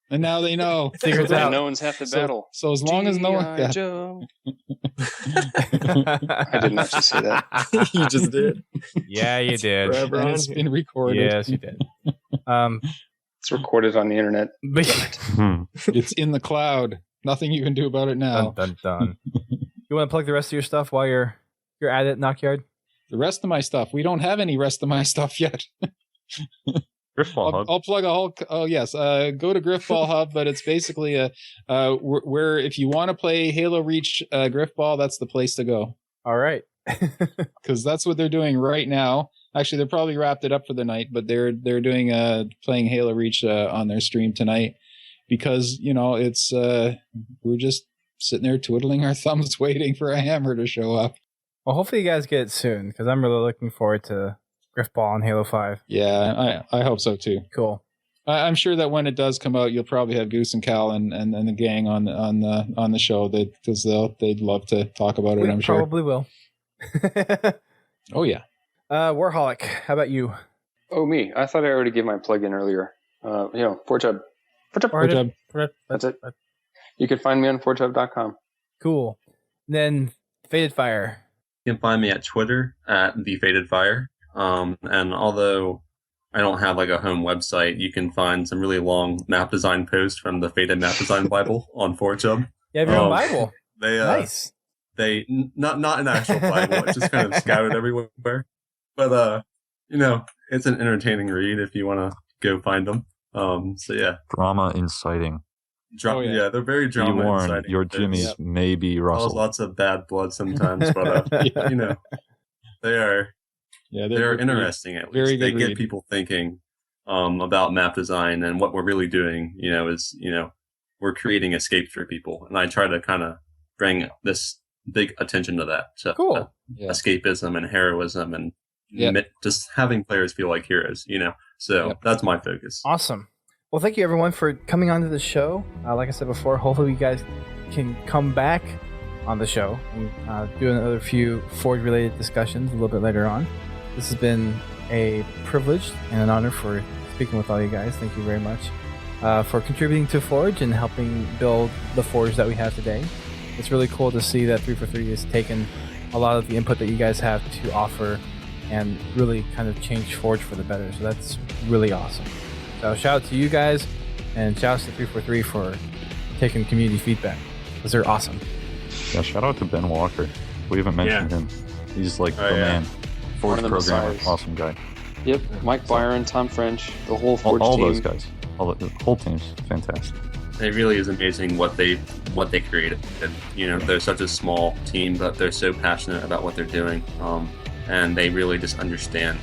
Figures out. No one's half the battle. So as long as no one... Yeah. I did not just say that. You just did. Yeah, you did. And it's been recorded. Yes, you did. It's recorded on the internet. It's in the cloud. Nothing you can do about it now. Dun, dun, dun. You want to plug the rest of your stuff while you're at it, NOKYARD? The rest of my stuff. We don't have any rest of my stuff yet. GrifballHub. I'll plug a whole. Oh yes, go to GrifballHub, but it's basically where if you want to play Halo Reach Grifball, that's the place to go. All right. because that's what they're doing right now. Actually, they're probably wrapped it up for the night, but they're doing playing Halo Reach on their stream tonight because it's we're just sitting there twiddling our thumbs waiting for a hammer to show up. Well, hopefully you guys get it soon because I'm really looking forward to Grifball and Halo 5. Yeah, I hope so too. Cool. I'm sure that when it does come out, you'll probably have Goose and Cal and the gang on the show because they'd love to talk about it. I'm sure. Probably will. Oh yeah. Warholic, how about you? Oh, me. I thought I already gave my plug-in earlier. ForgeHub. ForgeHub. That's it. You can find me on ForgeHub.com. Cool. Then Faded Fire. You can find me at Twitter at @TheFadedFire. And although I don't have like a home website, you can find some really long map design posts from the Faded Map Design Bible on ForgeHub. You have your own Bible. Nice. They not an actual Bible. It's just kind of scattered everywhere. But it's an entertaining read if you want to go find them. So yeah, drama inciting. Yeah, they're very drama inciting. Your Jimmy's may be Russell. Lots of bad blood sometimes, but they are. Yeah, they're interesting. At least they get people thinking about map design, and what we're really doing. Is we're creating escapes for people, and I try to kind of bring this big attention to that. So cool. Escapism and heroism and just having players feel like heroes. So that's my focus. Awesome. Well, thank you everyone for coming onto the show. Like I said before, hopefully you guys can come back on the show and do another few Forge-related discussions a little bit later on. This has been a privilege and an honor for speaking with all you guys. Thank you very much for contributing to Forge and helping build the Forge that we have today. It's really cool to see that 343 has taken a lot of the input that you guys have to offer and really kind of change Forge for the better. So that's really awesome. So shout out to you guys and shout out to 343 for taking community feedback because they're awesome. Yeah, shout out to Ben Walker. We haven't mentioned him. He's like the man. Forge programmer, awesome guy. Yep, Mike Byron, Tom French, the whole Forge team. All those guys. The whole team's fantastic. It really is amazing what they created. And, they're such a small team, but they're so passionate about what they're doing. And they really just understand,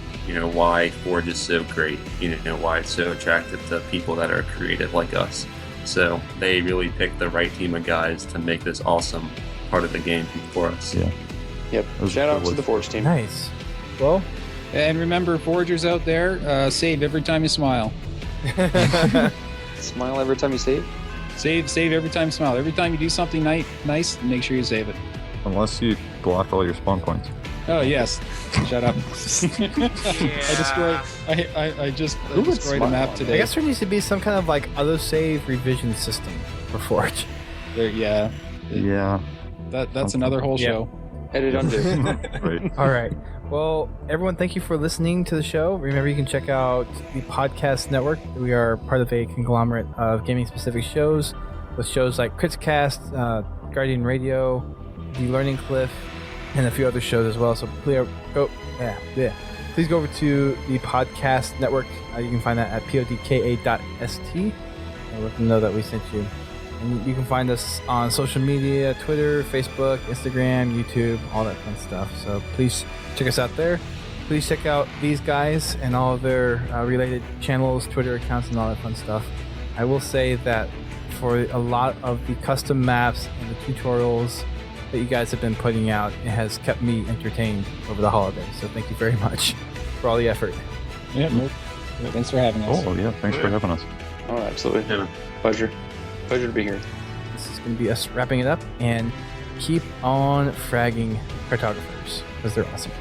why Forge is so great, why it's so attractive to people that are creative like us. So they really picked the right team of guys to make this awesome part of the game for us. Yeah. Yep. Shout out to the Forge team. Nice. Well, and remember, Forgers out there, save every time you smile. Smile every time you save? Save every time you smile. Every time you do something nice, make sure you save it. Unless you block all your spawn points. Oh yes. Shut up. I just destroyed a map today. I guess there needs to be some kind of like auto save revision system for Forge. Yeah. That's another whole show. Edit undo. Right. All right. Well, everyone, thank you for listening to the show. Remember, you can check out the podcast network. We are part of a conglomerate of gaming-specific shows with shows like Critscast, Guardian Radio, The Learning Cliff, and a few other shows as well. So please go over to the podcast network. You can find that at podka.st and let them know that we sent you. And you can find us on social media, Twitter, Facebook, Instagram, YouTube, all that fun stuff. So please check us out there. Please check out these guys and all of their related channels, Twitter accounts, and all that fun stuff. I will say that for a lot of the custom maps and the tutorials that you guys have been putting out, it has kept me entertained over the holidays. So thank you very much for all the effort. Yeah, thanks for having us. Oh, yeah, thanks for having us. Oh, absolutely. Yeah. Pleasure to be here. This is going to be us wrapping it up, and keep on fragging cartographers because they're awesome.